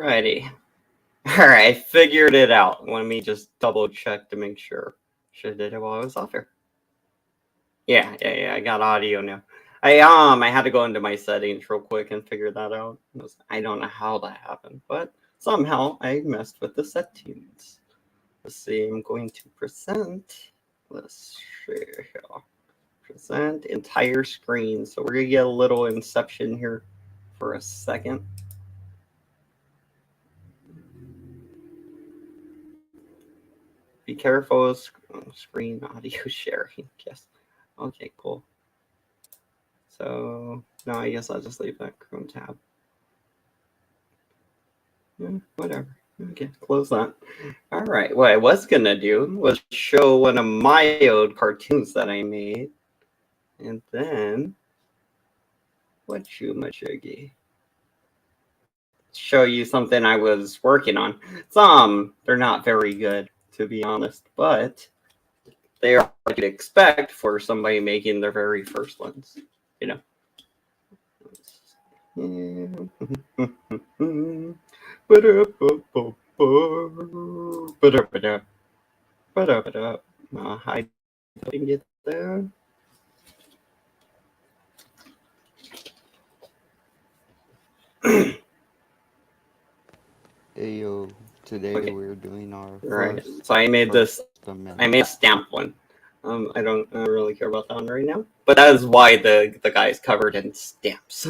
Alrighty. Alright, I figured it out. Let me just double check to make sure. Should have did it while I was off here. Yeah, I got audio now. I had to go into my settings real quick and figure that out. I don't know how that happened, but somehow I messed with the settings. Let's see, I'm going to present. Let's share here. Present entire screen. So we're gonna get a little inception here for a second. Be careful, screen audio sharing. Yes. Okay, cool. So, no, I guess I'll just leave that Chrome tab. Yeah, whatever. Okay, close that. All right, what I was going to do was show one of my old cartoons that I made. And then, what you majiggy? Show you something I was working on. They're not very good, to be honest, but they are what you'd expect for somebody making their very first ones, you know. I didn't get there. Hey yo, today we're doing our first. So I made this. I made a stamp one. I don't really care about that one right now, but that is why the guy's covered in stamps.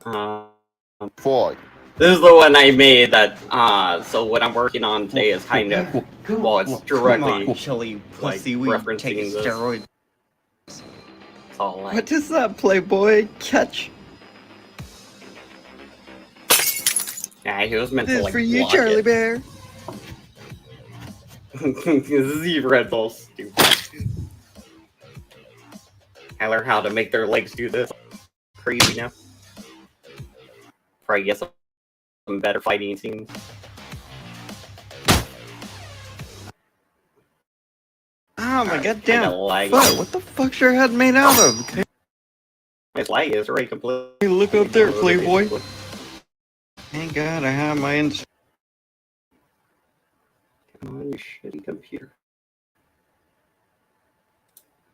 Fuck. This is the one I made that. So what I'm working on today is kind of it's directly chilly like pussy. We referencing take this. steroids. It's all like, What is that, Playboy? Catch yeah, he was meant to this like for you, block Charlie it. Bear. This is even all stupid. I learned how to make their legs do this. Crazy now. Probably get some better fighting scenes. Oh my goddamn lag. What the fuck's your head made out of? My lag is right completely. Hey, look up there, Playboy. Thank God I have my Come on, you shitty computer.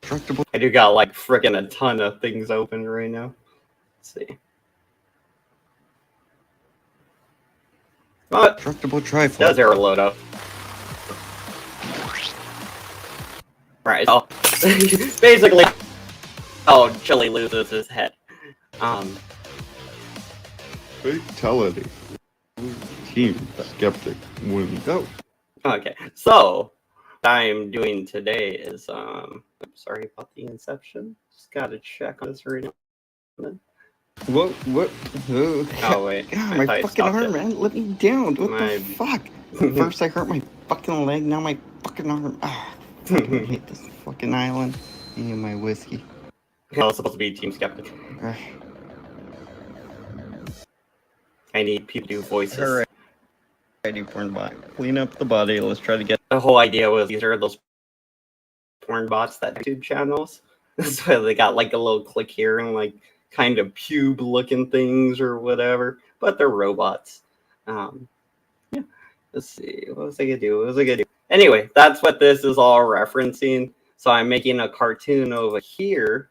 indestructible. I do got like freaking a ton of things open right now. Let's see. But Indestructible trifle. does error load up. Right, so basically, Chili loses his head. Fatality. Team skeptic wins. Go. Okay, so what I'm doing today is I'm sorry about the inception. Just gotta check on this right now. What? Oh wait, God, my fucking arm, man. Let me down. What the fuck? First I hurt my fucking leg, now my fucking arm. Ah, I hate this fucking island. I need my whiskey. I was supposed to be Team Skeptic. I need people to do voices. Alright. Ready porn bot. Clean up the body. Let's try to get. The whole idea was these are those porn bots that YouTube channels. So they got like a little click here and like kind of pube looking things or whatever, but they're robots. Yeah. Let's see. What was I gonna do? Anyway, that's what this is all referencing. So I'm making a cartoon over here.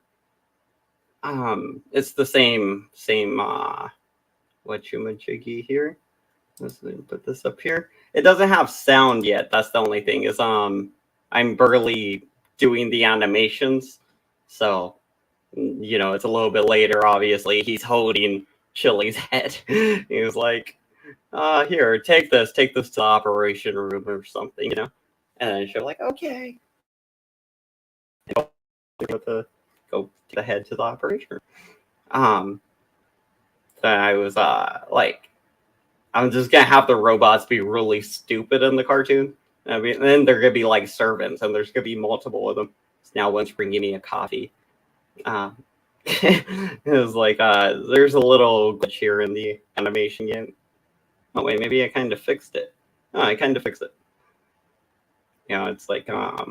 It's the same whatchamajiggy here. Let's put this up here. It doesn't have sound yet. That's the only thing is I'm barely doing the animations. So, you know, it's a little bit later, obviously. He's holding Chili's head. He was like, here, take this to the operation room or something, you know? And she's like, okay. Go take the head to the operation room. So I was like, I'm just gonna have the robots be really stupid in the cartoon. I mean, and then they're gonna be like servants, and there's gonna be multiple of them. So now one's bringing me a coffee. It was like, there's a little glitch here in the animation yet. Oh wait, maybe I kind of fixed it. Oh, I kind of fixed it. You know, it's like not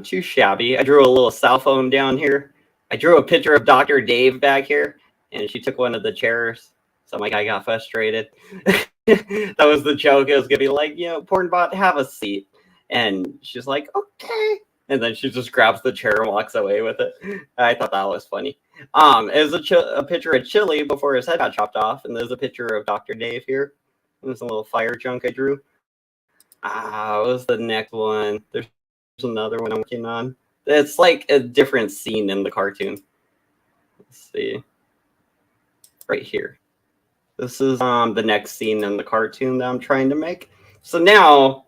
too shabby. I drew a little cell phone down here. I drew a picture of Dr. Dave back here, and she took one of the chairs. So my guy got frustrated. That was the joke. It was gonna be like, Pornbot, have a seat. And she's like, okay. And then she just grabs the chair and walks away with it. I thought that was funny. It was a picture of Chili before his head got chopped off, and there's a picture of Dr. Dave here. There's a little fire junk I drew. What was the next one? There's another one I'm working on. It's like a different scene in the cartoon. Let's see. Right here. This is the next scene in the cartoon that I'm trying to make. So now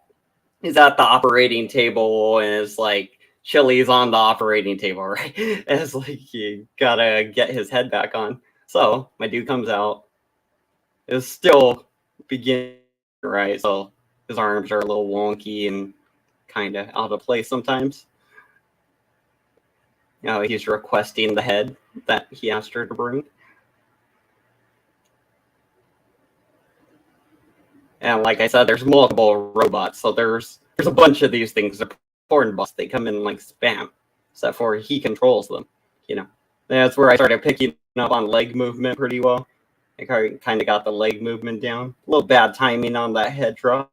he's at the operating table, and it's like Chili's on the operating table, right? And it's like you gotta get his head back on. So my dude comes out. It's still beginning, right? So his arms are a little wonky and kind of out of place sometimes. He's requesting the head that he asked her to bring. And like I said, there's multiple robots, so there's a bunch of these things. They're porn bots. They come in like spam, except for he controls them. That's where I started picking up on leg movement pretty well. I kind of got the leg movement down. A little bad timing on that head drop.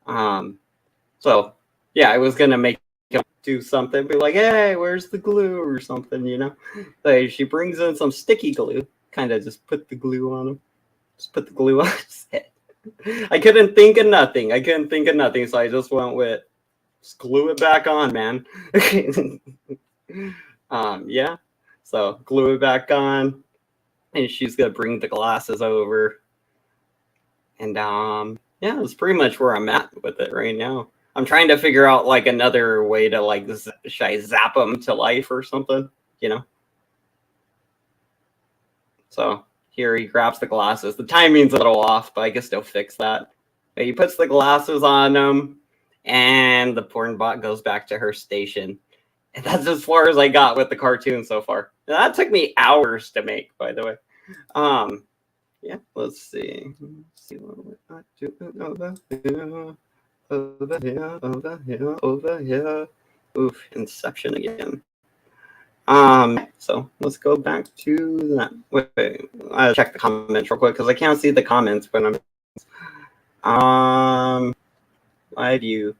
So yeah, I was gonna make him do something, be like, "Hey, where's the glue?" or something, Like she brings in some sticky glue, kind of just put the glue on him. Just put the glue on his head. I couldn't think of nothing, so I just went with just glue it back on, man. Yeah. So glue it back on, and she's gonna bring the glasses over. And yeah, that's pretty much where I'm at with it right now. I'm trying to figure out like another way to like should I zap him to life or something, So here he grabs the glasses. The timing's a little off, but I can still fix that. But he puts the glasses on him, and the porn bot goes back to her station. And that's as far as I got with the cartoon so far. And that took me hours to make, by the way. Yeah, let's see. Let's see what we're not doing over here. Oof, Inception again. So let's go back to that. Wait, I'll check the comments real quick because I can't see the comments when I'm. Why do you?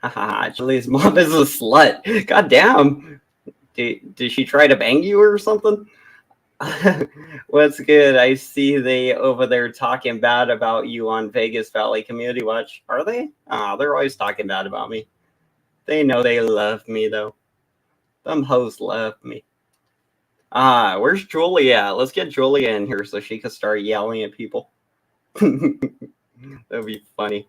Haha, Julie's mom is a slut. God damn. Did she try to bang you or something? What's good? I see they over there talking bad about you on Vegas Valley Community Watch. Are they? They're always talking bad about me. They know they love me though. Them hoes love me. Where's Julia at? Let's get Julia in here so she can start yelling at people. That'd be funny.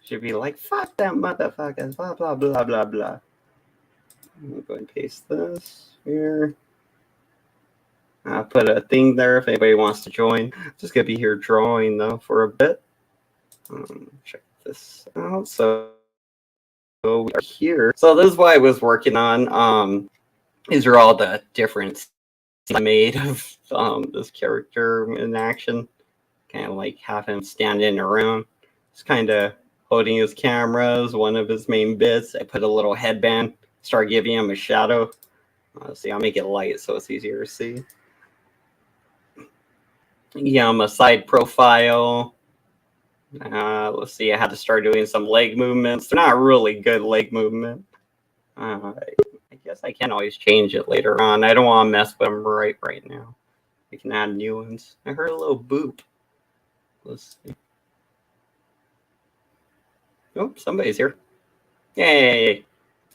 She'd be like, fuck them motherfuckers, blah, blah, blah, blah, blah. I'm going to go and paste this here. I'll put a thing there if anybody wants to join. Just going to be here drawing, though, for a bit. Check this out. So we are here. So this is what I was working on. These are all the different scenes I made of this character in action. Kind of like have him standing around. Just kind of holding his cameras, one of his main bits. I put a little headband, start giving him a shadow. See, I'll make it light so it's easier to see. Yeah, I'm a side profile. Let's see, I had to start doing some leg movements. They're not really good leg movement. I guess I can always change it later on. I don't want to mess with them right now. We can add new ones. I heard a little boop. Let's see. Oh, somebody's here. Hey,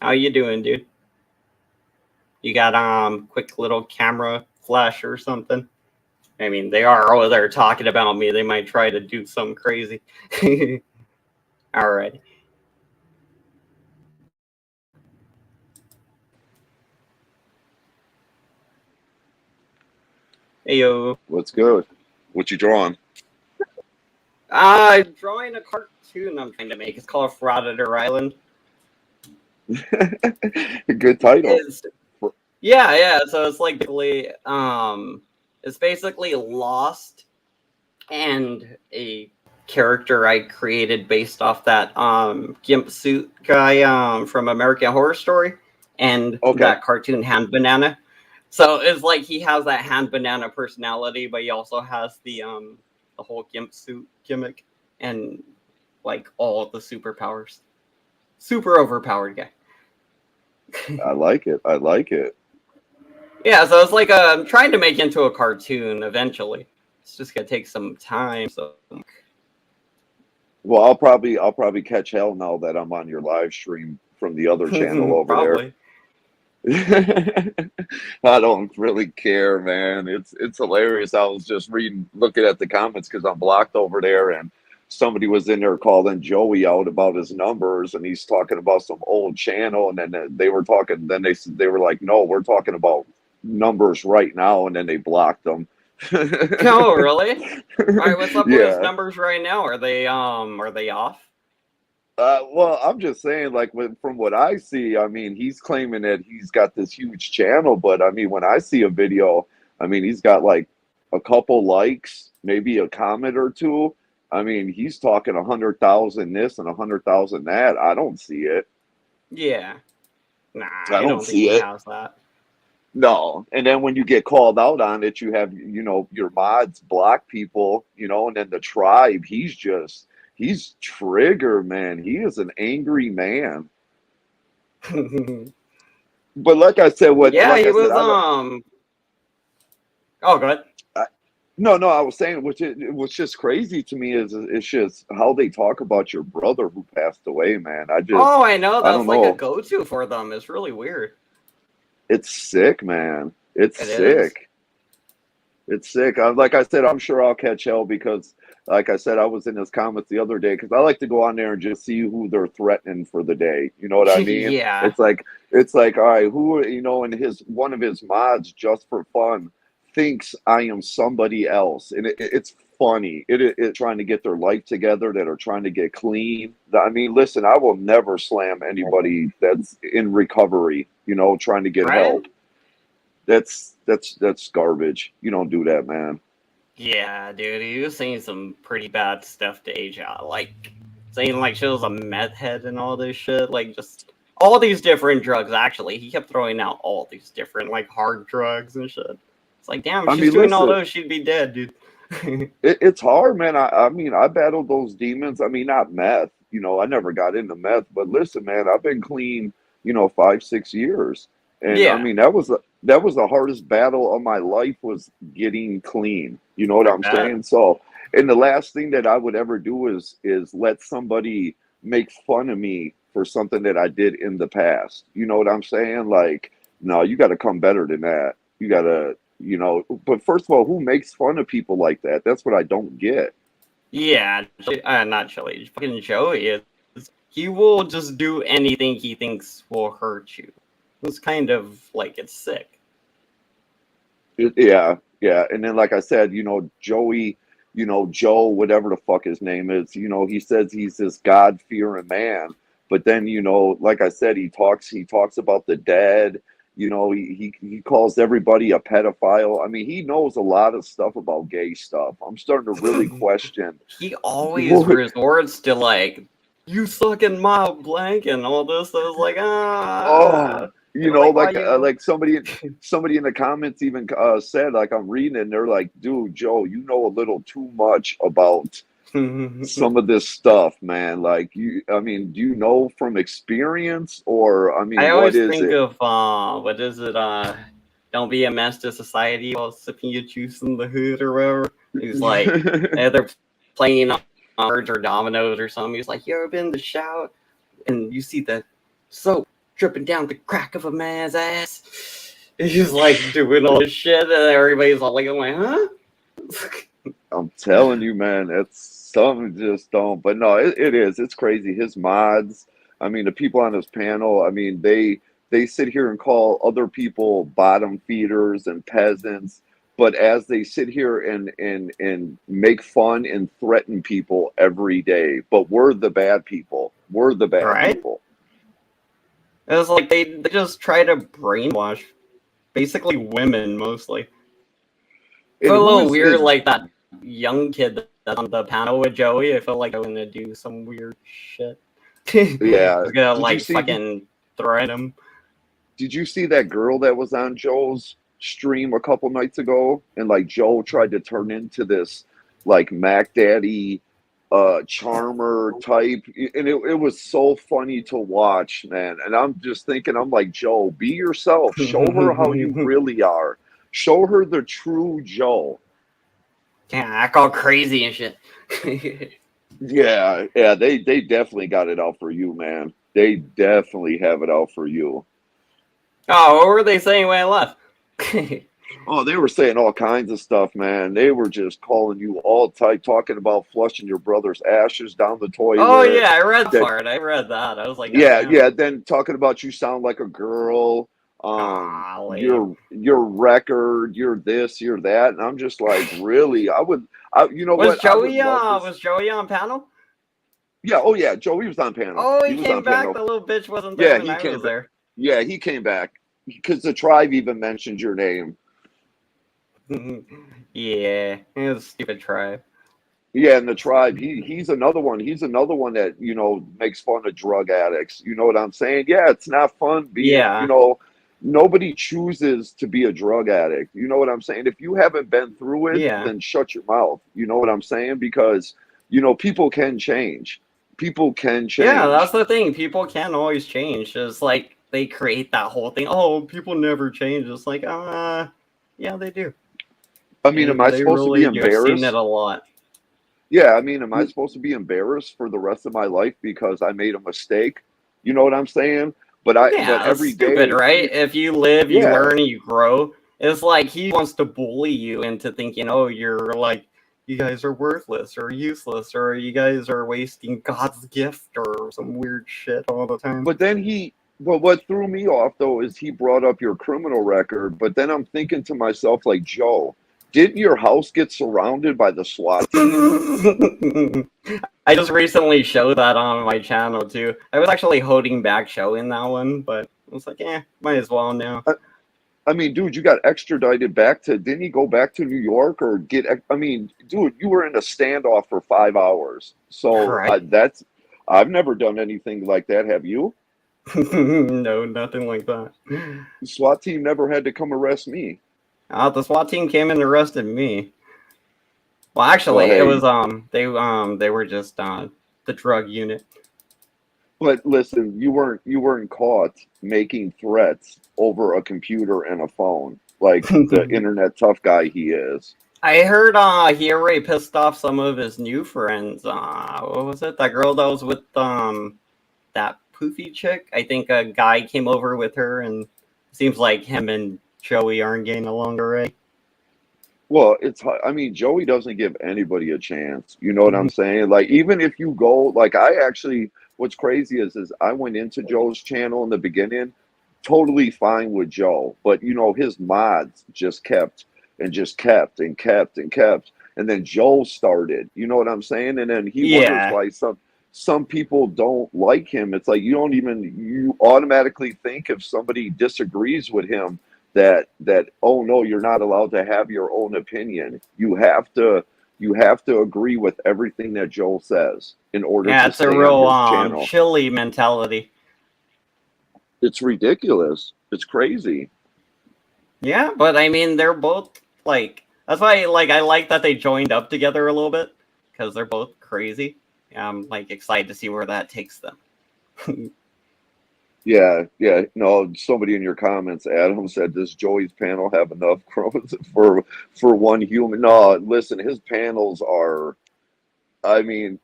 how you doing, dude? You got quick little camera flash or something? I mean, they are over there talking about me. They might try to do something crazy. All right. Hey, yo. What's good? What you drawing? I'm drawing a cartoon I'm trying to make. It's called Frauditor Island. Good title. Yeah. So it's like it's basically Lost and a character I created based off that gimp suit guy from American Horror Story and that cartoon Hand Banana. So it's like he has that Hand Banana personality, but he also has the the whole gimp suit gimmick and like all of the superpowers. Super overpowered guy. I like it. I like it. Yeah, so it's like I'm trying to make into a cartoon eventually. It's just gonna take some time. So Well, I'll probably catch hell now that I'm on your live stream from the other channel over probably. there. I don't really care, man. It's hilarious. I was just looking at the comments because I'm blocked over there, and somebody was in there calling Joey out about his numbers, and he's talking about some old channel, and then they were talking. Then they were like, "No, we're talking about numbers right now," and then they blocked them. Oh, really? All right, what's up with his Yeah. numbers right now? Are they off? Well, I'm just saying, like, from what I see, I mean, he's claiming that he's got this huge channel, but I mean, when I see a video, I mean, he's got like a couple likes, maybe a comment or two. I mean, he's talking 100,000 this and 100,000 that. I don't see it. Yeah. Nah, I I don't don't think see he it. has that. No. And then when you get called out on it, you have, your mods block people, and then the tribe, he's trigger, man. He is an angry man. But like I said, Yeah, like he I said, was I don't. Oh, go ahead. No, I was saying, what's just crazy to me is it's just how they talk about your brother who passed away, man. Oh, I know. I That's don't like a know. go-to for them. It's really weird. It's sick, man. It's It is. sick. It's sick. Like I said, I'm sure I'll catch hell because, like I said, I was in his comments the other day because I like to go on there and just see who they're threatening for the day. You know what I mean? Yeah. It's like, all right, and one of his mods just for fun thinks I am somebody else, and it's funny. It's trying to get their life together that are trying to get clean. I mean, listen, I will never slam anybody that's in recovery. Trying to get Right? help. That's garbage. You don't do that, man. Yeah, dude. He was saying some pretty bad stuff to age out. Like, saying, like, she was a meth head and all this shit. Like, just all these different drugs, actually. He kept throwing out all these different, like, hard drugs and shit. It's like, damn, if I she's mean, doing all listen, those, she'd be dead, dude. it's hard, man. I mean, I battled those demons. I mean, not meth. I never got into meth, but listen, man, I've been clean, 5, 6 years, and I Yeah. mean, that was the hardest battle of my life was getting clean. You know what I I'm bet. saying? So, and the last thing that I would ever do is let somebody make fun of me for something that I did in the past. You know what I'm saying? Like, no, you got to come better than that. You got to. But first of all, who makes fun of people like that? That's what I don't get. Yeah, not Chili. Fucking Joey is. He will just do anything he thinks will hurt you. It's kind of like it's sick. Yeah, yeah. And then, like I said, Joey, Joe, whatever the fuck his name is, he says he's this God-fearing man. But then, like I said, he talks about the dead. He calls everybody a pedophile. I mean, he knows a lot of stuff about gay stuff. I'm starting to really question He always what. resorts to like, you suck in my blank and all this. I was like, Oh, like why you? like somebody in the comments even said, like, I'm reading it, and they're like, dude, Joe, you know a little too much about some of this stuff, man. Like, I mean, do you know from experience, or I I mean, what always is think it? of what is it? Don't be a mess to society while sipping your juice in the hood or whatever. He's like, they're playing cards or dominoes or something. He's like, you ever been in the shower and you see the soap dripping down the crack of a man's ass? He's like doing all this shit, and everybody's all like, huh? I'm telling you, man, it's some just don't. But no, it is. It's crazy. His mods. I mean, the people on his panel. I mean, they sit here and call other people bottom feeders and peasants. But as they sit here and make fun and threaten people every day, but we're the bad people. We're the bad Right? people. It's like they just try to brainwash basically women mostly. I And feel a who little is weird, is like that young kid that's on the panel with Joey. I feel like I'm gonna do some weird shit. He's yeah? gonna Did you like see? fucking threaten him. Did you see that girl that was on Joe's stream a couple nights ago? And like Joe tried to turn into this like Mac Daddy, Charmer type, and it was so funny to watch, man. And I'm just thinking, I'm like, Joe, be yourself. Show her how you really are. Show her the true Joe. Yeah, act all crazy and shit. Yeah, they definitely got it out for you, man. They definitely have it out for you. Oh, what were they saying when I left? Oh, they were saying all kinds of stuff, man. They were just calling you all type, talking about flushing your brother's ashes down the Oh toilet. yeah, I read That, part. I read that. I was like, God yeah, damn. yeah. Then talking about you sound like a girl. Aw, lame. Your record, you're this, you're that, and I'm just like, really? You know Was what? I would Joey love to. was Joey on panel? Yeah, oh yeah, Joey was on panel. Oh, He he was on came back. panel. The little bitch wasn't there Yeah, when he I came was back. there. Yeah, he came back because the tribe even mentioned your name. Yeah, it was a stupid tribe. Yeah, and the tribe, he's another one. He's another one that, makes fun of drug addicts. You know what I'm saying? Yeah, it's not fun being, Yeah, nobody chooses to be a drug addict. You know what I'm saying? If you haven't been through it, yeah, then shut your mouth. You know what I'm saying? Because, people can change. People can yeah. That's change. the thing. People can't always change. It's like they create that whole thing. Oh, people never change. It's like, yeah, they do. I mean, am I They supposed to be really do. I've seen it embarrassed? a lot. Yeah, I mean, am I supposed to be embarrassed for the rest of my life because I made a mistake? You know what I'm saying? But Yeah, that's every stupid, day, right? If you live, you yeah. learn, and you grow. It's like he wants to bully you into thinking, oh, you're like, you guys are worthless or useless or you guys are wasting God's gift or some weird shit all the time. But then well, what threw me off though is he brought up your criminal record. But then I'm thinking to myself, like, Joe, didn't your house get surrounded by the SWAT team? I just recently showed that on my channel too. I was actually holding back showing that one, but I was like, might as well now. I mean, dude, you got extradited back to, didn't he go back to New York or I mean, dude, you were in a standoff for 5 hours. So Right? I've never done anything like that. Have you? No, nothing like that. The SWAT team never had to come arrest me. The SWAT team came and arrested me. Well, Well, actually, it hey, was they were just the drug unit. but listen, you weren't caught making threats over a computer and a phone like the internet tough guy he is. I heard he already pissed off some of his new friends. What was it? That girl that was with that poofy chick. I think a guy came over with her, and it seems like him and Joey aren't getting along already. Well, I mean, Joey doesn't give anybody a chance. You know what I'm saying? Like, even if you go, like, what's crazy is I went into Joe's channel in the beginning, totally fine with Joe, but his mods just kept and just kept and kept and kept, and then Joe started. You know what I'm saying? And then he wonders Yeah, why some people don't like him. It's like you automatically think if somebody disagrees with him that oh no, you're not allowed to have your own opinion. You have to agree with everything that Joel says in order yeah. to It's a stay on real his channel. chilly mentality. It's ridiculous. It's crazy. Yeah, but I mean, they're both like that's why I like that they joined up together a little bit because they're both crazy. I'm like excited to see where that takes them. Yeah, yeah. No, somebody in your comments, Adam said, "Does Joey's panel have enough crows for one human?" No, listen, his panels are. I mean,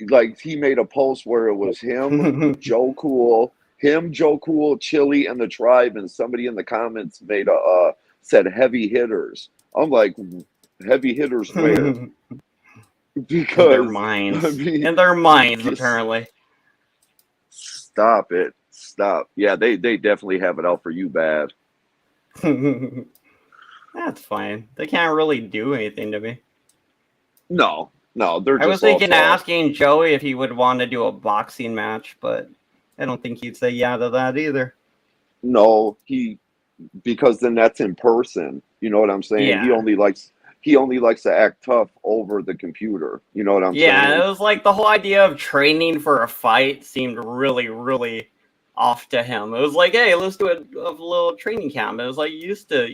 like he made a post where it was Joe Cool, Chili, and the tribe, and somebody in the comments made said heavy hitters. I'm like, heavy hitters where? In their Because I minds. mean, In their minds, just apparently. stop it, stop. Yeah, they definitely have it out for you bad. That's fine. They can't really do anything to me. No, no, they're I was just all thinking of soft. asking Joey if he would want to do a boxing match, but I don't think he'd say yeah to that either. No, because then that's in person. You know what I'm saying? He Yeah. only likes to act tough over the computer. You know what I'm Yeah, saying? it was like the whole idea of training for a fight seemed really, really off to him. It was like, hey, let's do a little training camp. It was like he said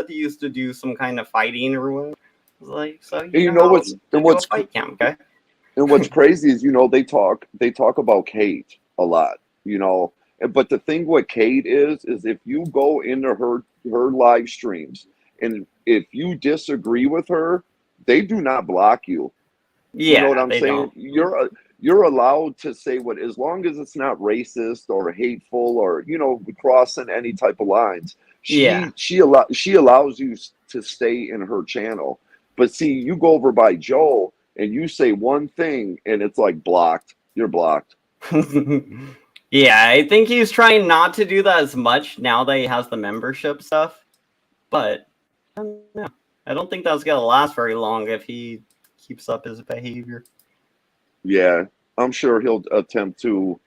he used to do some kind of fighting or whatever. I was like, so And you you know know how what's to do a fight camp, okay? and what's crazy is, they talk about Kate a lot, but the thing with Kate is if you go into her live streams and if you disagree with her, they do not block you. You know what Yeah, I'm they saying? don't. You're allowed to say what, as long as it's not racist or hateful or crossing any type of lines. Yeah. She allows you to stay in her channel. But see, you go over by Joe and you say one thing and it's like blocked. You're blocked. Yeah, I think he's trying not to do that as much now that he has the membership stuff. But I don't know. I don't think that's gonna last very long if he keeps up his behavior. Yeah, I'm sure he'll attempt to,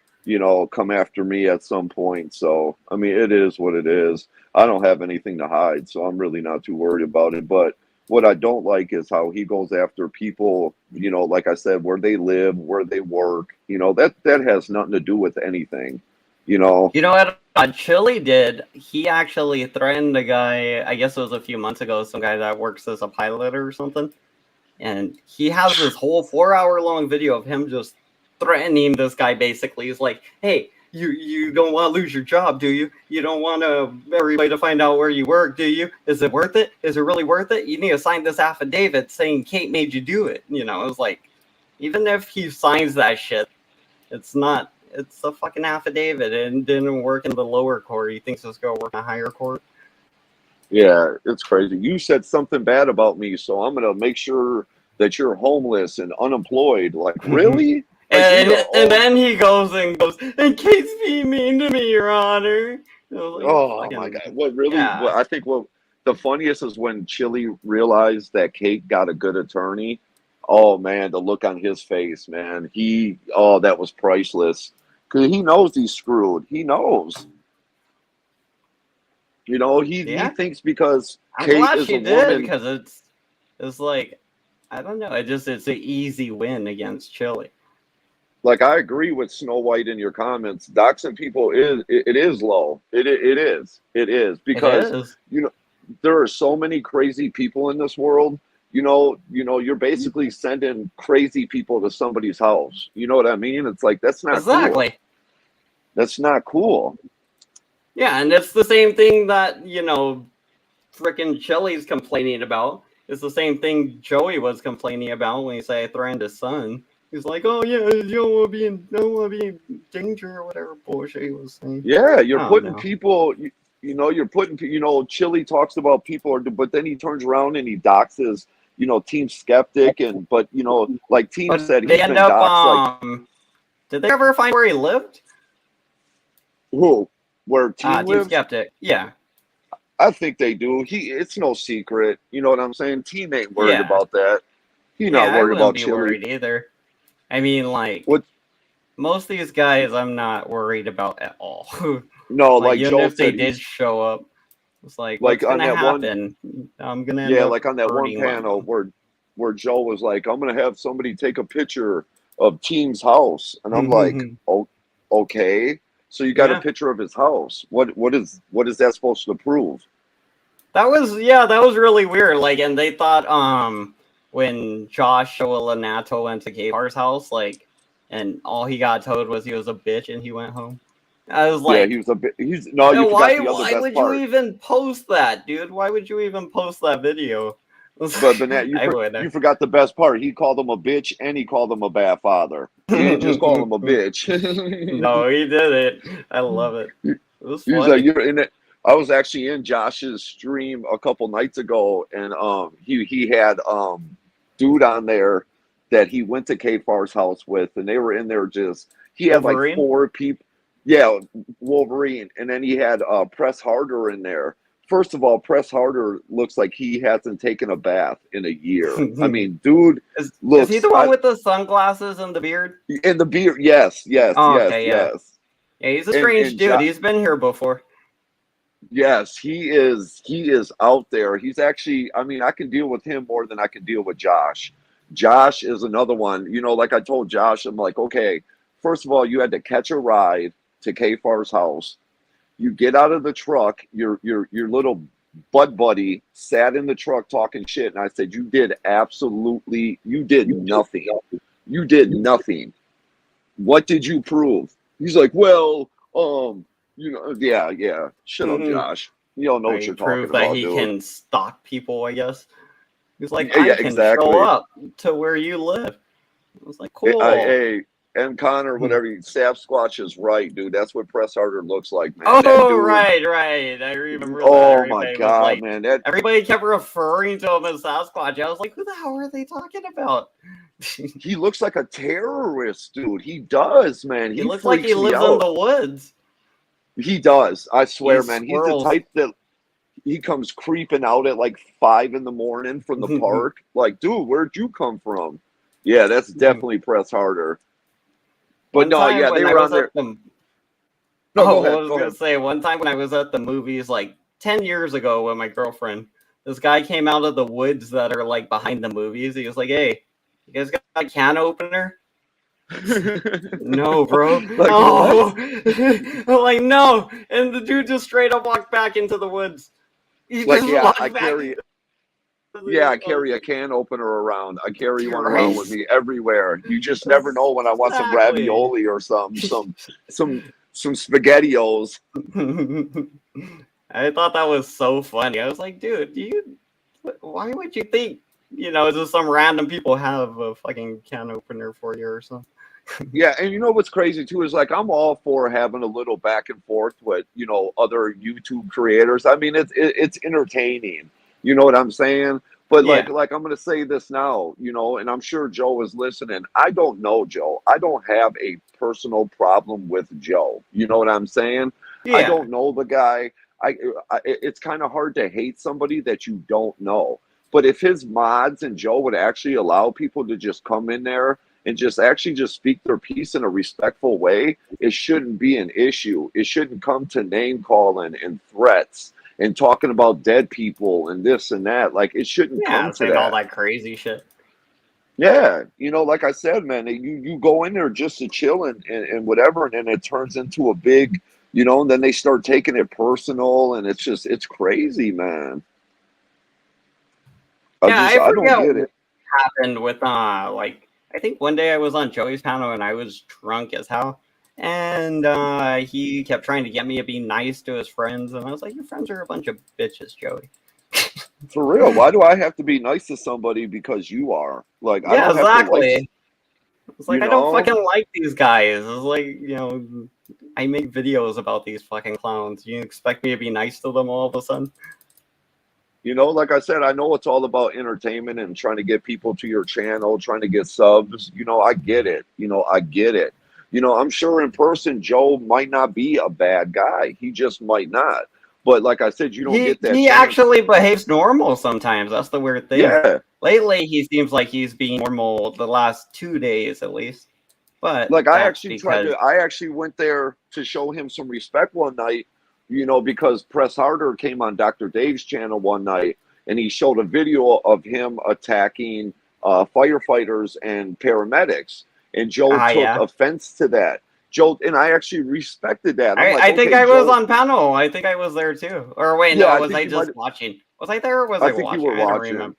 come after me at some point. So, I mean, it is what it is. I don't have anything to hide, so I'm really not too worried about it. But what I don't like is how he goes after people, like I said, where they live, where they work. That has nothing to do with anything, you know. You know what Chili did? He actually threatened a guy, I guess it was a few months ago, some guy that works as a pilot or something. And he has this whole 4 hour long video of him just threatening this guy basically. He's like, hey, you don't want to lose your job, do you? You don't want everybody to find out where you work, do you? Is it worth it? Is it really worth it? You need to sign this affidavit saying Kate made you do it. It was like, even if he signs that shit, it's a fucking affidavit and it didn't work in the lower court. He thinks it's going to work in a higher court. Yeah, it's crazy. You said something bad about me, so I'm gonna make sure that you're homeless and unemployed. Like, really? Like, we are And all. then he goes, and Kate's being mean to me, Your Honor. I was like, Oh my fucking, God. What really, yeah. what I think what the funniest is when Chili realized that Kate got a good attorney. Oh man, the look on his face, man. That was priceless. Cause he knows he's screwed. He knows. He Yeah. thinks because I'm Kate glad is a she did woman. because it's like, I don't know. It's an easy win against Chile. Like I agree with Snow White in your comments. Doxing people it is low. It is It because is. there are so many crazy people in this world. You're basically sending crazy people to somebody's house. You know what I mean? It's like that's not cool. Exactly. That's not cool. Yeah, and it's the same thing that, frickin' Chili's complaining about. It's the same thing Joey was complaining about when he said I threatened his son. He's like, oh yeah, you don't want to be in danger or whatever bullshit he was saying. Yeah, I you're don't putting know. people. You're putting. Chili talks about people, but then he turns around and he doxes. Team Skeptic, but like Team But said, they he's end been up, doxed. Like did they ever find where he lived? who? Where Team Team lives? Skeptic. Yeah. I think they do. It's no secret. You know what I'm saying? Team ain't worried Yeah. about that. He's Yeah, not I worried wouldn't about be Chili. worried either. I mean, like, What? most of these guys I'm not worried about at all. No, Like, like even Joe if they said, did he's show up, it's like, like what's on gonna that one. happen? I'm gonna end Yeah, up like on that one hurting one of panel them. where Joe was like, "I'm gonna have somebody take a picture of Team's house," and I'm like, "Oh, okay." So you got a Yeah. picture of his house. What is that supposed to prove? That was really weird. Like, and they thought when Josh Lanato went to Kavar's house, like, and all he got told was he was a bitch and he went home. I was Yeah, like, he was a bit. He's no. You forgot the other why best would you part. even post that, dude? Why would you even post that video? But Bennett, I would. you forgot the best part. He called him a bitch and he called him a bad father. He didn't just call him a bitch. No, he did it. I love it. It was He was like, funny. "You're in it." I was actually in Josh's stream a couple nights ago, and he had dude on there that he went to K Far's house with, and they were in there just he had like Wolverine? four people. Yeah, Wolverine, and then he had Press Harder in there. First of all, Press Harder looks like he hasn't taken a bath in a year. I mean, dude Is he looks the one with the sunglasses and the beard? in the beard. Yes, yes, Oh, yes, okay, yeah. yes. Yeah, he's a And strange dude. He's been here before. yes, he is out there. He's actually, I mean, I can deal with him more than I can deal with Josh. Josh is another one. Like I told Josh, I'm like, okay, first of all, you had to catch a ride to K Far's house. You get out of the truck, your little Bud Buddy sat in the truck talking shit, and I said, you did nothing. You did nothing. What did you prove? He's like, well, yeah. Shut up, Josh. You don't know what He you're talking proved that about, he dude. can stalk people, I guess. He was like, Yeah, I can show exactly. up to where you live. I was like, cool. Hey, and Connor, whatever, Sasquatch is right, dude. That's what Press Harder looks like, man. That Oh, dude. right. I remember that. Oh my Everybody was God, like, man. That everybody kept referring to him as Sasquatch. I was like, who the hell are they talking about? he looks like a terrorist, dude. He does, man. He He looks like he freaks me lives in out. the woods. He does. I swear, He's man. He's the squirrels. type that he comes creeping out at like 5 a.m. from the park. Like, dude, where'd you come from? Yeah, that's definitely Press Harder. But One no, time yeah, when they I were was on there. at the No, Oh, go I ahead. was Go gonna ahead. say one time when I was at the movies like 10 years ago with my girlfriend, this guy came out of the woods that are like behind the movies. He was like, "Hey, you guys got a can opener?" No, bro. Like, Oh, what? I'm like, no. And the dude just straight up walked back into the woods. He Like, just yeah, I walked back. carry. Yeah, I carry a can opener around. I carry one around with Christ. me everywhere. You just never know when I want some Exactly. ravioli or some spaghettios. I thought that was so funny. I was like, dude, why would you think, just some random people have a fucking can opener for you or something? Yeah, and you know what's crazy too is like I'm all for having a little back and forth with other YouTube creators. I mean it's entertaining. You know what I'm saying? But Yeah. like I'm gonna say this now, and I'm sure Joe is listening. I don't know Joe. I don't have a personal problem with Joe. You know what I'm saying? I Yeah. don't know the guy. It's kind of hard to hate somebody that you don't know. But if his mods and Joe would actually allow people to just come in there and just speak their piece in a respectful way, it shouldn't be an issue. It shouldn't come to name calling and threats and talking about dead people and this and that. Like it shouldn't Yeah, come to saying all that. that crazy shit. Yeah, like I said, man, you go in there just to chill and whatever, and then it turns into a big, and then they start taking it personal, and it's crazy, man. Yeah, I I don't forget get what it. happened with I think one day I was on Joey's panel and I was drunk as hell. And he kept trying to get me to be nice to his friends, and I was like, "Your friends are a bunch of bitches, Joey." For real, why do I have to be nice to somebody because you are? Like, I Yeah, don't have to like, exactly. It's you like I don't know? fucking like these guys. It's like, I make videos about these fucking clowns. You expect me to be nice to them all of a sudden? Like I said, I know it's all about entertainment and trying to get people to your channel, trying to get subs. I get it. I get it. I'm sure in person, Joe might not be a bad guy. He just might not. But like I said, you don't He get that he chance. actually behaves normal sometimes. That's the weird thing. Yeah. Lately, he seems like he's being normal the last 2 days at least. But Like I that's actually because I actually went there to show him some respect one night, because Press Harder came on Dr. Dave's channel one night and he showed a video of him attacking firefighters and paramedics. And Joe took yeah. offense to that. Joe, and I actually respected that. I'm like, I think okay, I was Joe. on panel. I think I was there too. Or wait, Yeah, no, I was think I you might. just watching? Was I there or was I I think you watching? were I don't watching. remember.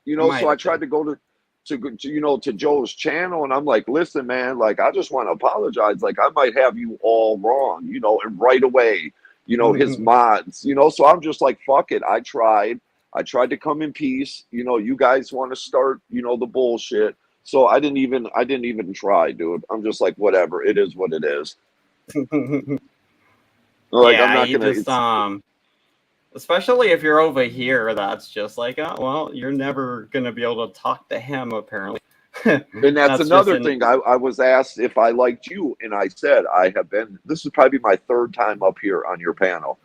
I might So I have tried been. to go to Joe's channel, and I'm like, listen, man, like I just want to apologize. Like I might have you all wrong, and right away, his mods, So I'm just like, fuck it. I tried to come in peace. You guys want to start, the bullshit. So I didn't even try, dude. I'm just like, whatever. It is what it is. Like I'm Yeah, not you gonna. just especially if you're over here, that's just like, oh well, you're never gonna be able to talk to him apparently. And that's That's just another thing. I was asked if I liked you, and I said I have been. This is probably my third time up here on your panel.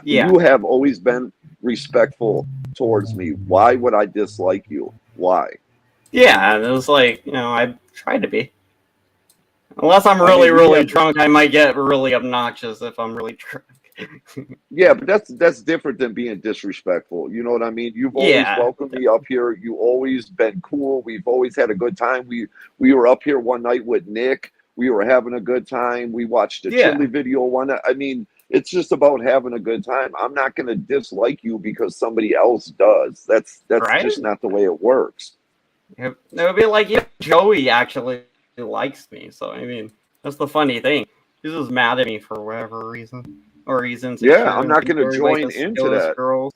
Yeah. You have always been respectful towards me. Why would I dislike you? Why? Yeah, and it was like, I tried to be. Unless I'm I really, mean, we really have. drunk, I might get really obnoxious if I'm really drunk. Yeah, but that's different than being disrespectful. You know what I mean? You've always Yeah. welcomed me up here. You always been cool. We've always had a good time. We were up here one night with Nick. We were having a good time. We watched a Yeah. chili video one night. I mean, It's just about having a good time. I'm not going to dislike you because somebody else does. That's right? just not the way it works. It would be like, yeah, Joey actually likes me. So I mean, that's the funny thing. He's just mad at me for whatever reason, or he's Yeah, insecure I'm and not thinks going to everybody join just into steals that. girls.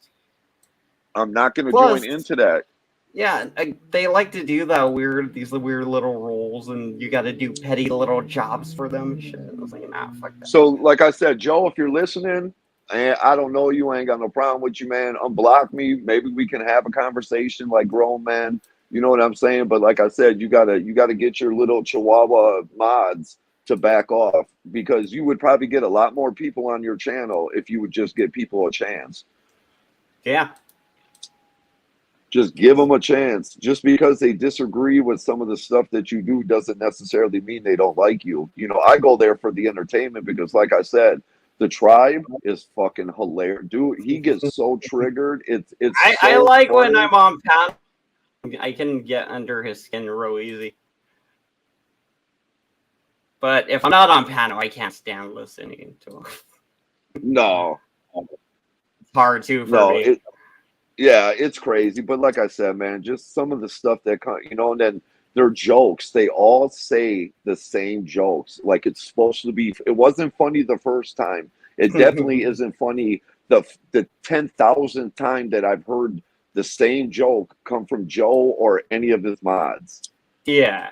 I'm not going to join Plus, into that. yeah, they like to do that these weird little roles, and you got to do petty little jobs for them. And shit. I was like, nah, fuck that. So, like I said, Joe, if you're listening, and I don't know you, I ain't got no problem with you, man. Unblock me. Maybe we can have a conversation like grown men. You know what I'm saying? But like I said, you gotta get your little Chihuahua mods to back off because you would probably get a lot more people on your channel if you would just give people a chance. Yeah. Just give them a chance. Just because they disagree with some of the stuff that you do doesn't necessarily mean they don't like you. You know, I go there for the entertainment because, like I said, the tribe is fucking hilarious. Dude, he gets so triggered. It's I so like funny. when I'm on panel. I can get under his skin real easy. But if I'm not on panel, I can't stand listening to him. No, It's hard too for no, me. yeah, it's crazy. But like I said, man, just some of the stuff that and then their jokes, they all say the same jokes. Like it's supposed to be. It wasn't funny the first time. It definitely isn't funny the 10,000th time that I've heard the same joke come from Joe or any of his mods. Yeah.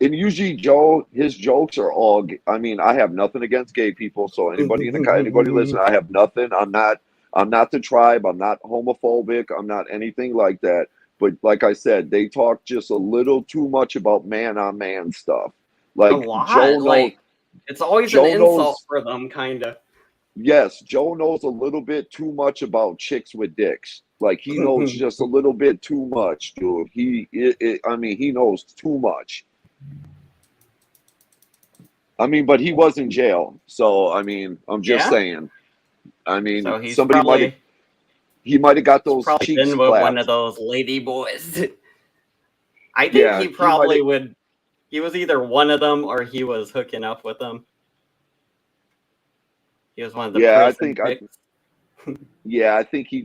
And usually Joe, his jokes are all. I mean, I have nothing against gay people. So anybody listen, I have nothing. I'm not the tribe. I'm not homophobic. I'm not anything like that. But like I said, they talk just a little too much about man on man stuff. A Like lot. Joe knows. Like it's always Joe an insult knows. for them, kind of. Yes, Joe knows a little bit too much about chicks with dicks. Like he knows just a little bit too much, dude. I mean, he knows too much. I mean, but he was in jail, so I mean, I'm just Yeah. saying. I mean, So he's somebody he might have got those probably cheeks been with one of clapped. those lady boys. I think Yeah, he probably would. He was either one of them or he was hooking up with them. He was one of the Yeah, prison chicks. yeah, I think he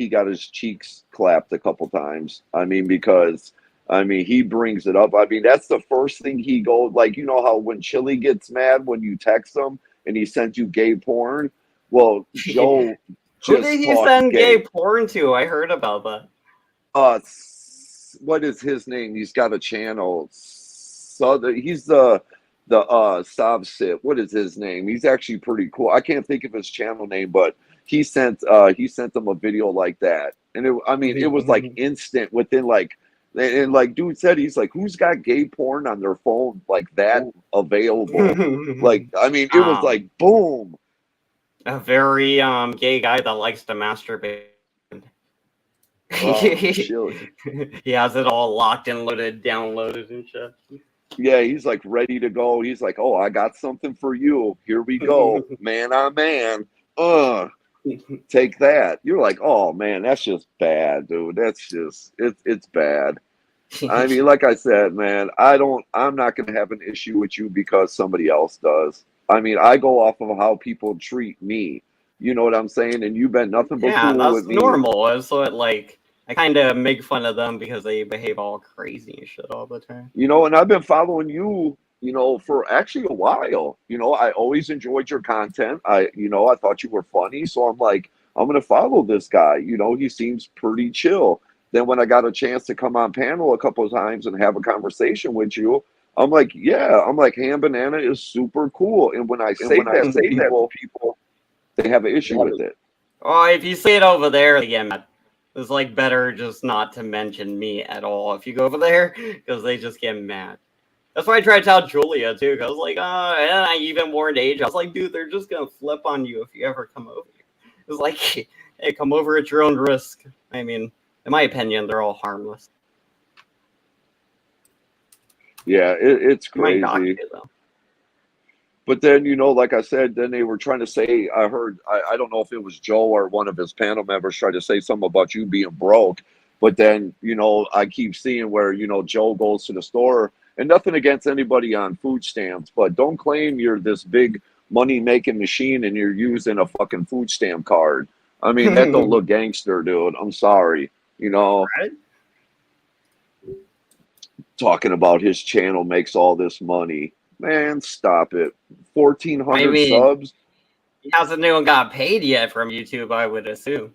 got his cheeks clapped a couple times. I mean, because I mean, he brings it up. I mean, that's the first thing he goes like, you know how when Chili gets mad when you text him and he sends you gay porn? Well, Joe Who did just he talks send gay gay. porn to? I heard about that. What is his name? He's got a channel. So he's the Savsit. What is his name? He's actually pretty cool. I can't think of his channel name, but he sent them a video like that, and I mean it was like instant within like. And like dude said, he's like, who's got gay porn on their phone like that available? Like, I mean, it was like boom. A very gay guy that likes to masturbate. He has it all locked and loaded, downloaded and shit. Yeah, he's like ready to go. He's like, oh, I got something for you. Here we go, man on man. Take that. You're like, oh man, that's just bad, dude. That's just it's bad. I mean, like I said, man, I'm not gonna have an issue with you because somebody else does. I mean, I go off of how people treat me. You know what I'm saying? And you've been nothing but Yeah, cool that's with me. normal. So it like I kind of make fun of them because they behave all crazy and shit all the time. You know, and I've been following you, you know, for actually a while. You know, I always enjoyed your content. I thought you were funny. So I'm like, I'm going to follow this guy. You know, he seems pretty chill. Then when I got a chance to come on panel a couple of times and have a conversation with you, I'm like, yeah, I'm like, Ham Banana is super cool. And when I say that to people, they have an issue with it. Oh, if you say it over there again, it's like better just not to mention me at all if you go over there because they just get mad. That's why I tried to tell Julia too. Cause I was like, and I even warned Age. I was like, dude, they're just gonna flip on you if you ever come over here. It's like, hey, come over at your own risk. I mean, in my opinion, they're all harmless. Yeah, it's crazy. You, but then, you know, like I said, then they were trying to say, I heard, I don't know if it was Joe or one of his panel members tried to say something about you being broke. But then, you know, I keep seeing where, you know, Joe goes to the store And nothing against anybody on food stamps, but don't claim you're this big money making machine and you're using a fucking food stamp card. I mean, that don't look gangster, dude. I'm sorry. You know, Right? talking about his channel makes all this money. Man, stop it. I 1,400 mean, subs? he hasn't even got paid yet from YouTube, I would assume.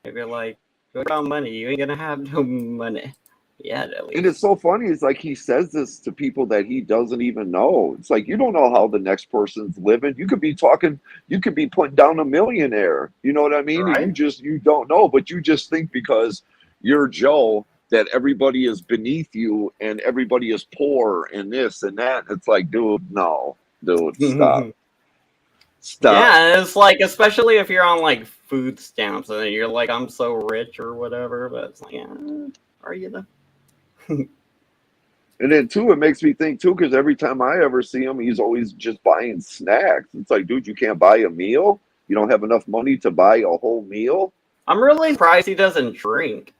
If you're like, what about money? You ain't gonna have no money yet, at And least. it's so funny. It's like he says this to people that he doesn't even know. It's like you don't know how the next person's living. You could be talking, you could be putting down a millionaire. You know what I mean? And Right? you don't know, but you just think because you're Joe that everybody is beneath you and everybody is poor and this and that. It's like, dude, no, dude, stop, stop. Yeah, it's like, especially if you're on like food stamps and you're like, I'm so rich or whatever, but it's like, yeah, are you though? And then too, it makes me think too, because every time I ever see him, he's always just buying snacks. It's like, dude, you can't buy a meal. You don't have enough money to buy a whole meal. I'm really surprised he doesn't drink.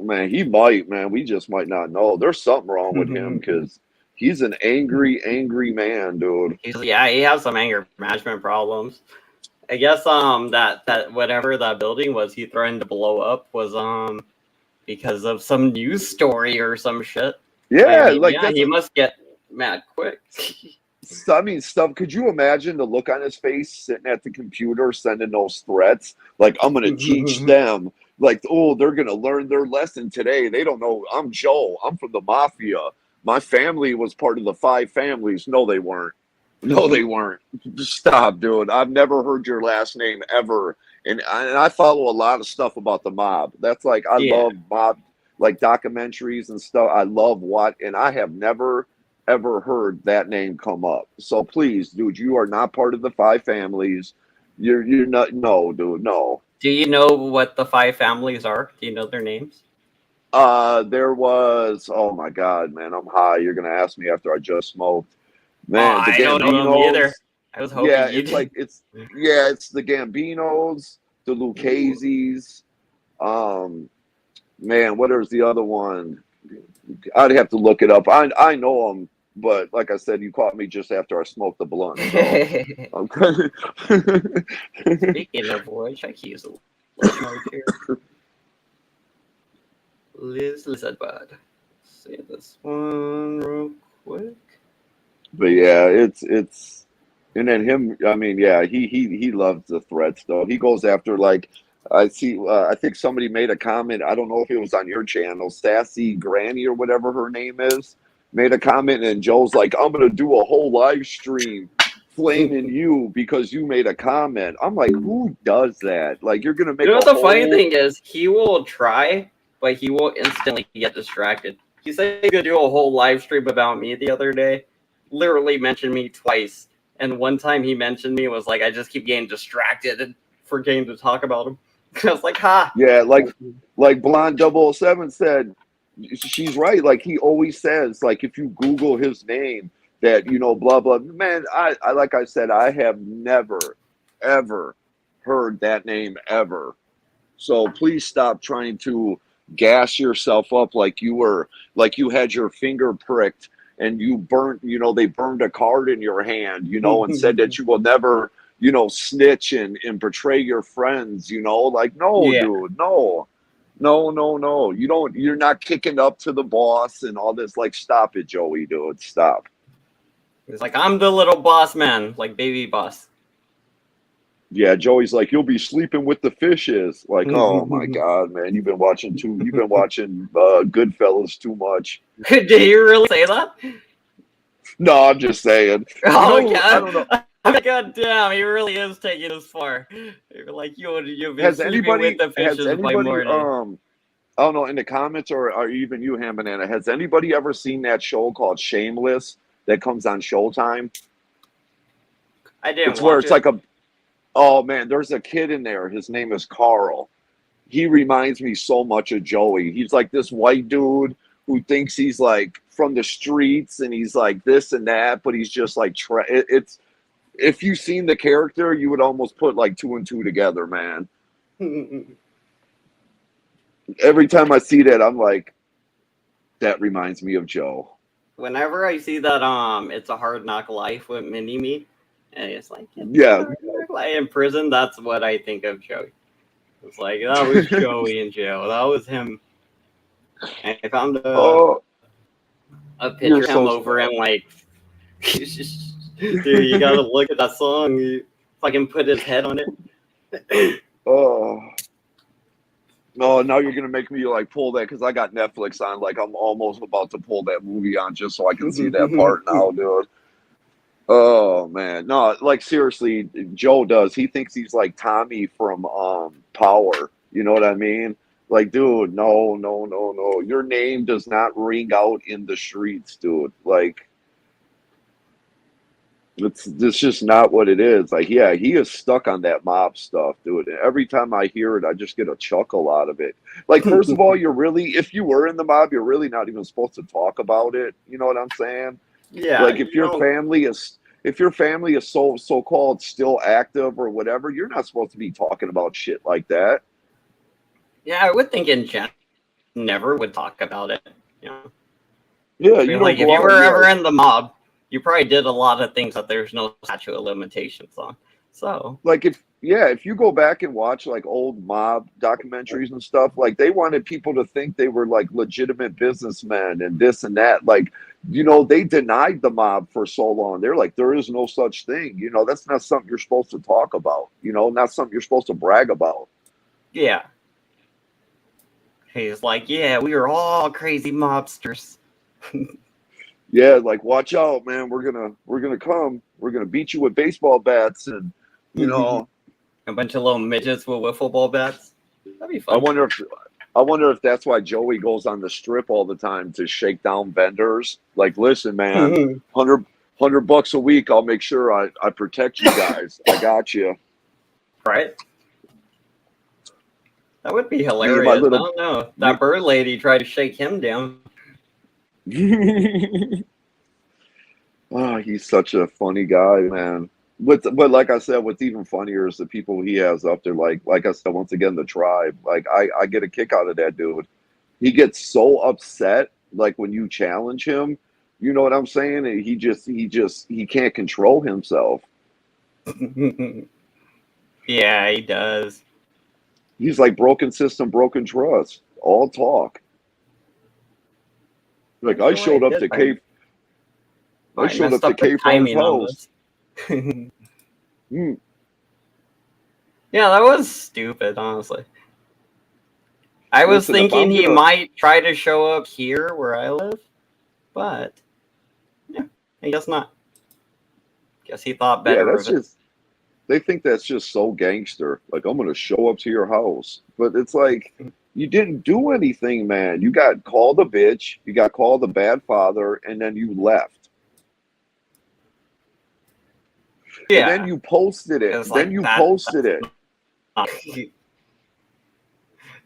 Man, he might. Man, we just might not know. There's something wrong with him because he's an angry, angry man, dude. Yeah, he has some anger management problems. I guess that whatever that building was he threatened to blow up was because of some news story or some shit. Yeah, I mean, like yeah, that's. he must get mad quick. I mean, stuff. Could you imagine the look on his face sitting at the computer sending those threats? Like, I'm gonna teach them. Like, oh, they're gonna learn their lesson today. They don't know. I'm Joe. I'm from the mafia. My family was part of the five families. No, they weren't. No, they weren't. Stop, dude. I've never heard your last name ever. And I follow a lot of stuff about the mob. That's like, I Yeah. love mob, like documentaries and stuff. I love what, and I have never, ever heard that name come up. So please, dude, you are not part of the five families. You're not, no, dude, no. Do you know what the five families are? Do you know their names? There was, oh my God, man, I'm high. You're going to ask me after I just smoked. Man, the I don't know them either. Gambinos. I was hoping Yeah, you it's did. like it's the Gambinos, the Lucchese's. Man, what is the other one? I'd have to look it up. I know them, but like I said, you caught me just after I smoked the blunt. So okay. Speaking of which, I can use a little note here. Lizard bud. See this one real quick. But yeah, it's and then him. I mean, yeah, he loves the threats though. He goes after like I see. I think somebody made a comment. I don't know if it was on your channel, Sassy Granny or whatever her name is, made a comment, and Joe's like, "I'm gonna do a whole live stream flaming you because you made a comment." I'm like, who does that? Like, you're gonna make You know a what the whole. funny thing is? He will try, but he will instantly get distracted. He said he could do a whole live stream about me the other day. Literally mentioned me twice. And one time he mentioned me was like, I just keep getting distracted and forgetting to talk about him. I was like, ha. Yeah, like Blonde 007 said, she's right. Like he always says, like if you Google his name, that blah blah. Man, I like I said, I have never ever heard that name ever. So please stop trying to gas yourself up like you had your finger pricked and you burnt. They burned a card in your hand. And said that you will never snitch and betray your friends, like, no, Yeah. dude, no, no, no, no. You're not kicking up to the boss and all this. Like, stop it, Joey, dude, stop. He's like, I'm the little boss man, like baby boss. Yeah, Joey's like, you'll be sleeping with the fishes. Like, oh my God, man, you've been watching Goodfellas too much. Did you really say that? No, I'm just saying. Oh, I don't know. God damn, he really is taking us far. Like, you've been Has sleeping anybody, with the fishes by morning. I don't know, in the comments or even you, Ham Banana, has anybody ever seen that show called Shameless that comes on Showtime? I didn't It's where watch it's it. like oh man, there's a kid in there. His name is Carl. He reminds me so much of Joey. He's like this white dude who thinks he's like from the streets and he's like this and that, but he's just like it's. If you've seen the character, you would almost put like 2 and 2 together, man. Every time I see that, I'm like, That reminds me of Joe. Whenever I see that It's a Hard Knock Life with Mini Me, and it's like it's a Yeah, hard knock life in prison, that's what I think of Joey. It's like that was Joey in jail. That was him. And I found oh, a picture you're of him so over smart. in like dude, you gotta look at that song. He fucking put his head on it. Oh. No, now you're gonna make me like pull that because I got Netflix on. Like I'm almost about to pull that movie on just so I can see that part now, dude. Oh man, no, like seriously, Joe does. He thinks he's like Tommy from Power. You know what I mean? Like, dude, no, no, no, no. Your name does not ring out in the streets, dude. Like, it's just not what it is. Like, yeah, he is stuck on that mob stuff, dude. And every time I hear it, I just get a chuckle out of it. Like, first of all, if you were in the mob, you're really not even supposed to talk about it. You know what I'm saying? Yeah, Like, you don't. if your family is so called still active or whatever, you're not supposed to be talking about shit like that. Yeah, I would think in general never would talk about it. You know, Yeah, I you mean, don't like if go you out and were be ever like, in the mob, you probably did a lot of things that there's no statute of limitations on. So if you go back and watch like old mob documentaries and stuff, like they wanted people to think they were like legitimate businessmen and this and that. Like, they denied the mob for so long. They're like, there is no such thing. That's not something you're supposed to talk about. Not something you're supposed to brag about. yeah, he's like, yeah, we were all crazy mobsters. Yeah, like watch out, man. We're gonna come. We're gonna beat you with baseball bats and you know, A bunch of little midgets with wiffle ball bats. That'd be I fun. wonder if I wonder if that's why Joey goes on the strip all the time to shake down vendors. Like, listen, man, 100 bucks a week, I'll make sure I protect you guys. I got you. Right? That would be Me and my hilarious. I little don't know. me. That bird lady tried to shake him down. Oh, he's such a funny guy, man. But like I said, what's even funnier is the people he has up there. Like I said, once again, the tribe. Like I get a kick out of that dude. He gets so upset, like when you challenge him. You know what I'm saying? And he can't control himself. Yeah, he does. He's like broken system, broken trust. All talk. Like That's the way it did. I I showed messed up to up the K Far's timing on house. this. Mm. Yeah, that was stupid, honestly. I was Listen, if thinking I'm he gonna might try to show up here where I live, but yeah, I guess not. Guess he thought yeah, better that's of it. just they think that's just so gangster. Like, I'm gonna show up to your house. But it's like you didn't do anything, man. You got called a bitch, you got called a bad father, and then you left. And then Yeah, you posted it. it's Then like you that. posted it. Not,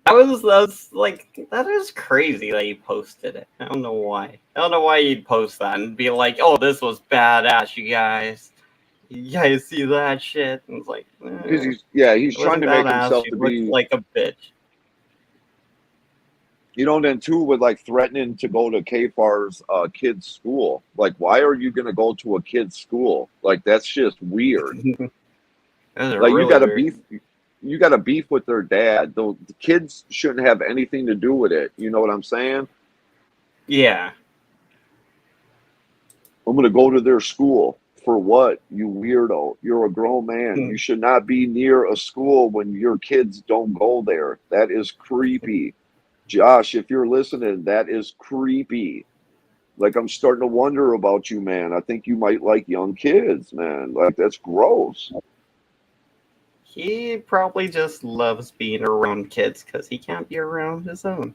that's like that is crazy that he posted it. I don't know why. I don't know why he'd post that and be like, "Oh, this was badass, you guys. You guys see that shit?" And it's like, Because he's it trying wasn't to make badass. himself You to looked be, like a bitch. then too with like threatening to go to Kfar's kid's school. Like, why are you gonna go to a kid's school? Like, that's just weird. Those are Like, really weird. you got a beef with their dad. The kids shouldn't have anything to do with it. You know what I'm saying? Yeah. I'm gonna go to their school. For what, you weirdo? You're a grown man. You should not be near a school when your kids don't go there. That is creepy. Josh, if you're listening, that is creepy. Like, I'm starting to wonder about you, man. I think you might like young kids, man. Like, that's gross. He probably just loves being around kids because he can't be around his own.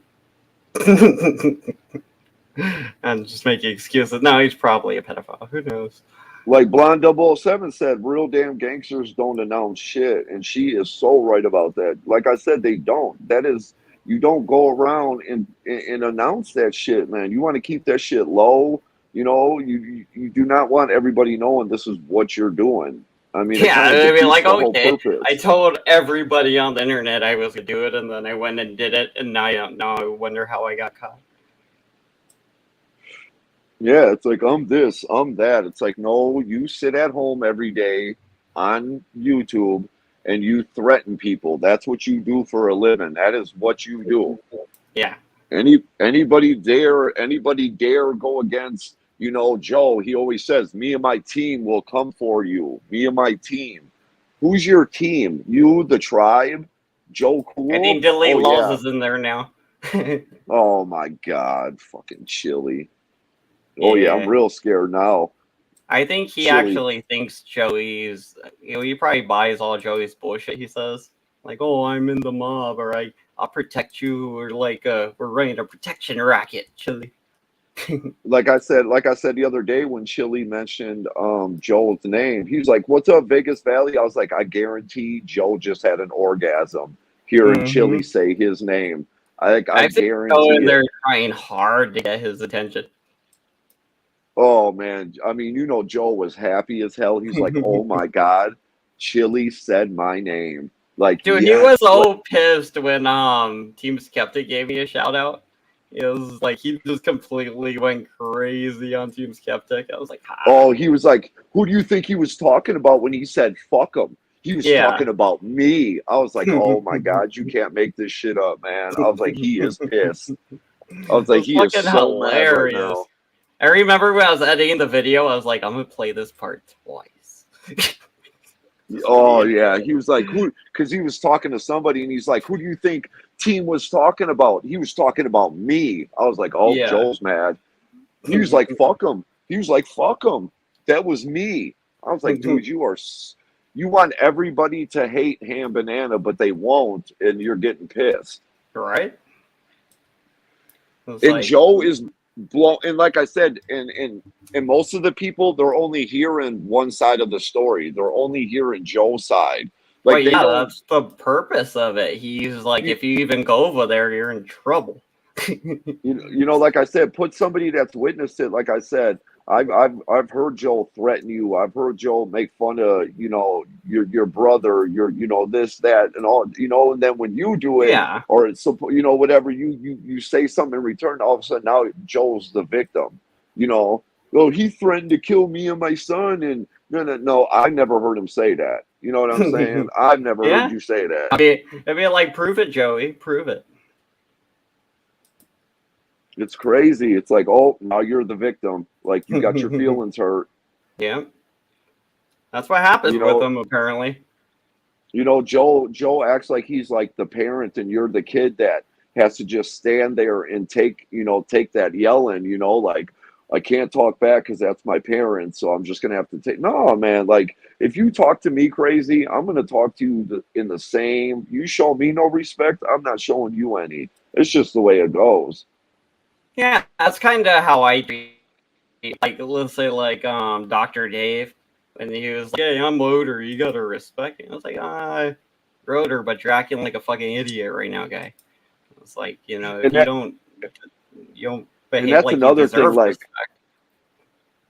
And just making excuses. No, he's probably a pedophile. Who knows? Like Blonde 007 said, real damn gangsters don't announce shit. And she is so right about that. Like I said, they don't. You don't go around and announce that shit, man. You want to keep that shit low. You do not want everybody knowing this is what you're doing. I mean, it Yeah, kind of I mean, defeats like, the whole okay, I purpose. told everybody on the internet I was gonna do it, and then I went and did it, and now I wonder how I got caught. Yeah, it's like I'm this, I'm that. It's like no, you sit at home every day on YouTube and you threaten people. That's what you do for a living. That is what you do. Yeah. Anybody dare go against, Joe. He always says, "Me and my team will come for you. Me and my team." Who's your team? You, the tribe, Joe I Cool? think Dilly Oh Laws yeah. is in there now. Oh my God, fucking Chili. Oh yeah, I'm Yeah. real scared now. I think he Chili. actually thinks Joey's, he probably buys all Joey's bullshit he says. Like, oh, I'm in the mob, or I'll protect you, or like, we're running a protection racket, Chili. Like I said the other day when Chili mentioned Joel's name, he was like, "What's up, Vegas Valley?" I was like, "I guarantee Joe just had an orgasm hearing Mm-hmm. Chili say his name. I I think Joe in guarantee there it." trying hard to get his attention. Oh man, I mean, Joe was happy as hell. He's like, "Oh my God, Chili said my name." Like, Dude, he was yes, like, so pissed when Team Skeptic gave me a shout out. It was like he just completely went crazy on Team Skeptic. I was like, oh, he was like, "Who do you think he was talking about when he said fuck him?" He was yeah. talking about me. I was like, "Oh my God, you can't make this shit up, man." I was like, "He is pissed." I was It like, was "He is fucking so mad right hilarious. now." I remember when I was editing the video, I was like, I'm gonna play this part twice. Just for the Oh yeah, intro. he was like, "Who?" Because he was talking to somebody, and he's like, "Who do you think team was talking about?" He was talking about me. I was like, "Oh, Yeah. Joel's mad." He was like, "Fuck him." He was like, "Fuck him." That was me. I was like, "Dude, you want everybody to hate Ham Banana, but they won't, and you're getting pissed." Right? It was And like, Joe is blown. And like I said, and most of the people, they're only hearing one side of the story. They're only hearing Joe's side. well, Like they yeah, don't. that's the purpose of it. He's like, You, if you even go over there, you're in trouble. like I said, put somebody that's witnessed it. Like I said, I've heard Joel threaten you. I've heard Joel make fun of your brother, this that and all, and then when you do it Yeah. or it's whatever you say something in return, all of a sudden now Joel's the victim. You know, oh, he threatened to kill me and my son, and no, I never heard him say that. You know what I'm saying? I've never heard Yeah. you say that. I mean, like, prove it, Joey. Prove it. It's crazy. It's like, oh, now you're the victim. Like you got your feelings hurt. Yeah. That's what happens You with know, him, apparently. Joe acts like he's like the parent and you're the kid that has to just stand there and take that yelling, like I can't talk back because that's my parents, so I'm just gonna have to take. No, man, like if you talk to me crazy, I'm gonna talk to you in the same. You show me no respect, I'm not showing you any. It's just the way it goes. Yeah, that's kind of how I treat, like, let's say, like, Dr. Dave, when he was like, hey, I'm Loader, you gotta respect me. I was like, Rotor, but you're acting like a fucking idiot right now, guy. It's like, if And you that don't and behave that's like you another thing. deserve Like respect.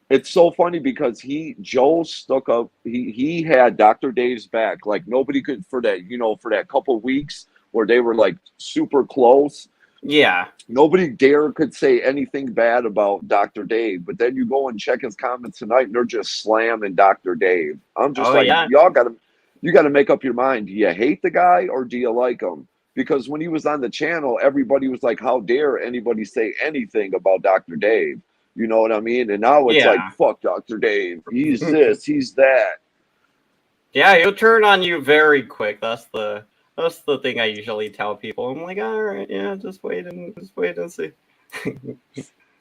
it's so funny because Joe stuck up. He had Dr. Dave's back. Like nobody could for that couple weeks where they were like super close. Yeah. Nobody dare could say anything bad about Dr. Dave. But then you go and check his comments tonight, and they're just slamming Dr. Dave. I'm just Oh, like, yeah. you gotta make up your mind. Do you hate the guy or do you like him? Because when he was on the channel, everybody was like, how dare anybody say anything about Dr. Dave? You know what I mean? And now it's like, Yeah. fuck Dr. Dave. He's this, he's that. Yeah, he'll turn on you very quick. That's the thing I usually tell people. I'm like, all right, yeah, just wait and see.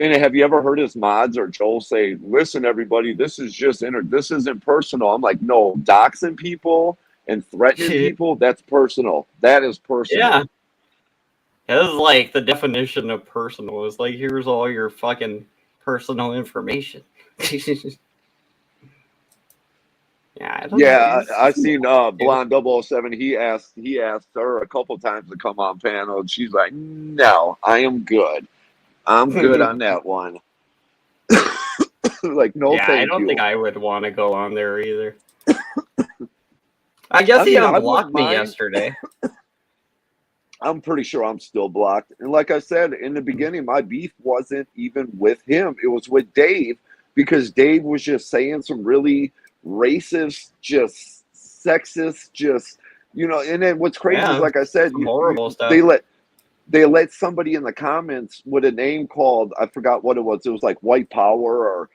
And have you ever heard his mods or Joel say, listen, everybody, this isn't personal? I'm like, no, doxing people and threatening people, that's personal. That is Yeah. personal. It is like the definition of personal. It's like, here's all your fucking personal information. Yeah, I don't know. Yeah, He's I just seen dude. Blonde 007. He asked her a couple times to come on panel, and she's like, no, I am good. I'm good on that one. Like, no, Yeah, I thank don't think you. I would want to go on there either. I guess I he mean, I wouldn't unblocked me mind. yesterday. I'm pretty sure I'm still blocked. And like I said in the beginning, my beef wasn't even with him. It was with Dave because Dave was just saying some really racist, just sexist, just and then what's crazy is Yeah, like I said, some horrible they stuff. let somebody in the comments with a name called, I forgot what it was. It was like White Power or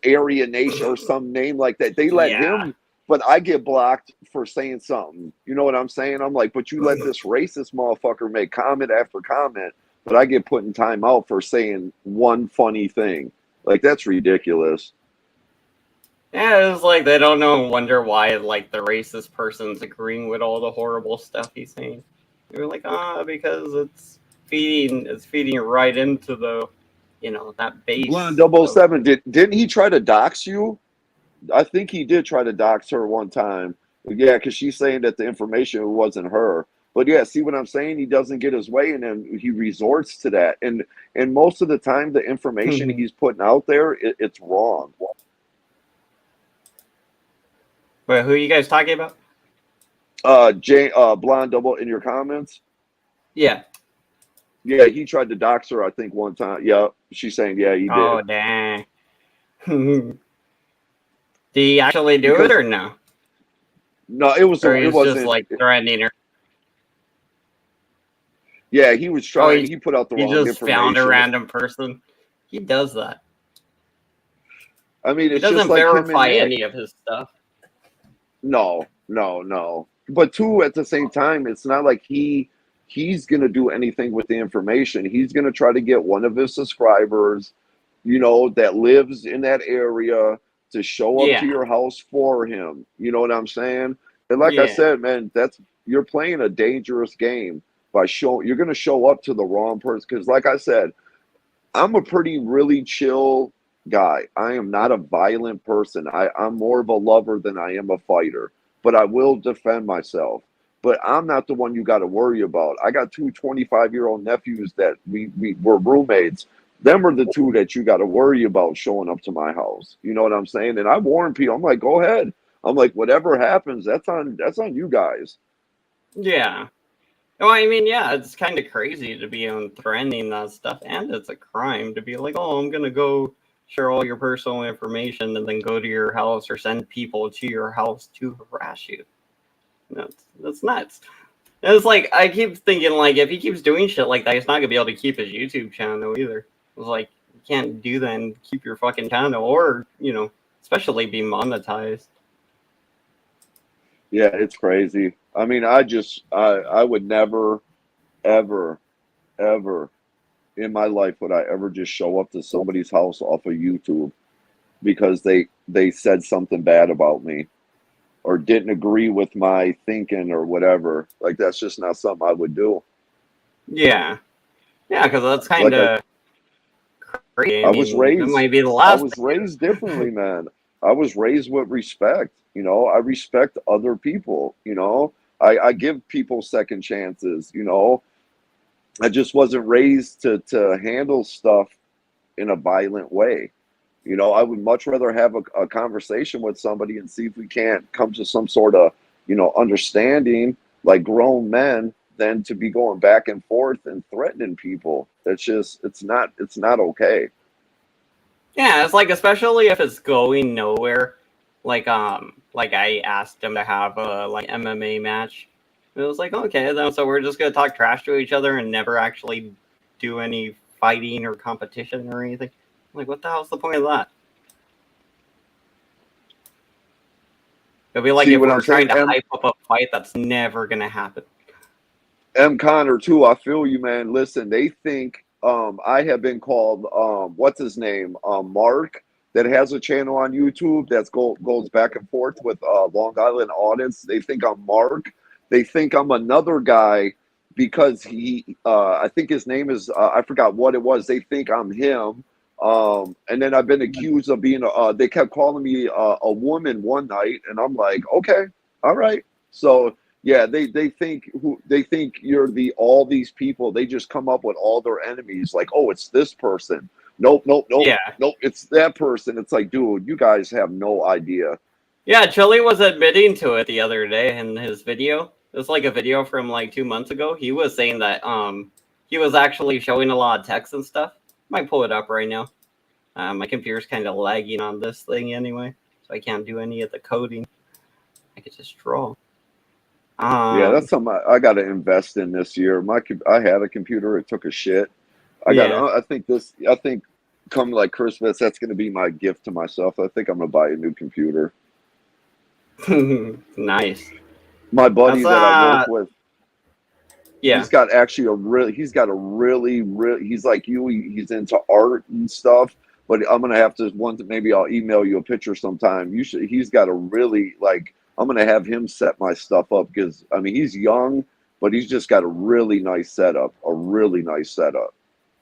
Aryan Nation or some name like that. They let Yeah. him, but I get blocked for saying something. You know what I'm saying? I'm like, but you let this racist motherfucker make comment after comment, but I get put in timeout for saying one funny thing. Like, that's ridiculous. Yeah, it's like they don't know and wonder why like the racist person's agreeing with all the horrible stuff he's saying. You're like, because it's feeding right into the that Blonde base Double of. Seven, didn't he try to dox you? I think he did try to dox her one time. Yeah, because she's saying that the information wasn't her. But yeah, see what I'm saying? He doesn't get his way, and then he resorts to that. And most of the time, the information he's putting out there, it's wrong. But who are you guys talking about? Blonde Double in your comments. Yeah. Yeah, he tried to dox her. I think one time. Yeah, she's saying yeah, he Oh did dang. Did he actually do it because or no? no, Or it he's just wasn't. like threatening her? Yeah, he was Oh, trying. He put out the he wrong just found a information. random person. He does that. I mean, He it's just doesn't like him and verify Nick. any of his stuff. No, no, no. But two, at the same time, it's not like he's gonna do anything with the information. He's gonna try to get one of his subscribers, that lives in that area to show up to Yeah. your house for him. You know what I'm saying? And like I Yeah. said, man, you're playing a dangerous game by you're gonna show up to the wrong person. Because like I said, I'm a pretty really chill guy. I am not a violent person. I'm more of a lover than I am a fighter, but I will defend myself. But I'm not the one you got to worry about. I got two 25-year-old nephews that we were roommates. Them are the two that you got to worry about showing up to my house. You know what I'm saying? And I warn people. I'm like, go ahead. I'm like, whatever happens, that's on you guys. Yeah. Well, I mean, yeah, it's kind of crazy to be on threatening that stuff, and it's a crime to be like, oh, I'm gonna go share all your personal information and then go to your house or send people to your house to harass you. That's nuts. And it's like I keep thinking, like, if he keeps doing shit like that, he's not gonna be able to keep his YouTube channel either. It's like you can't do that and keep your fucking channel, or especially be monetized. Yeah, it's crazy. I mean, I would never, ever, ever in my life would I ever just show up to somebody's house off of YouTube because they said something bad about me or didn't agree with my thinking or whatever. Like, that's just not something I would do. Yeah, yeah, because that's kind Like of crazy. I I was mean, it raised might be the I last was thing. raised differently, man. I was raised with respect. I respect other people. I give people second chances. I just wasn't raised to handle stuff in a violent way. I would much rather have a conversation with somebody and see if we can't come to some sort of, understanding like grown men than to be going back and forth and threatening people. It's not okay. Yeah, it's like especially if it's going nowhere. Like I asked him to have a like MMA match. It was like okay, then so we're just gonna talk trash to each other and never actually do any fighting or competition or anything. Like, what the hell's the point of that? It'd be like See if what we I'm were trying saying? to hype up a fight that's never gonna happen. Connor too. I feel you, man. Listen, they think I have been called what's his name Mark that has a channel on YouTube that's goes back and forth with Long Island audits. They think I'm Mark. They think I'm another guy because he I think his name is I forgot what it was. They think I'm him. And then I've been accused of being they kept calling me a woman one night, and I'm like, okay, all right. So yeah, they think you're all these people. They just come up with all their enemies. Like, oh, it's this person. Nope, nope, nope, Yeah, nope. It's that person. It's like, dude, you guys have no idea. yeah. Chili was admitting to it the other day in his video. It's like a video from like 2 months ago. He was saying that he was actually showing a lot of text and stuff. Might pull it up right now. My computer's kind of lagging on this thing anyway, so I can't do any of the coding. I could just draw. Yeah, that's something I got to invest in this year. I had a computer, it took a shit. Yeah. I think come like Christmas, that's going to be my gift to myself. I think I'm going to buy a new computer. Nice. My buddy That's that I work with, yeah. he's got a really, he's like you, he's into art and stuff. But I'm gonna have to maybe I'll email you a picture sometime. He's got a really like, I'm gonna have him set my stuff up because I mean he's young, but he's just got a really nice setup,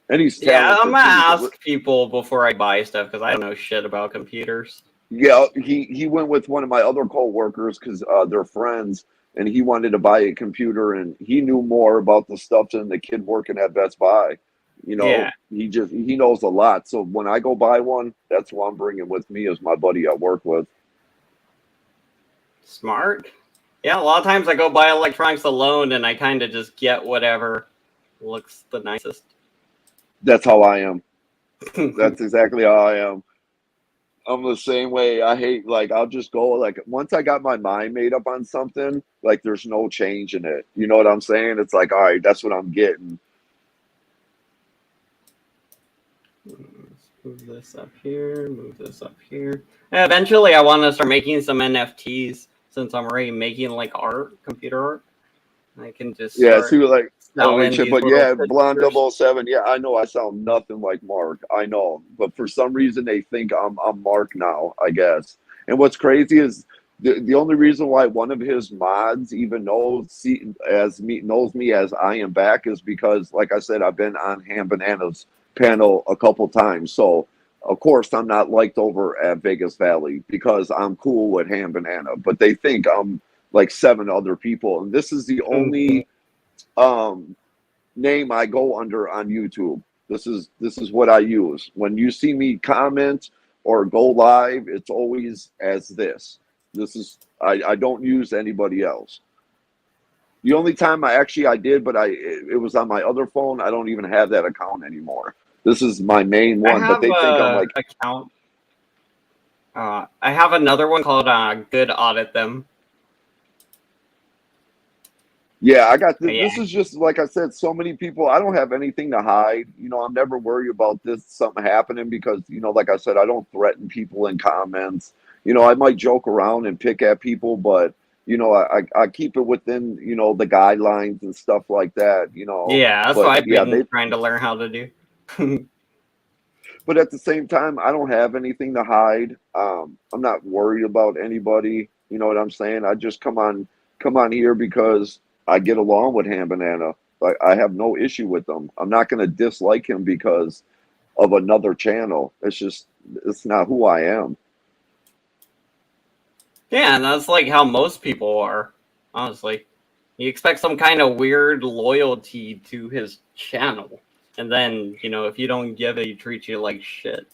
and he's Yeah, I'm talented gonna too. ask people before I buy stuff because I don't know shit about computers. Yeah, he went with one of my other coworkers because they're friends, and he wanted to buy a computer, and he knew more about the stuff than the kid working at Best Buy. You know, Yeah, he knows a lot. So when I go buy one, that's what I'm bringing with me as my buddy I work with. smart. Yeah, a lot of times I go buy electronics alone and I kind of just get whatever looks the nicest. That's how I am. That's exactly how I am. I'm the same way. I hate like I'll just go like once I got my mind made up on something, like there's no change in it. You know what I'm saying? It's like, all right, that's what I'm getting. Let's move this up here, move this up here. And eventually, I want to start making some NFTs since I'm already making like art, computer art. I can just Yeah, see, start like, oh, selling these but little yeah, Blonde pictures. 007. Yeah, I know I sound nothing like Mark. I know, but for some reason they think I'm Mark now, I guess. And what's crazy is the only reason why one of his mods even knows me as I am back is because, like I said, I've been on Ham Banana's panel a couple times. So of course I'm not liked over at Vegas Valley because I'm cool with Ham Banana, but they think I'm like seven other people, and this is the only um, name I go under on YouTube. This is what I use. When you see me comment or go live, it's always as this. This is I don't use anybody else. The only time I did, but it was on my other phone. I don't even have that account anymore. This is my main I one, but have they think I'm a like, account. I have another one called Good Audit Them. yeah, I got Yeah, this is just like I said, so many people. I don't have anything to hide. You know, I'm never worried about this something happening because like I said, I don't threaten people in comments. You know, I might joke around and pick at people, but I keep it within the guidelines and stuff like that. yeah, that's But what I've yeah, been trying to learn how to do. but at the same time, I don't have anything to hide. I'm not worried about anybody. You know what I'm saying? I just come on here because I get along with Ham Banana. I have no issue with them. I'm not going to dislike him because of another channel. It's not who I am. Yeah, and that's like how most people are, honestly. You expect some kind of weird loyalty to his channel. And then, if you don't give it, he treats you like shit.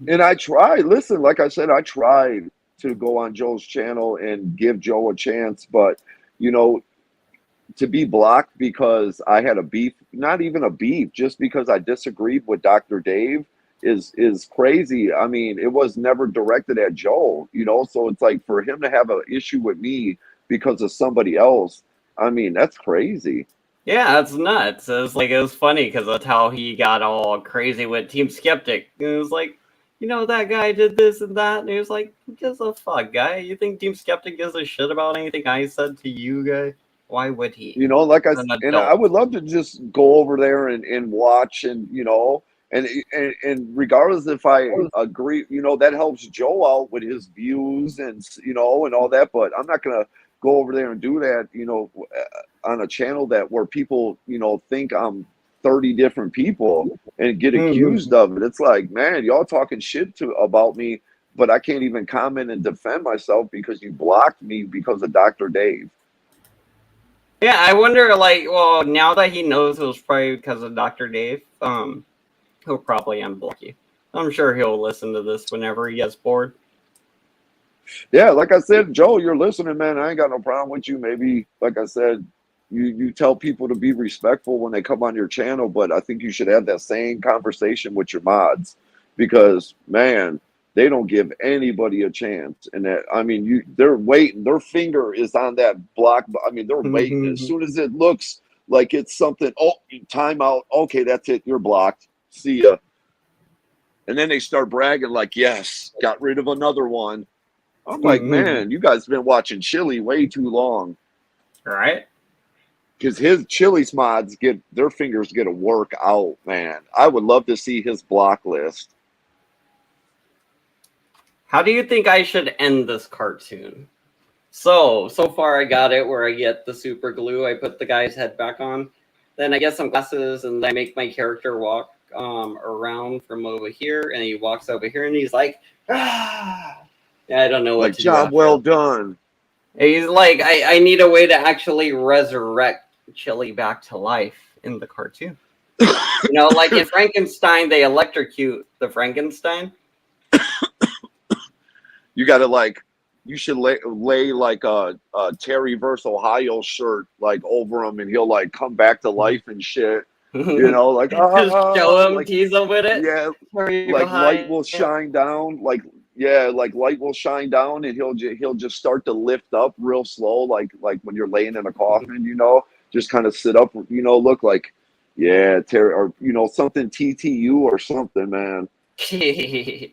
And I tried. Listen, like I said, I tried to go on Joe's channel and give Joe a chance, but you know, to be blocked because I had a beef, not even a beef, just because I disagreed with Dr. Dave is crazy. I mean, it was never directed at Joel, so it's like for him to have an issue with me because of somebody else, I mean, that's crazy. Yeah, that's nuts. It was funny because that's how he got all crazy with Team Skeptic. It was like, that guy did this and that. And he was like, who gives a fuck, guy? You think Team Skeptic gives a shit about anything I said to you, guy? Why would he? Like He's an and I adult. would love to just go over there and watch and regardless if I agree, that helps Joe out with his views and all that. But I'm not gonna go over there and do that, on a channel where people, think I'm 30 different people and get accused of it. It's like, man, y'all talking shit about me, but I can't even comment and defend myself because you blocked me because of Dr. Dave. Yeah, I wonder, well, now that he knows it was probably because of Dr. Dave, he'll probably unblock you. I'm sure he'll listen to this whenever he gets bored. Yeah, like I said, Joe, you're listening, man. I ain't got no problem with you. Maybe, like I said, you tell people to be respectful when they come on your channel, but I think you should have that same conversation with your mods because, man, they don't give anybody a chance. And that, I mean, they're waiting. Their finger is on that block. I mean, they're waiting. As soon as it looks like it's something, oh, timeout. Okay, that's it. You're blocked. See ya. And then they start bragging like, yes, got rid of another one. I'm like, man, you guys have been watching Chili way too long. Right? Because his Chili's mods their fingers get a work out, man. I would love to see his block list. How do you think I should end this cartoon? So far I got it where I get the super glue, I put the guy's head back on, then I get some glasses and I make my character walk around from over here, and he walks over here and he's like, ah! Yeah, I don't know what Like, to do. job well done. He's like, I need a way to actually resurrect Chili back to life in the cartoon. You know, like in Frankenstein, they electrocute the Frankenstein. You got to you should lay like a Terry vs. Ohio shirt like over him, and he'll like come back to life and shit. You know, like just show him, like, tease him with it. Yeah, like light will shine down, like light will shine down, and he'll just start to lift up real slow, like when you're laying in a coffin, you know, just kind of sit up, you know, look like, yeah, Terry, or you know, something TTU or something, man. It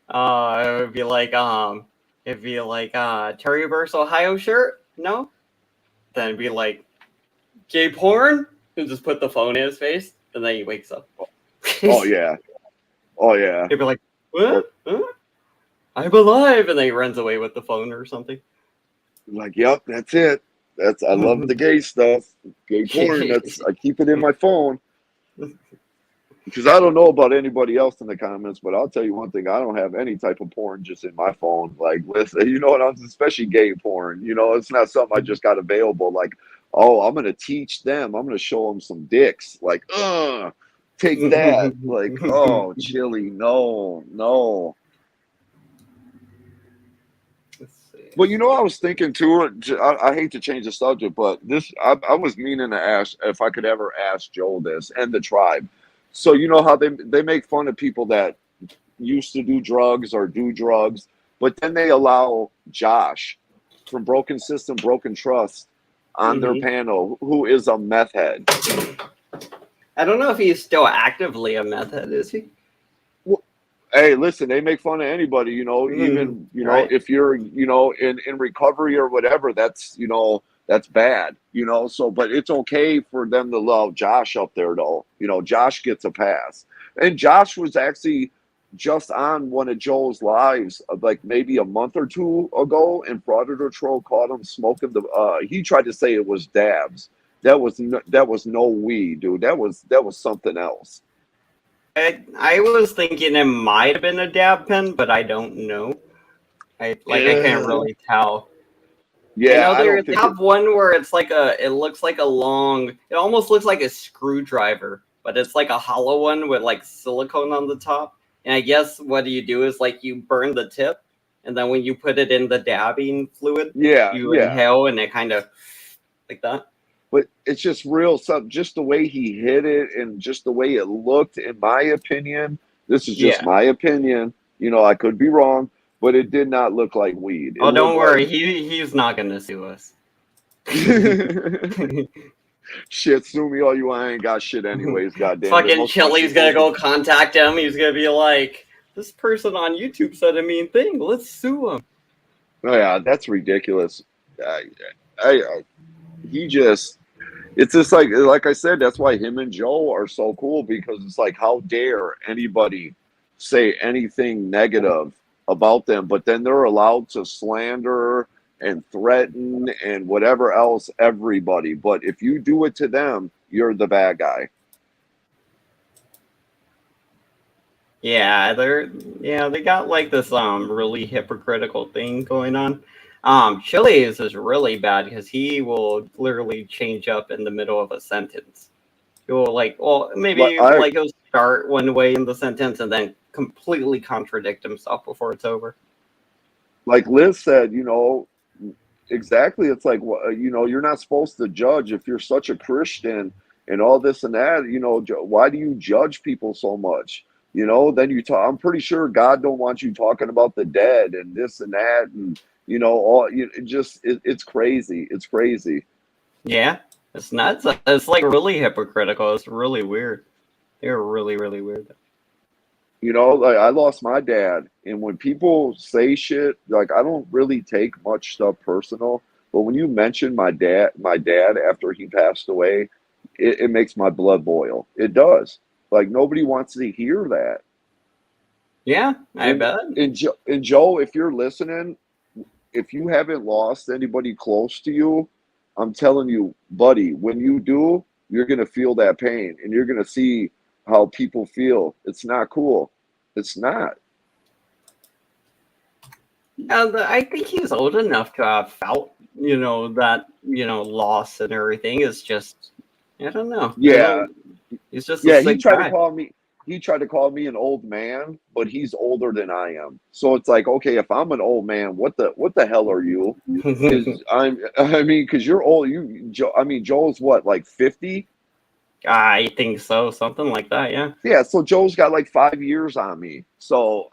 would be like Terry vs. Ohio shirt. No, then it'd be like gay porn, and just put the phone in his face, and then he wakes up. Oh yeah. He'd be like, what? Huh? I'm alive, and then he runs away with the phone or something. Like, yep, that's it. I love the gay stuff, gay porn. I keep it in my phone. Because I don't know about anybody else in the comments, but I'll tell you one thing: I don't have any type of porn just in my phone. Like, listen, you know what? Especially gay porn. You know, it's not something I just got available. Like, oh, I'm gonna teach them. I'm gonna show them some dicks. Like, take that. Like, oh, Chili, no. Well, you know, I was thinking too. I hate to change the subject, but I was meaning to ask if I could ever ask Joel this and the tribe. So you know how they make fun of people that used to do drugs or do drugs, but then they allow Josh from Broken System, Broken Trust on their panel, who is a meth head. I don't know if he's still actively a meth head, is he? Hey, listen, they make fun of anybody, you know, even, you know, if you're, you know, in recovery or whatever, that's, you know, that's bad, you know, so, but it's okay for them to love Josh up there, though. You know, Josh gets a pass. And Josh was actually just on one of Joel's lives, like maybe a month or two ago, and Frauditer Troll caught him smoking he tried to say it was dabs. That was no weed, dude. That was something else. I was thinking it might have been a dab pen, but I don't know. I can't really tell. Yeah, I know they have one where it's like it looks like a long, it almost looks like a screwdriver, but it's like a hollow one with like silicone on the top. And I guess what you do is like you burn the tip, and then when you put it in the dabbing fluid, you inhale, and it kind of like that. But it's just real stuff, just the way he hit it and just the way it looked, in my opinion. This is just my opinion. You know, I could be wrong, but it did not look like weed. Oh, don't worry. He's not going to sue us. Shit, sue me all you want. I ain't got shit anyways, goddamn. Fucking Chili's going to go contact him. He's going to be like, this person on YouTube said a mean thing. Let's sue him. Oh, yeah, that's ridiculous. It's just like I said, that's why him and Joe are so cool, because it's like, how dare anybody say anything negative about them, but then they're allowed to slander and threaten and whatever else everybody. But if you do it to them, you're the bad guy. Yeah, they got like this really hypocritical thing going on. Chili's is really bad because he will literally change up in the middle of a sentence. He'll he'll start one way in the sentence and then completely contradict himself before it's over. like Liz said, exactly. It's like, you're not supposed to judge if you're such a Christian and all this and that. Why do you judge people so much? Then you talk. I'm pretty sure God don't want you talking about the dead and this and that, and it's crazy. It's crazy. Yeah, it's nuts. It's like really hypocritical. It's really weird. They're really, really weird. Like I lost my dad, and when people say shit, like I don't really take much stuff personal, but when you mention my dad after he passed away, it makes my blood boil. It does. Like nobody wants to hear that. Yeah, I And bet. and Joe, if you're listening, if you haven't lost anybody close to you, I'm telling you, buddy, when you do, you're gonna feel that pain, and you're gonna see how people feel. It's not cool. It's not. Yeah, I think he's old enough to have felt, that, loss and everything. Is just, I don't know. Yeah, He's just a yeah. He sick tried to guy. call me. He tried to call me an old man, but he's older than I am. So it's like, okay, if I'm an old man, what the hell are you? Because because you're old. Joel's what, like 50? I think so. Something like that. Yeah. Yeah, so Joe's got like 5 years on me. So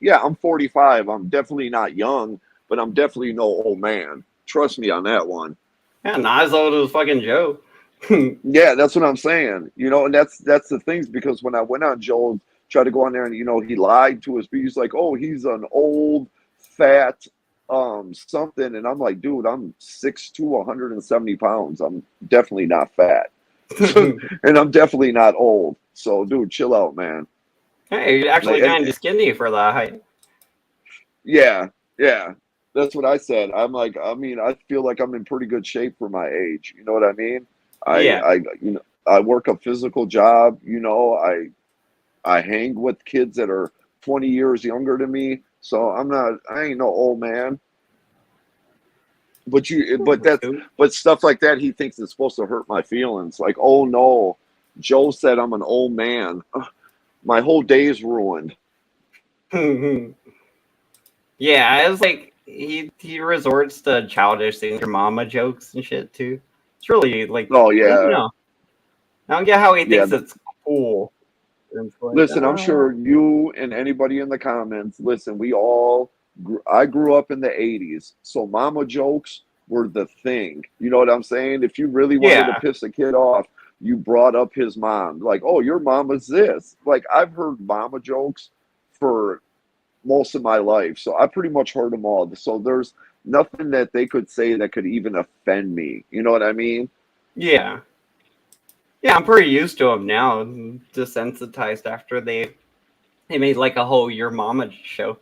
yeah, I'm 45. I'm definitely not young, but I'm definitely no old man. Trust me on that one. Yeah, not as old as fucking Joe. Yeah, that's what I'm saying. And that's the things, because when I went on Joel, tried to go on there, and he lied to us. He's like, oh, he's an old, fat, something, and I'm like, dude, I'm 6'2", 170 pounds. I'm definitely not fat, and I'm definitely not old. So, dude, chill out, man. Hey, you're actually Like, kind of skinny for that height. yeah, yeah, that's what I said. I'm like, I feel like I'm in pretty good shape for my age. You know what I mean? I, Yeah. I, I work a physical job. I hang with kids that are 20 years younger than me. So I ain't no old man. But stuff like that, he thinks it's supposed to hurt my feelings. Like, oh no, Joe said I'm an old man. Ugh, my whole day's ruined. Yeah, it's like he resorts to childish things, your mama jokes and shit too. It's really like, Oh I don't yeah, know. I don't get how he yeah. thinks it's cool. It's like, Listen, I'm sure you and anybody in the comments, listen, I grew up in the 80s, so mama jokes were the thing. You know what I'm saying? If you really wanted to yeah, piss a kid off, you brought up his mom. Like, oh, your mama's this. Like, I've heard mama jokes for most of my life, so I pretty much heard them all. So there's nothing that they could say that could even offend me. You know what I mean? yeah, yeah. I'm pretty used to them now. I'm desensitized after they made like a whole Your Mama show.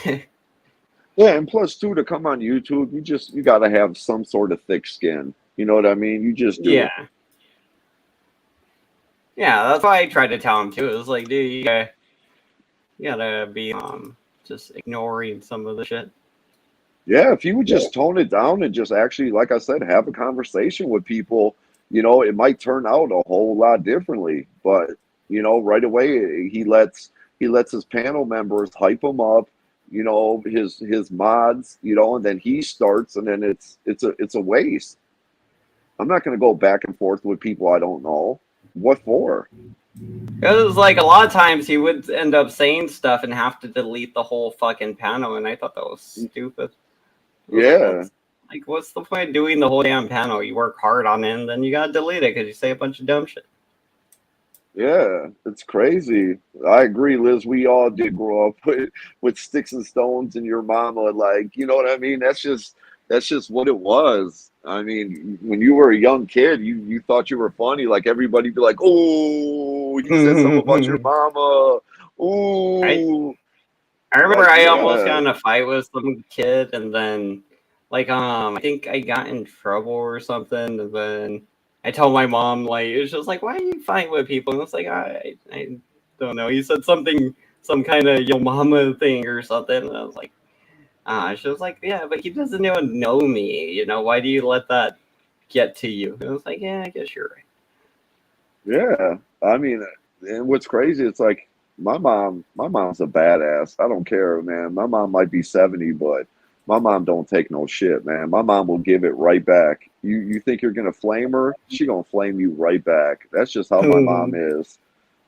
Yeah, and plus too, to come on YouTube, you got to have some sort of thick skin. You know what I mean? You just do. Yeah, yeah. That's why I tried to tell him too. It was like, dude, you gotta be just ignoring some of the shit. Yeah, if you would just tone it down and just actually, like I said, have a conversation with people, it might turn out a whole lot differently. But right away he lets his panel members hype him up, his mods, and then he starts, and then it's a waste. I'm not going to go back and forth with people I don't know. What for? It was like a lot of times he would end up saying stuff and have to delete the whole fucking panel, and I thought that was stupid. I was like, Yeah. that's like, what's the point of doing the whole damn panel? You work hard on it, and then you gotta delete it because you say a bunch of dumb shit. Yeah, it's crazy. I agree, Liz. We all did grow up with sticks and stones and your mama, like, you know what I mean? That's just what it was. I mean, when you were a young kid, you thought you were funny. Like everybody be like, "Oh, he said something about your mama." I Ooh, I remember like I almost yeah, got in a fight with some kid, and then like I think I got in trouble or something, and then I told my mom, like, it was just like, why are you fighting with people? And it's like, I don't know. He said something, some kind of yo mama thing or something, and I was like, she was like, yeah, but he doesn't even know me. Why do you let that get to you? And I was like, yeah, I guess you're right. yeah. I mean, and what's crazy, it's like my mom's a badass. I don't care, man. My mom might be 70, but My mom don't take no shit, man. My mom will give it right back. You think you're gonna flame her? She gonna flame you right back. That's just how my mom is.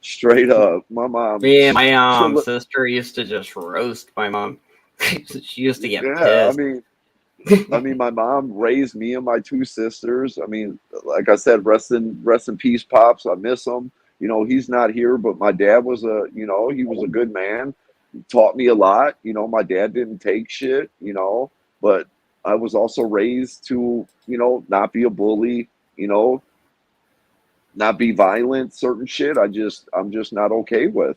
Straight up. My mom, Me and my she'll look. sister used to just roast my mom. She used to get Yeah, pissed. I mean, my mom raised me and my two sisters. I mean, like I said, rest in peace, pops. I miss him. You know, he's not here, but my dad was he was a good man. He taught me a lot. You know, my dad didn't take shit. You know, but I was also raised to, not be a bully. You know, not be violent. Certain shit, I'm just not okay with.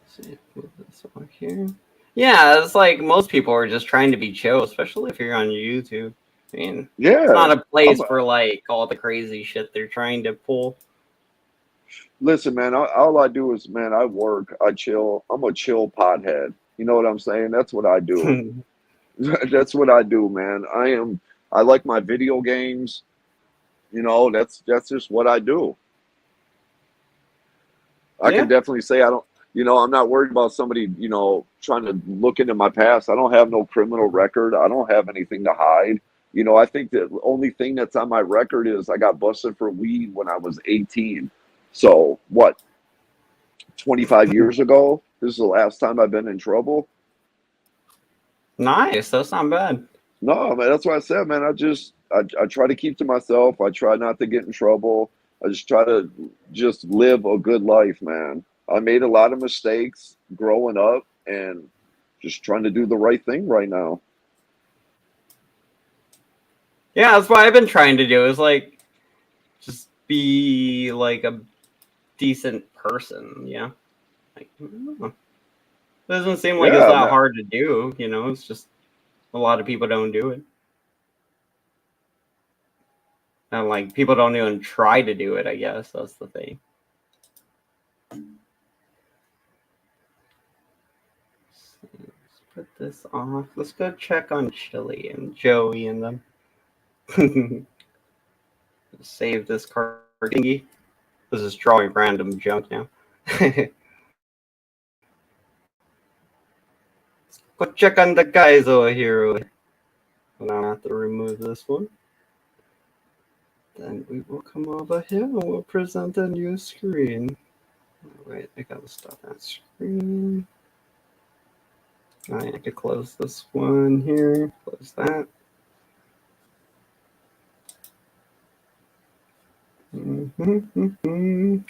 Let's see, move this over here. Yeah, it's like most people are just trying to be chill, especially if you're on YouTube. I mean, it's Yeah, not a I'm. place for like all the crazy shit they're trying to pull. Listen, man, all I do is, man, I work, I chill. I'm a chill pothead. You know what I'm saying? That's what I do. That's what I do, man. I like my video games. You know, that's just what I do. I can Yeah. definitely say I don't, I'm not worried about somebody, trying to look into my past. I don't have no criminal record. I don't have anything to hide. You know, I think the only thing that's on my record is I got busted for weed when I was 18. So, what, 25 years ago? This is the last time I've been in trouble. Nice. That's not bad. No, man, that's what I said, man. I try to keep to myself. I try not to get in trouble. I just try to just live a good life, man. I made a lot of mistakes growing up and just trying to do the right thing right now. Yeah, that's what I've been trying to do. Is like just be like a decent person. Yeah. Like, I don't know. It doesn't seem like it's Yeah, that man. hard to do. It's just a lot of people don't do it. And like people don't even try to do it, I guess. That's the thing. Let's put this off. Let's go check on Chili and Joey and them. Save this card thingy. This is drawing random junk now. Go check on the guys over here. And I'll have to remove this one. Then we will come over here and we'll present a new screen. Wait, I gotta stop that screen. I could close this one here. Close that.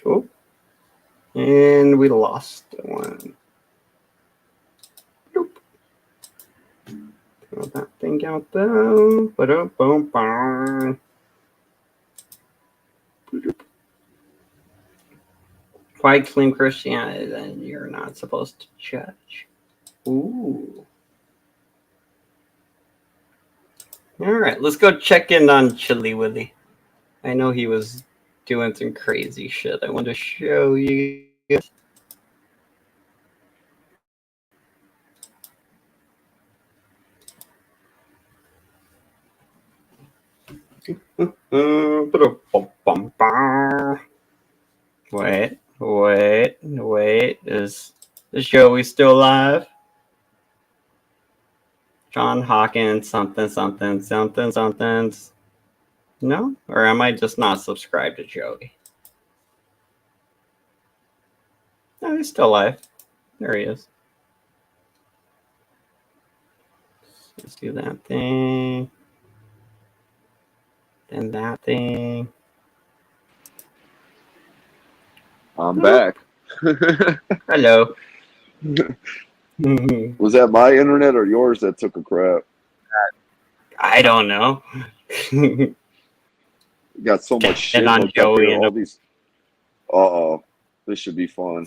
Oh, and we lost one. Nope. Throw that thing out there. Ba-da-bum-bum. If I claim Christianity, then you're not supposed to judge. Ooh. All right, let's go check in on Chili Willy. I know he was doing some crazy shit. I want to show you guys. Wait. Is Joey still alive? John Hawkins, something. No? Or am I just not subscribed to Joey? No, he's still alive. There he is. Let's do that thing. Then that thing. I'm back. Hello. Was that my internet or yours that took a crap? I don't know. You got so much shit And on hooked up Joey here. and All these. Uh-oh. This should be fun.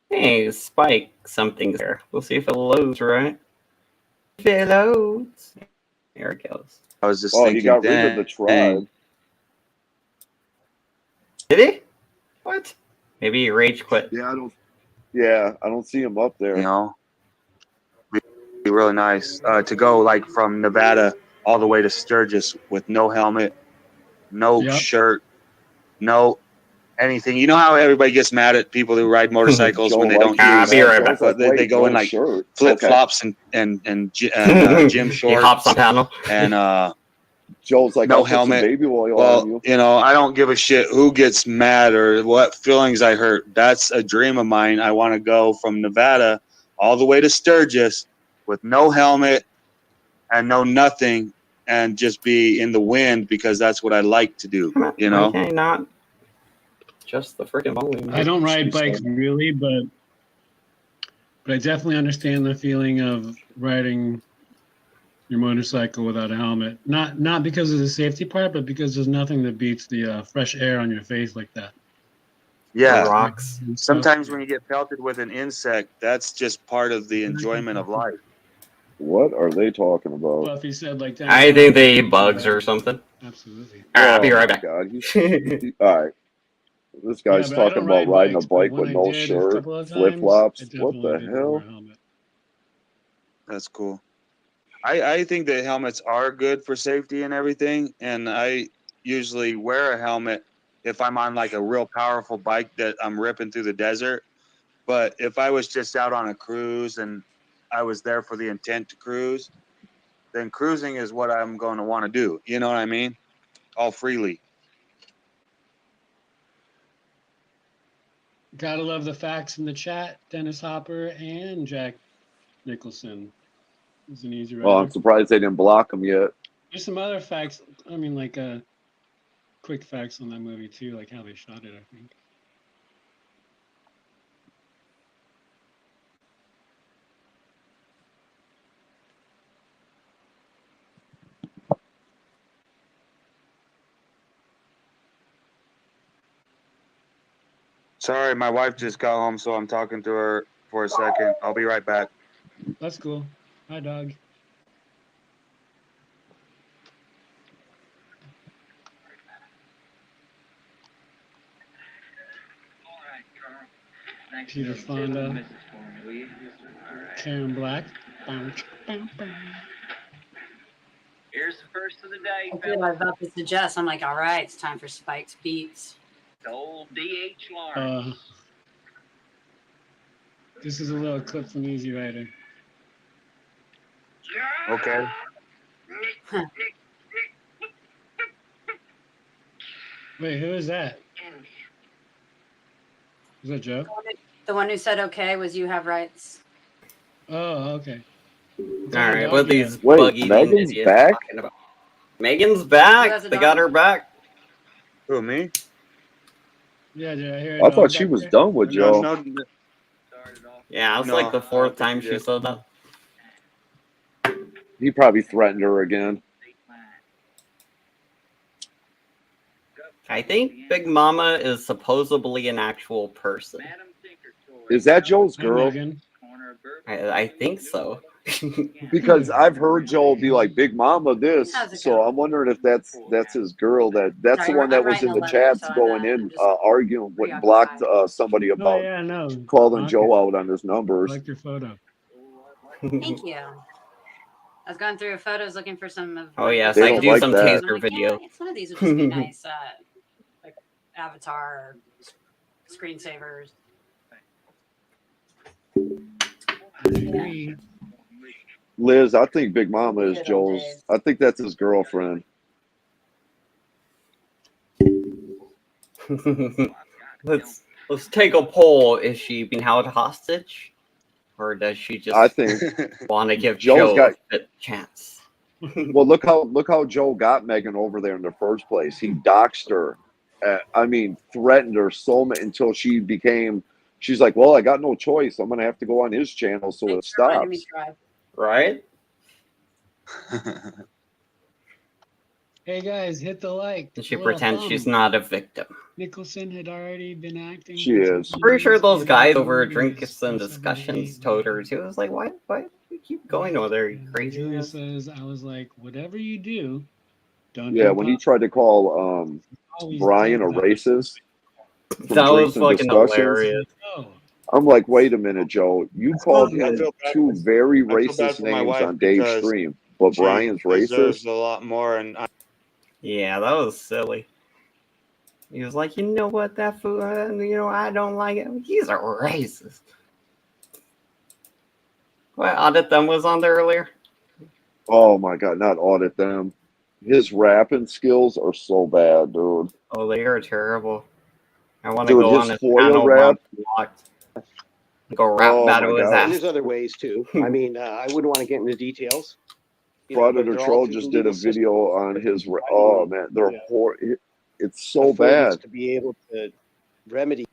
hey, Spike, something's there. We'll see if it loads, right? If it loads. There it goes. I was just Oh, he thinking, got rid of the tribe. Did he? What? Maybe he rage quit. Yeah, I don't see him up there. you know, be really nice to go like from Nevada all the way to Sturgis with no helmet, no shirt, no anything. You know how everybody gets mad at people who ride motorcycles Joe, when they like don't you, I'll use be right back. Joe's like, they go in no like shirt. flip Okay. flops and gym He shorts hops on panel. and Joe's like, no I'll put some helmet. baby oil on Well, you. you know, I don't give a shit who gets mad or what feelings I hurt. That's a dream of mine. I want to go from Nevada all the way to Sturgis with no helmet and no nothing and just be in the wind because that's what I like to do, you know? Okay, not just the freaking volume. I don't ride bikes really, but I definitely understand the feeling of riding your motorcycle without a helmet. Not because of the safety part, but because there's nothing that beats the fresh air on your face like that. The Yeah. rocks. And so- Sometimes when you get pelted with an insect, that's just part of the enjoyment of life. What are they talking about? Well, if you said like that, I think they eat bugs or something. Absolutely. All right, I'll be Oh right my back. God. All right. This guy's Yeah, but I talking don't about ride riding bikes, a but bike when with I no did a shirt, couple of flip times, flops. I What the definitely did wear a hell? helmet. That's cool. I think that helmets are good for safety and everything, and I usually wear a helmet if I'm on like a real powerful bike that I'm ripping through the desert. But if I was just out on a cruise and I was there for the intent to cruise, then cruising is what I'm going to want to do. You know what I mean? All freely. Gotta love the facts in the chat. Dennis Hopper and Jack Nicholson. He's an easy Oh, rider. I'm surprised they didn't block him yet. There's some other facts. I mean, like quick facts on that movie too, like how they shot it. I think. Sorry, my wife just got home, so I'm talking to her for a second. I'll be right back. That's cool. Hi, dog. Peter Fonda, Karen Black. Here's the first of the day, I feel like about to suggest. I'm like, all right, it's time for Spike's Beats. The old DH Lawrence. This is a little clip from Easy Rider. Okay. Wait, who is that? Is that Joe? The one who said okay was You Have Rights. Oh, okay. All right, what these Wait, bug-eating Megan's idiots back? talking about? Megan's Who back. has a They dog? got her back. Who, me? Yeah, did I hear I thought she was done with Joe. No. Yeah, it's No, like the I don't fourth think time she she did. said that. He probably threatened her again. I think Big Mama is supposedly an actual person. Is that Joe's Hi, girl? Megan. I think so. Because I've heard Joe be like, Big Mama this. How's it So going? I'm wondering if that's his girl. That's Sorry, the one that I'm was writing in a the letter, chats so going I'm in, just arguing, blocked somebody Oh, about yeah, no. calling Rocket. Joe out on his I numbers. like your photo. Thank you. I was going through photos looking for some of. Oh yes, They I don't do like some that. taser video. Yeah, some of these would just be nice, like avatar or screensavers. Agree. Liz, I think Big Mama is Good old Joe's. days. I think that's his girlfriend. let's take a poll. Is she being held hostage, or does she just I think want to give Joe's Joe got- a chance? Well, look how Joe got Megan over there in the first place. He doxed her. Threatened her so much until she became. She's like, well, I got no choice. I'm gonna have to go on his channel, so it Thanks for letting me stops. try. Right? Hey, guys, hit the like. And she Little pretends thumb. she's not a victim. Nicholson had already been acting. She for is. some Pretty sure years those in guys the over movies, drinks and plus discussions 78. told her too. It was like, why do you keep going over there, you And crazy Julia ass? says, I was like, whatever you do, don't Yeah, do when he tried to call always Brian a did that. racist from That drinks was and fucking discussions. hilarious. Oh, I'm like, wait a minute, Joe. You called I him feel bad two for- very I feel bad racist for my names wife on Dave's because stream, but Brian's She deserves racist. a lot more, and Yeah, that was silly. He was like, you know what, that food, I don't like it. He's a racist. What, Audit Them was on there earlier? Oh my god, not Audit Them. His rapping skills are so bad, dude. Oh, they are terrible. I want to Dude, go on his his FOIA channel rap. blocked. Go rap Oh battle my his god. And there's ass. other ways too. I mean, I wouldn't want to get into details. Predator they're all Troll through the just did a legal system. video on his. Providing Oh man, they're the it's so authorities bad. to be able to remedy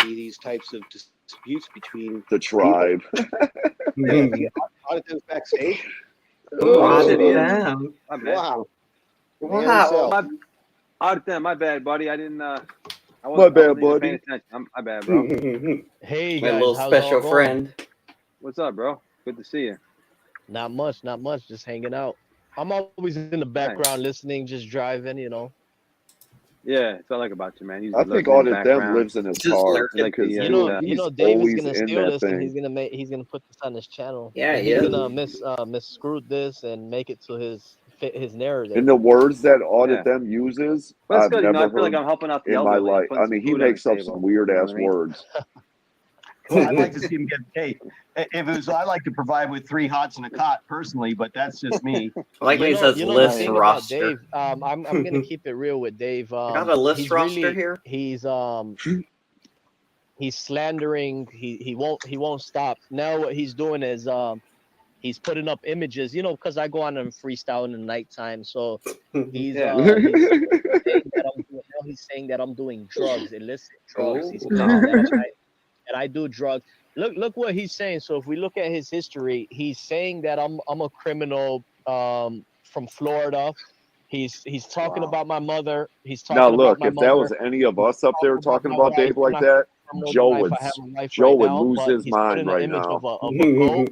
these types of disputes between The tribe. Audit Them's backstage. Audit Oh, Them. My bad. Wow. Wow. Audit Them. My bad, buddy. I didn't. I My wasn't bad, even buddy. paying attention. My bad, bro. Hey My guys, little how's special all going? friend. What's up, bro? Good to see you. Not much, just hanging out. I'm always in the background listening, just driving, Yeah, that's what I like about you, man. You I just think lurking in the Audit Them background. lives in his Just car lurking. Like the, because You know, he's David's always gonna in steal that this, and thing. he's gonna put this on his channel. Yeah, and he he's is. gonna miscrew this and make it to fit his narrative. And the words that Audit Yeah. Them uses, But it's I've good. I never feel like heard I'm helping out the in my elderly. life. Putting I some mean, he food on makes the up table, some weird you know ass what I mean? words. Well, I'd like to see him get paid. If it was, I like to provide with 3 hots and a cot personally, but that's just me. Like when he says the list thing about roster. Dave, I'm gonna keep it real with Dave. I got a list he's roster here. He's slandering. He won't stop. Now what he's doing is he's putting up images, because I go on and freestyle in the nighttime. So he's he's saying that I'm doing drugs, illicit drugs. He's claiming that I do drugs. Look what he's saying. So if we look at his history, he's saying that I'm a criminal from Florida. He's talking about my mother. He's talking Now about look, my if mother. that was any of us up there talking about Dave like that, Joe would lose his mind right now. Of a goat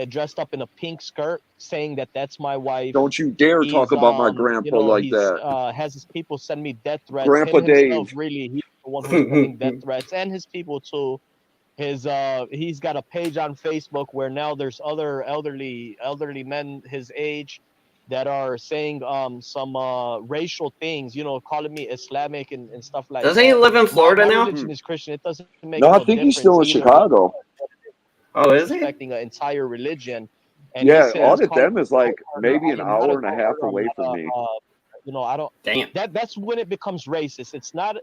dressed up in a pink skirt, saying that that's my wife. Don't you dare talk about my grandpa like that. Has his people send me death threats. Grandpa Him himself, Dave. really, he's the one who's sending death threats, and his people too. He's got a page on Facebook where now there's other elderly men his age that are saying some racial things, calling me Islamic and stuff like that. Doesn't he live in Florida my now? religion is Christian. It doesn't make No, I no think he's difference still in either. Chicago. Oh, is he? Respecting an entire religion. And Yeah, he says, Audit Them is like maybe I an am not hour and a goat half herder, I'm away not from a, me. I don't. Damn. That's when it becomes racist. It's not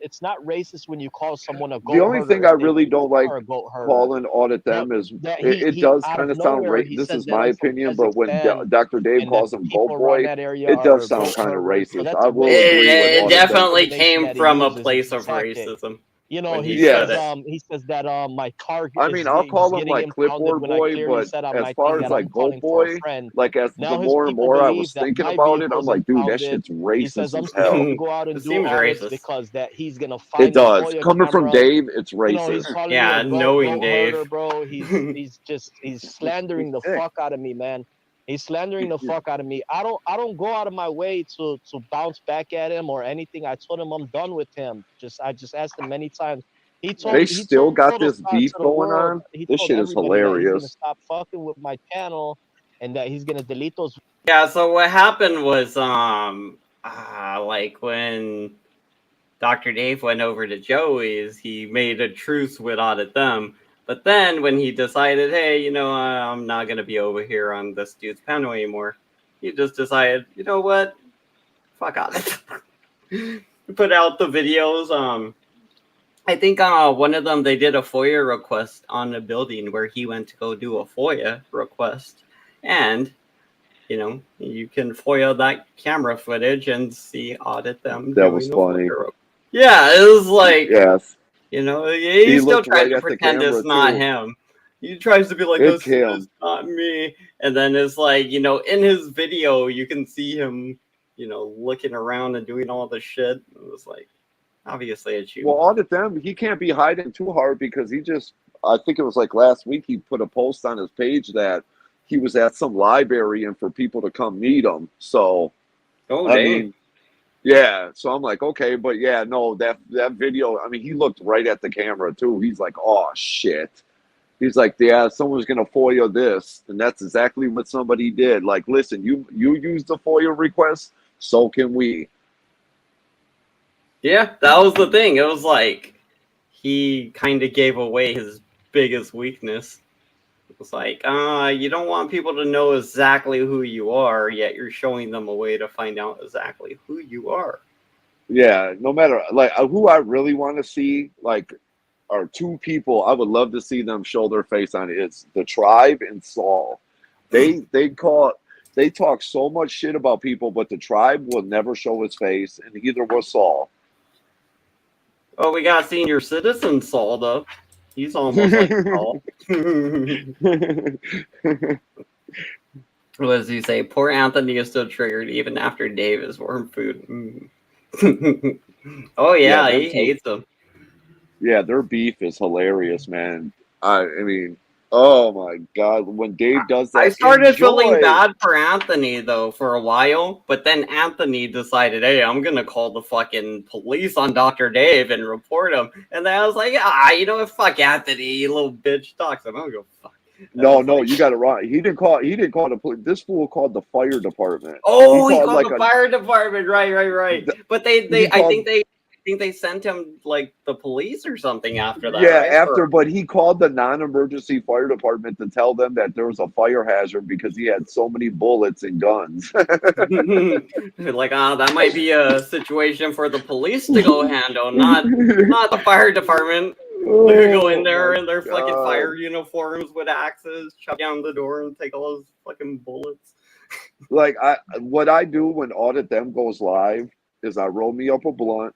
racist when you call someone a goat The only herder thing if I they really don't like are a goat herder. calling Audit Them is it does kind of sound this is my opinion, but when Dr. Dave calls him Goat Boy, it does sound kind of racist. I will agree with It Audit Them. definitely came from a place of racism. when He said says that my car. I mean, I'll call him like Clipboard Boy, but as far as like Goat Boy, like as the more and more I was thinking about it, I'm like, dude, that shit's racist as hell. Go out and It do seems audits racist. because that he's gonna find It does. the FOIA Coming from cameras. Dave, it's He's racist. calling Yeah, me a knowing goat Dave. herder, bro. He's slandering the fuck out of me, man. He's slandering the fuck out of me. I don't go out of my way to bounce back at him or anything. I told him I'm done with him. I just asked him many times. They still got this beef going on. This shit is He's gonna hilarious. stop fucking with my channel and that he's gonna delete those. Yeah, so what happened was like when Dr. Dave went over to Joey's, he made a truce with Audit Them. But then when he decided, hey, I'm not gonna be over here on this dude's panel anymore, he just decided, you know what? Fuck Audit. He put out the videos. I think one of them, they did a FOIA request on the building where he went to go do a FOIA request. And, you can FOIA that camera footage and see Audit Them. That was funny. Yeah, it was like, yes. He still looked tries right to at the pretend it's camera, not too. him. He tries to be like, It's this him. is not me. And then it's like, in his video, you can see him, looking around and doing all the shit. It was like, obviously it's you. Well, Audit Them, he can't be hiding too hard because I think it was like last week, he put a post on his page that he was at some library and for people to come meet him. So, Oh, I dang. mean, yeah. So I'm like, okay, but yeah, no, that video, I mean, he looked right at the camera too. He's like, oh shit. He's like, yeah, someone's gonna FOIA this, and that's exactly what somebody did. Like, listen, you used the FOIA request, so can we. Yeah, that was the thing. It was like he kind of gave away his biggest weakness. It was like, you don't want people to know exactly who you are, yet you're showing them a way to find out exactly who you are. Yeah, no matter like who I really want to see, like, are two people I would love to see them show their face on it. It's the Tribe and Saul. They talk so much shit about people, but the Tribe will never show his face, and either was Saul. Oh, we got senior citizen Saul though. He's almost like Saul. What does he say? Poor Anthony is still triggered even after Dave is warm food. Oh yeah, them he two. hates him. Yeah, their beef is hilarious, man. I mean, oh my god, when Dave does I that, started feeling enjoy. bad for Anthony though for a while, but then Anthony decided, hey, I'm gonna call the fucking police on Dr. Dave and report him. And then I was like, you know what? Fuck Anthony, you little bitch. Talks. I'm gonna go fuck. No, Like, you got it wrong. He didn't call. He didn't call the police. This fool called the fire department. oh, he called called like the fire department. Right. But he called. I think they sent him like the police or something after that, Yeah, right? but he called the non-emergency fire department to tell them that there was a fire hazard because he had so many bullets and guns. Like, that might be a situation for the police to go handle, not the fire department. They could go in there in their fucking fire uniforms with axes, chop down the door, and take all those fucking bullets. Like what I do when Audit Them goes live is I roll me up a blunt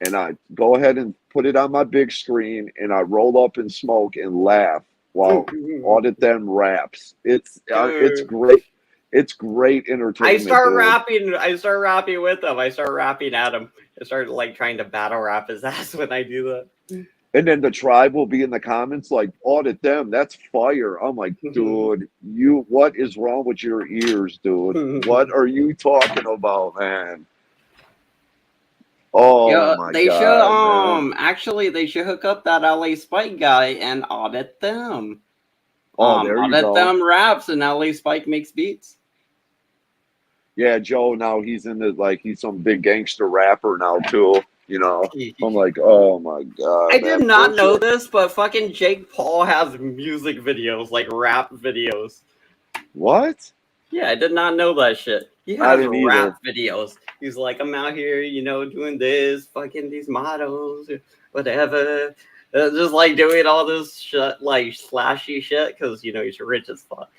and I go ahead and put it on my big screen and I roll up and smoke and laugh while Audit Them raps. It's great. It's great entertainment. I start rapping with him. I start rapping at him. I start like trying to battle rap his ass when I do that. And then the Tribe will be in the comments like, Audit Them, that's fire. I'm like, dude, what is wrong with your ears, dude? What are you talking about, man? Oh yeah, my they god, should man. actually they should hook up that LA Spike guy and audit them. Oh, there you audit go. them raps and LA Spike makes beats. Yeah, Joe now he's in the he's some big gangster rapper now too. You know, I'm like, oh my god. I did not know this, but fucking Jake Paul has music videos, like rap videos. What? Yeah, I did not know that shit. He I has didn't rap either. videos. He's like, I'm out here, doing this, fucking these models, whatever. Just like doing all this shit, like slashy shit, because he's rich as fuck.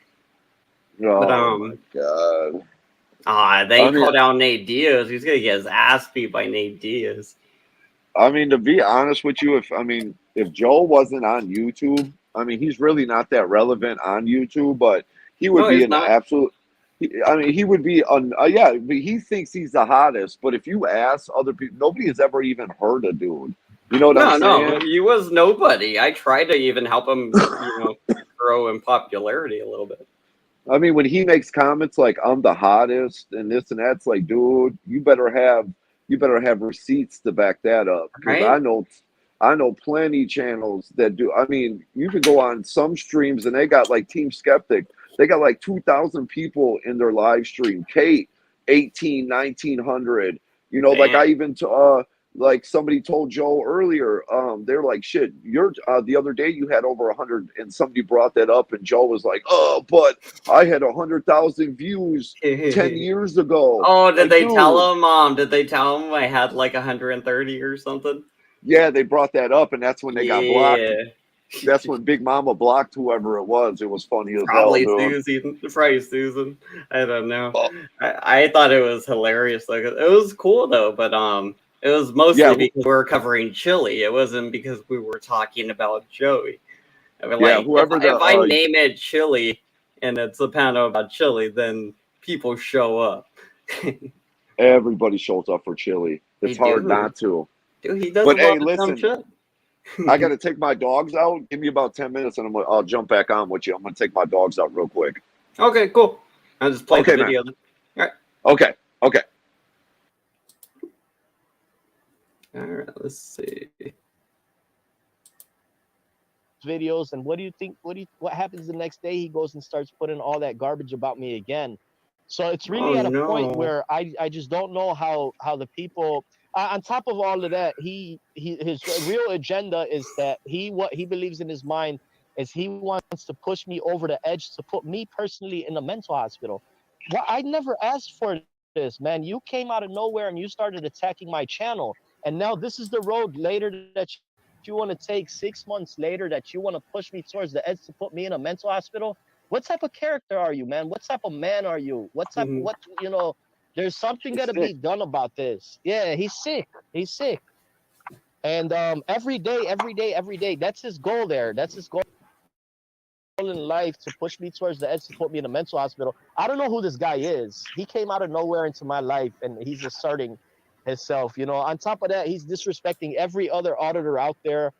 Oh But my god. they called out Nate Diaz. He's gonna get his ass beat by Nate Diaz. I mean, to be honest with you, if Joe wasn't on YouTube, I mean, he's really not that relevant on YouTube, but he would be an absolute. He would be on. Yeah, he thinks he's the hottest, but if you ask other people, nobody has ever even heard of dude. You know what I'm saying? No, he was nobody. I tried to even help him, grow in popularity a little bit. I mean, when he makes comments like "I'm the hottest" and this and that's, like, dude, you better have receipts to back that up. Because right? I know plenty channels that do. I mean, you can go on some streams and they got like Team Skeptic. They got like 2,000 people in their live stream. Kate, 1,900. Like I even like somebody told Joe earlier, they're like, shit, you're the other day you had over 100, and somebody brought that up, and Joe was like, oh, but I had 100,000 views 10 years ago. Oh, did they tell him? Did they tell him I had like 130 or something? Yeah, they brought that up, and that's when they got blocked. That's when Big Mama blocked whoever it was. It was funny as hell, dude. Probably Susan. I don't know. Oh. I thought it was hilarious. Like, it was cool though, but it was mostly because we were covering Chili. It wasn't because we were talking about Joey. I mean, like, if I name it Chili and it's a panel about Chili, then people show up. Everybody shows up for Chili. It's hard not to. Dude, he does. But hey, listen, I got to take my dogs out. Give me about 10 minutes, and I'll jump back on with you. I'm gonna take my dogs out real quick. Okay, cool. I'll just play the video. Man. All right. Okay. All right. Let's see. Videos, and what do you think? What happens the next day? He goes and starts putting all that garbage about me again. So it's really at a point no. where I just don't know how the people on top of all of that, his real agenda is that what he believes in his mind is he wants to push me over the edge to put me personally in a mental hospital. Well, I never asked for this, man. You came out of nowhere and you started attacking my channel. And now this is the road later that you want to take 6 months later that you want to push me towards the edge to put me in a mental hospital. What type of character are you, man? What type of man are you? What there's something He's got to be sick. done about this. Yeah, he's sick. He's sick. And every day, that's his goal there. That's his goal in life, to push me towards the edge to put me in a mental hospital. I don't know who this guy is. He came out of nowhere into my life and he's asserting himself. On top of that, he's disrespecting every other auditor out there.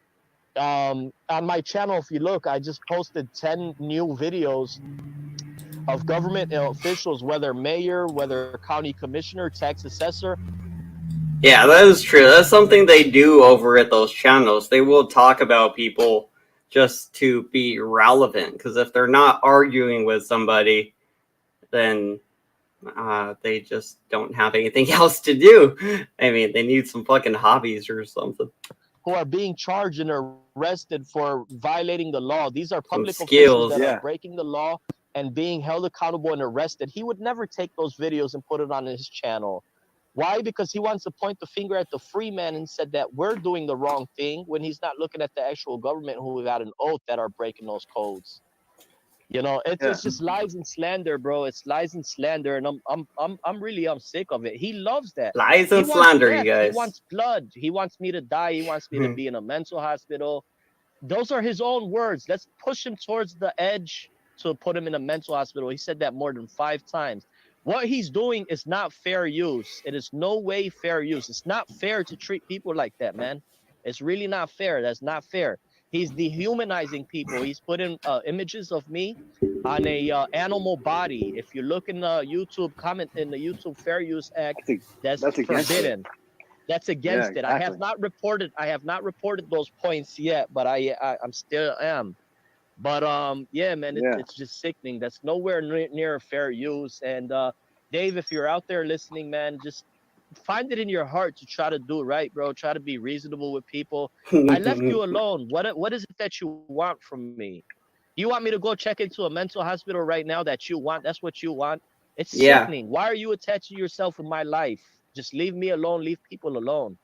On my channel, if you look, I just posted 10 new videos of government officials, whether mayor, whether county commissioner, tax assessor. Yeah, that is true. That's something they do over at those channels. They will talk about people just to be relevant, because if they're not arguing with somebody, then they just don't have anything else to do. I mean, they need some fucking hobbies or something. Who are being charged and arrested for violating the law. These are Some public officials skills. that are breaking the law and being held accountable and arrested. He would never take those videos and put it on his channel. Why? Because he wants to point the finger at the free man and said that we're doing the wrong thing, when he's not looking at the actual government who got an oath that are breaking those codes. It's just lies and slander, bro. It's lies and slander, and I'm sick of it. He loves that. Lies He and wants slander, death. you guys. He wants blood. He wants me to die. He wants me to be in a mental hospital. Those are his own words. Let's push him towards the edge to put him in a mental hospital. He said that more than 5 times. What he's doing is not fair use. It is no way fair use. It's not fair to treat people like that, man. It's really not fair. That's not fair. He's dehumanizing people. He's putting images of me on a animal body. If you look in the YouTube comment in the YouTube Fair Use Act, that's forbidden. That's against it. I have not reported those points yet, but I'm still am. But yeah, man, it's just sickening. That's nowhere near fair use. And Dave, if you're out there listening, man, just find it in your heart to try to do right, bro. Try to be reasonable with people. I left you alone. What is it that you want from me? You want me to go check into a mental hospital right now? That's what you want? It's sickening. Why are you attaching yourself with my life? Just leave me alone. Leave people alone.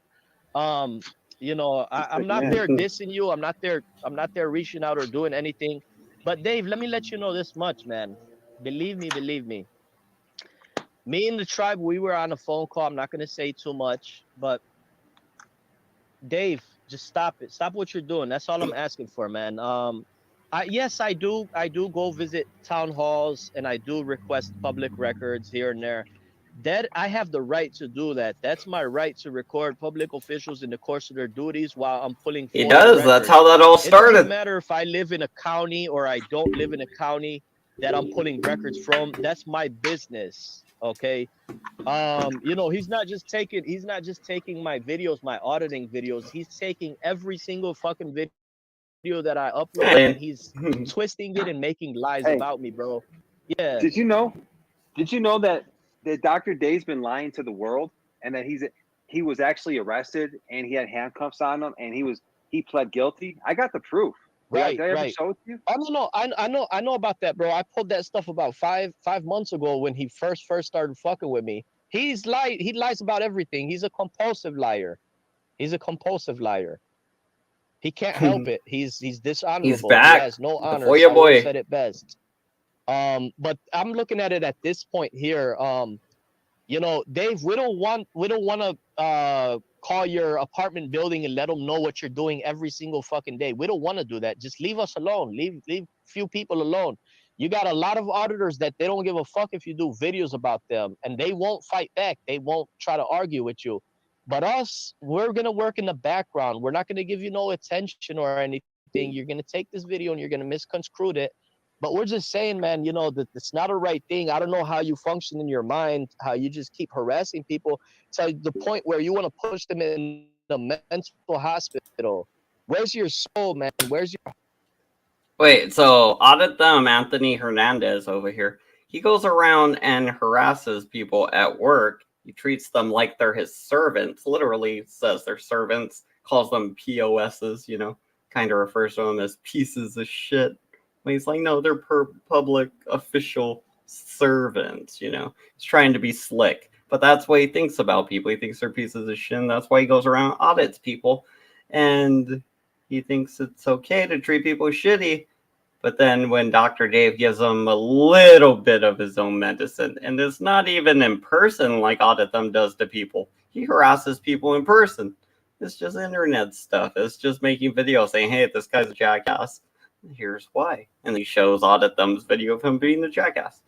I'm not there dissing you. I'm not there reaching out or doing anything. But Dave, let me let you know this much, man. Believe me. Me and the tribe, we were on a phone call. I'm not gonna say too much, but Dave, just stop it. Stop what you're doing. That's all I'm asking for, man. Yes, I do go visit town halls and I do request public records here and there. That I have the right to do that. That's my right to record public officials in the course of their duties while I'm pulling He FOIA does. records. That's how that all It doesn't started. matter if I live in a county or I don't live in a county that I'm pulling records from. That's my business. Okay. He's not just taking my videos, my auditing videos. He's taking every single fucking video that I upload and he's twisting it and making lies about me, bro. Yeah. Did you know that Dr. Dave's been lying to the world, and that he was actually arrested and he had handcuffs on him and he pled guilty? I got the proof. Right, Did I ever show it to you? Oh no, I know about that, bro. I pulled that stuff about five months ago when he first started fucking with me. He lies about everything. He's a compulsive liar. He can't help it. He's dishonorable. He's back. He has no honor. FOIA boy. Said it best. But I'm looking at it at this point here. Dave, we don't want to call your apartment building and let them know what you're doing every single fucking day. We don't want to do that. Just leave us alone. Leave few people alone. You got a lot of auditors that they don't give a fuck if you do videos about them, and they won't fight back. They won't try to argue with you. But us, we're gonna work in the background. We're not gonna give you no attention or anything. You're gonna take this video and you're gonna misconstrue it. But we're just saying, man, that it's not a right thing. I don't know how you function in your mind, how you just keep harassing people to the point where you want to push them in the mental hospital. Where's your soul, man? Where's your... Wait, so audit them, Anthony Hernandez over here. He goes around and harasses people at work. He treats them like they're his servants. Literally says they're servants. Calls them POSs, you know. Kind of refers to them as pieces of shit. But he's like, no, they're public official servants, you know. He's trying to be slick. But that's what he thinks about people. He thinks they're pieces of shit. And that's why he goes around and audits people. And he thinks it's okay to treat people shitty. But then when Dr. Dave gives him a little bit of his own medicine, and it's not even in person like Auditum does to people. He harasses people in person. It's just internet stuff. It's just making videos saying, hey, this guy's a jackass. Here's why. And he shows Auditum's video of him being a jackass.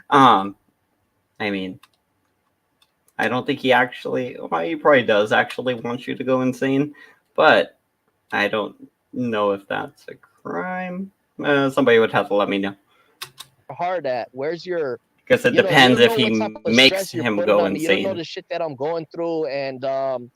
I mean, I don't think he actually, well, he probably does actually want you to go insane, but I don't know if that's a crime. Somebody would have to let me know. Hard at. Where's your? Because it depends if he makes him go insane. You don't know the shit that I'm going through, and that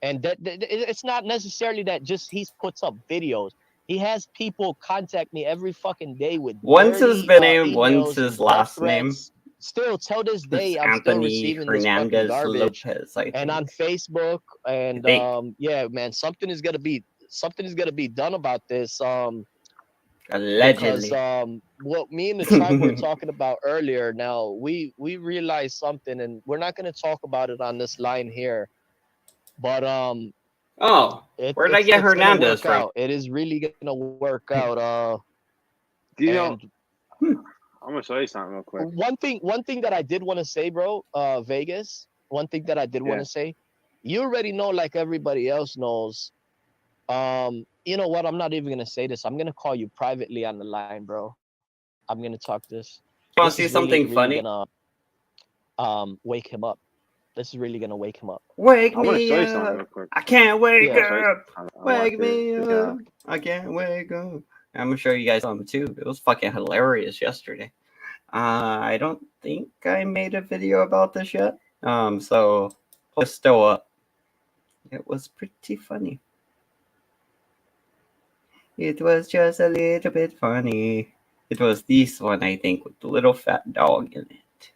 it's not necessarily that just he puts up videos. He has people contact me every fucking day with once his name, once his last name. Still, till this day, I'm still receiving this fucking garbage. Lopez, and on Facebook, and yeah, man, something is gonna be done about this. Allegedly. Because what me and the tribe were talking about earlier, now we realized something, and we're not going to talk about it on this line here, but where did I get Hernandez from? It is really going to work out. Do you know? I'm gonna show you something real quick. One thing that I did want to say, bro, Vegas. One thing that I did want to say, you already know, like everybody else knows. You know what? I'm not even gonna say this. I'm gonna call you privately on the line, bro. I'm gonna talk this. You want to see something funny? Gonna, wake him up. This is really gonna wake him up. Wake I'm gonna me show you up. something real quick. I can't wake Yeah, up. Wake me up. I can't wake up. I'm gonna show you guys something too. It was fucking hilarious yesterday. I don't think I made a video about this yet. So it's still up. It was pretty funny. It was just a little bit funny. It was this one, I think, with the little fat dog in it.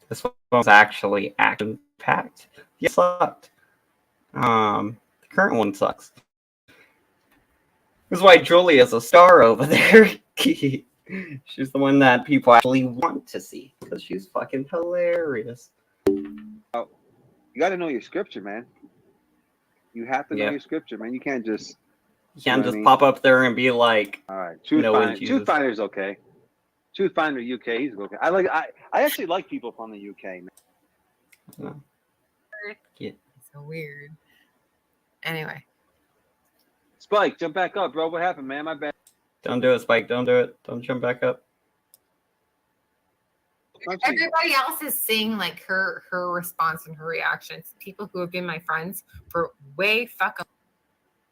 This one was actually action-packed. It sucked. The current one sucks. This is why Julia's a star over there. She's the one that people actually want to see because she's fucking hilarious. You got to know your scripture, man. You have to know your scripture, man. You can't just. You can't just pop up there and be like, all right, Truth Finder's okay. Truth Finder UK, he's okay. I actually like people from the UK, man. No. Yeah. So weird. Anyway. Spike, jump back up, bro. What happened, man? My bad. Don't do it, Spike. Don't do it. Don't jump back up. Everybody else is seeing like her response and her reactions. People who have been my friends for way fuck up.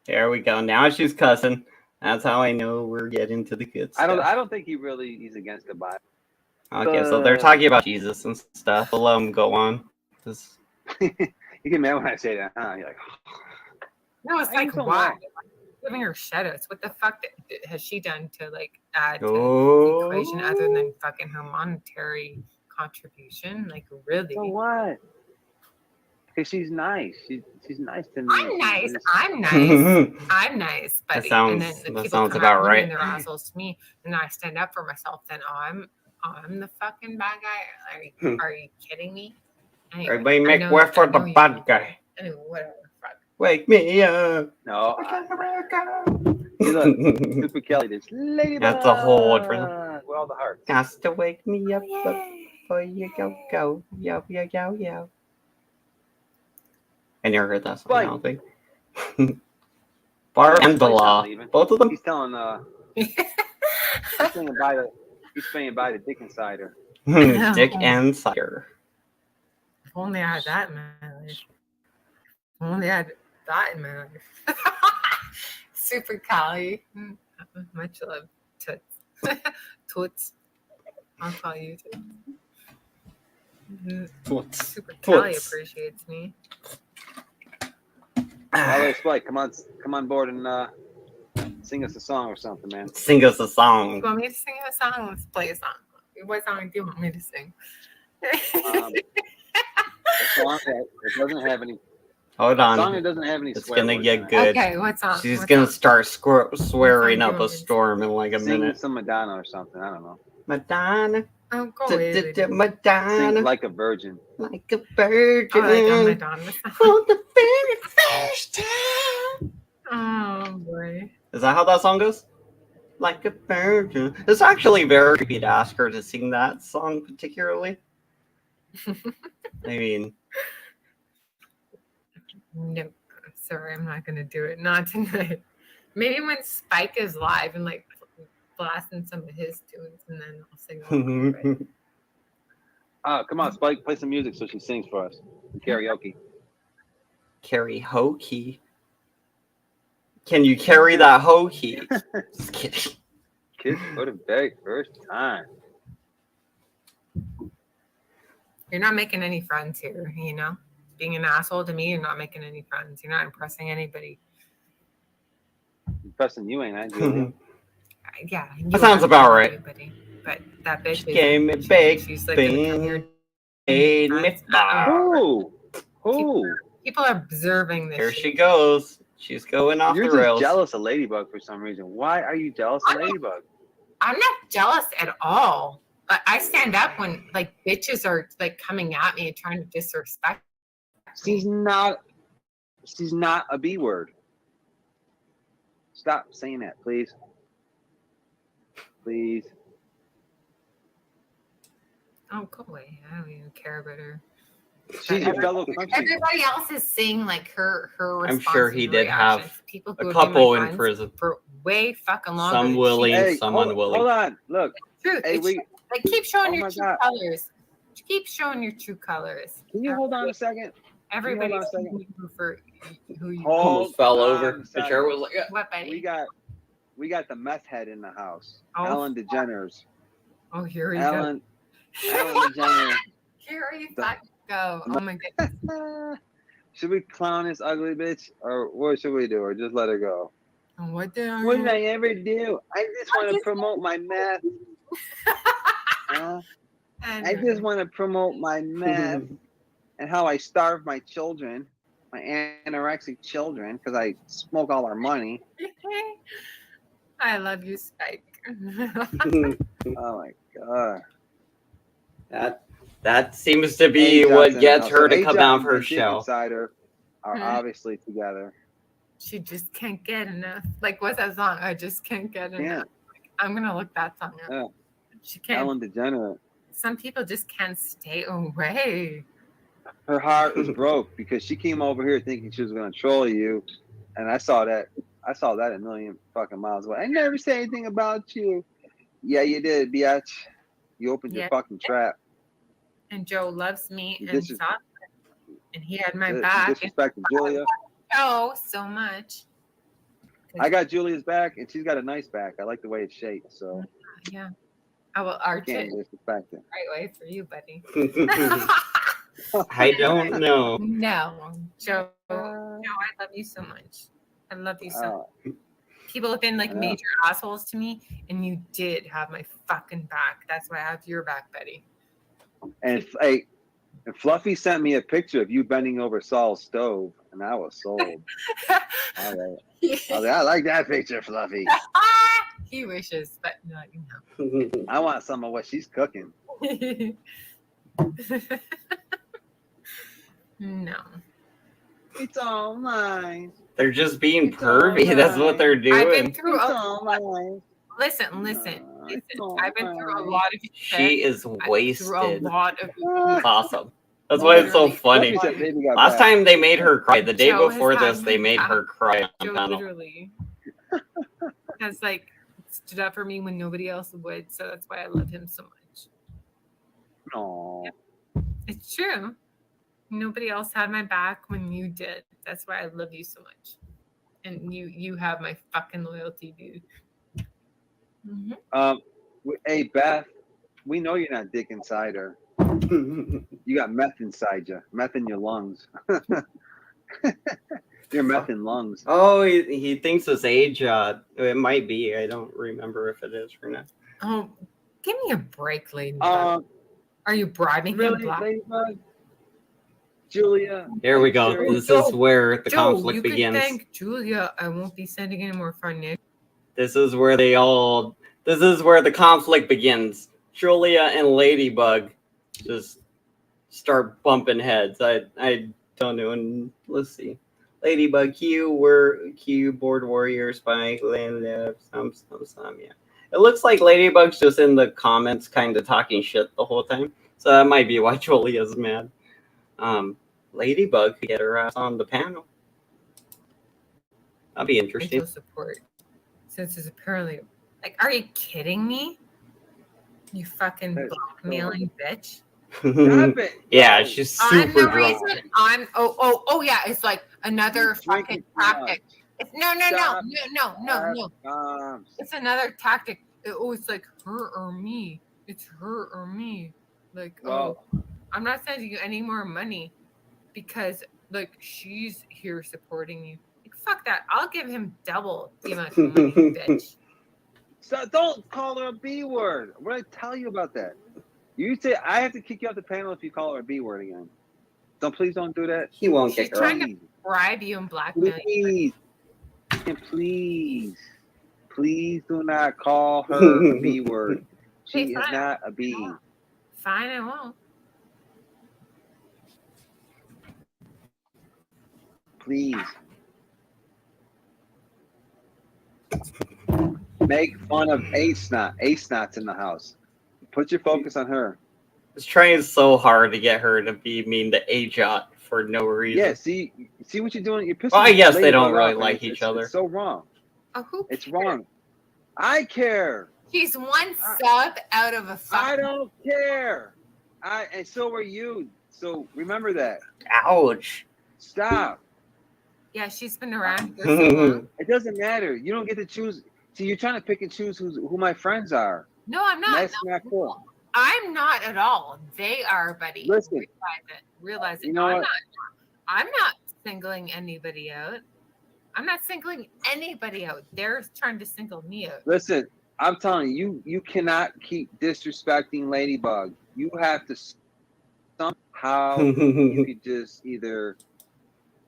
There we go. Now she's cussing. That's how I know we're getting to the good stuff. I don't think he's against the Bible. Okay, so they're talking about Jesus and stuff. I'll let them go on. You get mad when I say that, huh? You're like, no, it's like why? Giving her shoutouts. What the fuck has she done to like add to the equation other than fucking her monetary contribution? Like really? So what? Because she's nice. She's nice to me. I'm nice. I'm nice, buddy. That sounds about right. And they're assholes to me, and then I stand up for myself. Then I'm the fucking bad guy. Are you kidding me? Anyway, everybody make way for the bad guy. Anyway, whatever. Wake me up. No. Super Kelly, this lady. That's a whole different. With all the hearts. Has to wake me up before you go. Yo, yo, yo, yo. I never heard that song, I don't think. Barb and the Law. Both of them? He's telling, he's saying by the Dick Insider. Dick Insider. If only I had that in my life. If only I had that in my life. Super Cali. Much love. Toots. Toots. I'll call you too. Toots. Super Cali appreciates me. All right, Spike, come on board and Sing us a song or something, man. Sing us a You song. want me to sing a song? Let's play a song. What song do you want me to sing? A song that it doesn't have any. Hold A song on. that doesn't have any It's swear gonna words get in it. good. Okay, what song? She's What gonna song? start swearing do you up a want me to storm in like a Sing minute. some Madonna or something. I don't know. Madonna. Oh, go away, lady. Sing Madonna. like a virgin. Like a virgin. Oh, like a Madonna song. For the very first time. Oh boy. Is that how that song goes? Like a virgin. It's actually very creepy to ask her to sing that song particularly. I mean, Nope. Sorry, I'm not gonna do it. Not tonight. Maybe when Spike is live and like blasting some of his tunes, and then I'll sing along. But Oh, come on, Spike, play some music so she sings for us. Karaoke. karaoke. Can you carry that hokey? Just kidding. Kiss for the very first time. you're not making any friends here, you know? Being an asshole to me, you're not making any friends. You're not impressing anybody. Impressing you, ain't I, Julia? Yeah. you That sounds aren't about impressing right. anybody, but that bitch She gave me is, big she's like gonna come here. made me bar. Who? People are observing this. Here shit. she goes. She's going off You're the just rails. jealous of Ladybug for some reason. Why are you jealous of Ladybug? I'm not jealous at all. But I stand up when like bitches are like coming at me and trying to disrespect. She's not a B word. Stop saying that, please. Please. Oh, go away. I don't even care about her. She's your fellow country. Everybody else is seeing like her I'm sure he did reactions. have People a who have been couple my in friends prison. for way fucking longer. Some than she willing, is. some hold, unwilling. Hold on. Look. Truth. Hey, we. Like keep showing Oh your my true God. colors. Keep showing your true colors. Can you hold on a second? Everybody's hold on a second? seeing you for who you Almost fell on over. a The second. chair was like, What, buddy? We got the meth head in the house. Oh. Ellen DeGeneres. Oh, here we go. Ellen DeGeneres. Here you fucking go. Oh my goodness. Should we clown this ugly bitch, or what should we do, or just let her go? What did I? What did I ever do? I just want to promote my meth. I just want to promote my meth and how I starve my children, my anorexic children, because I smoke all our money. I love you, Spike. Oh my god. That seems to be Ajax what and- gets her to Ajax come out of her and Dick shell. Insider are Hmm. obviously together. She just can't get enough. Like, what's that song? I just can't get enough. Like, I'm gonna look that song up. Yeah. She can't. Ellen DeGeneres. Some people just can't stay away. Her heart is broke because she came over here thinking she was going to troll you, and I saw that a million fucking miles away. I never said anything about you. Yeah, you did, biatch. You opened your Yeah. fucking trap. And Joe loves me You and disres- saw, and he had my You back. And disrespected Julia. oh, so much. I got Julia's back, and she's got a nice back. I like the way it's shaped, so Yeah, I will arch can't it disrespect it. right way for you, buddy. I don't know. No, Joe. No, I love you so much. I love you so much. People have been like major assholes to me, and you did have my fucking back. That's why I have your back, Betty. And Fluffy sent me a picture of you bending over Saul's stove, and I was sold. All right. I like that picture, Fluffy. He wishes, but no, you know. I want some of what she's cooking. No. It's all mine. They're just being pervy. That's what they're doing. I've been through It's all mine. Listen. I've been through a lot of She is wasted. a lot of It's awesome. That's why it's so funny. Last time they made her cry. The day Joe has before had this, they me made her cry on Joe panel. literally has like stood up for me when nobody else would, so that's why I love him so much. No. It's true. Nobody else had my back when you did. That's why I love you so much. And you have my fucking loyalty, dude. Mm-hmm. Hey Beth, we know you're not Dick Insider. You got meth inside you, meth in your lungs. Your meth in lungs. Oh, he thinks it's age. It might be. I don't remember if it is or not. Oh, give me a break, Ladybug. Are you bribing him, Really, Black? Ladybug? Julia? Here we go. serious? This is where the Joe, conflict you begins. can thank Julia. I won't be sending any more financial. This is where the conflict begins. Julia and Ladybug just start bumping heads. I don't know. And let's see. Ladybug, keyboard warrior, spike, some, yeah. It looks like Ladybug's just in the comments kind of talking shit the whole time. So that might be why Julia's mad. Ladybug could get her ass on the panel. That'd be interesting. Support. Since it's apparently like, are you kidding me? You fucking blackmailing bitch. Stop it. Yeah, she's super I'm the drunk. reason oh yeah, it's like another fucking tactic. It's no. It's another tactic. It's like her or me. It's her or me. Like, I'm not sending you any more money because like she's here supporting you. Like, fuck that. I'll give him double the amount of money, bitch. So don't call her a B word. What did I tell you about that? You say I have to kick you off the panel if you call her a B word again. Please don't do that. He won't She's kick her trying off. to bribe you and blackmail you. Please do not call her a B word. She Okay, is not a B. Fine, I won't. Please. Make fun of A-Snot. A-Snot's in the house. Put your focus on her. He's trying so hard to get her to be mean to A-Jot for no reason. Yeah, see what you're doing? You're pissing Well, I guess they Ladybug don't really off, like and each other. It's so wrong. Oh, who It's cares? wrong. I care. She's one sub out of a fucking. I don't care. And so are you. So remember that. Ouch. Stop. Yeah, she's been around for so long. It doesn't matter. You don't get to choose. See, you're trying to pick and choose who my friends are. No, I'm not. That's not cool. I'm not at all. They are, buddy. Listen. Realize it. You know what? I'm not singling anybody out. I'm not singling anybody out. They're trying to single me out. Listen, I'm telling you, you cannot keep disrespecting Ladybug. You have to somehow you could just either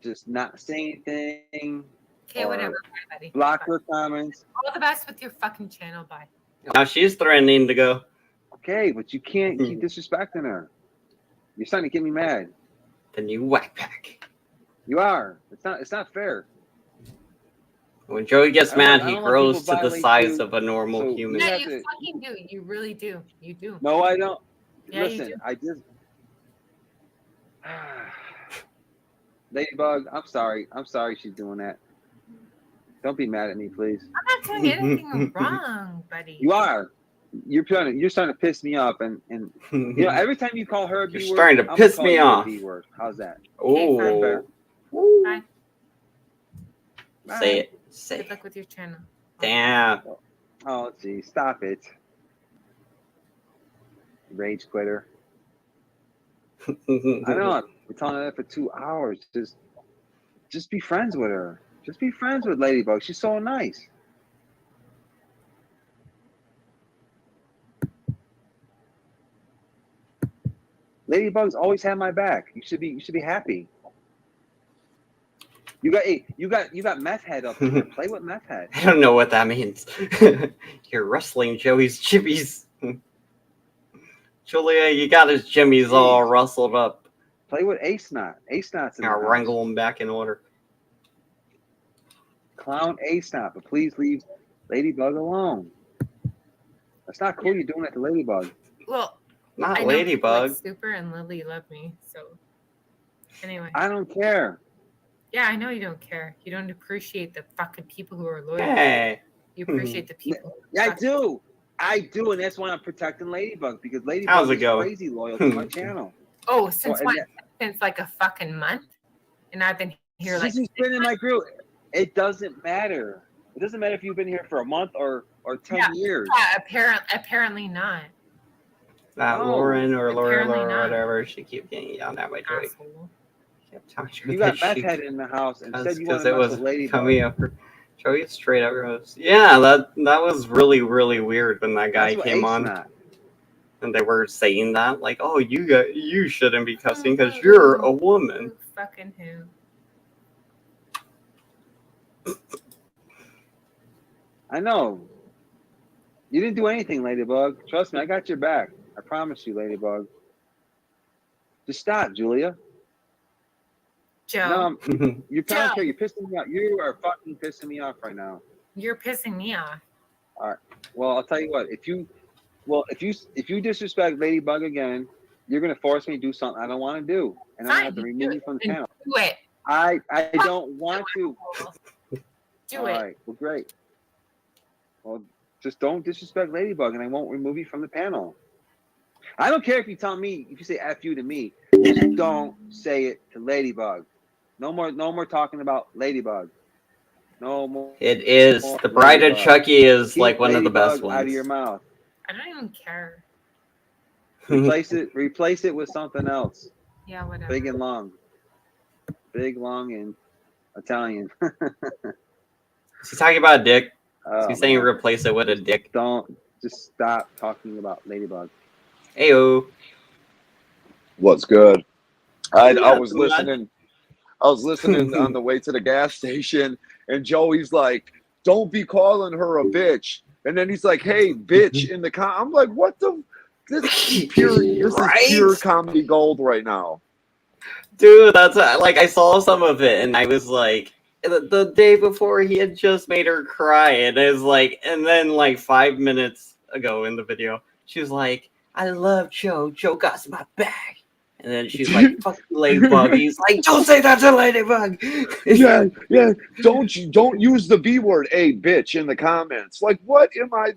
just not say anything. Okay, whatever, bye, buddy. Block her comments. All the best with your fucking channel. Bye. Now she's threatening to go. Okay, but you can't keep disrespecting her. You're starting to get me mad. The new whack pack. You are. It's not fair. When Joey gets mad, he I don't want grows people to the violate size you, of a normal so human. No, you fucking do. You really do. You do. No, I don't. Yeah, you Listen, do. I just. Ladybug, I'm sorry. I'm sorry she's doing that. Don't be mad at me, please. I'm not doing anything wrong, buddy. You are. You're starting to piss me off, and you know every time you call her a B You're word, starting to I'm gonna piss call me you a off. B word. How's that? Oh. Bye. Say it. Say Good it. luck with your channel. Damn. Oh, gee, stop it. Rage quitter. I know. We're telling her that for 2 hours. Just be friends with her. Just be friends with Ladybug. She's so nice. Ladybug's always had my back. You should be happy. You got meth head up here. Play with meth head. I don't know what that means. You're rustling Joey's jimmies. Julia, you got his jimmies all rustled up. Play with A-Snot. A-Snot's in the Now house. wrangle them back in order. Clown A-Snot, but please leave Ladybug alone. That's not cool. You're doing that to Ladybug. Well, Not I know Ladybug. like Super and Lily love me, so anyway. I don't care. Yeah, I know you don't care. You don't appreciate the fucking people who are loyal. Hey. You appreciate the people. Yeah, I do. I do, and that's why I'm protecting Ladybug, because How's Ladybug it is go? crazy loyal to my channel. Oh, since and what? Since like a fucking month? And I've been here like She's been in my group. It doesn't matter. It doesn't matter if you've been here for a month or 10 years. Yeah, apparently not. That No, Lauren or Laura apparently or not. whatever, she keep getting yelled at by Joey. Asshole. kept telling her You that got she meth head in the house and said you want because to it mess was with Ladybug. coming over. Joey straight up goes, yeah, that was really, really weird when that guy That's what came Ace on. not. And they were saying that, like, oh, you shouldn't be cussing because you're a woman. Fucking who? I know. You didn't do anything, Ladybug. Trust me, I got your back. I promise you, Ladybug. Just stop, Julia. Joe. No, you're Joe. trying to. You're pissing me off. You are fucking pissing me off right now. You're pissing me off. All right. Well, I'll tell you what. If you disrespect Ladybug again, you're gonna force me to do something I don't want to do, and I'm gonna have to remove you from the channel. Do it. I don't want to. Do All it. right. Well, great. Well, just don't disrespect Ladybug, and I won't remove you from the panel. I don't care if you tell me, if you say "f you" to me, just don't say it to Ladybug. No more talking about Ladybug. No more. It is the Bride of Ladybug. Chucky is Keep like one of the best Ladybug out of your ones. mouth. I don't even care. Replace it with something else. Yeah, whatever. Big and long. Big, long, and Italian. Is he talking about a dick? Oh, Is he saying man. replace it with a dick? Just stop talking about Ladybug. Ayo. What's good? I Not was too much. listening. I was listening on the way to the gas station, and Joey's like, "Don't be calling her a bitch." And then he's like, "Hey, bitch!" In the I'm like, "What the? This is pure. This Right? is pure comedy gold right now." Dude, that's like I saw some of it and I was like, the day before he had just made her cry, and it was like, and then like 5 minutes ago in the video, she was like, "I love Joe. Joe got my back." And then she's like, "Fuck Ladybug." He's like, "Don't say that to Ladybug." Yeah. Don't use the B word, "Hey, bitch," in the comments. Like, what am I?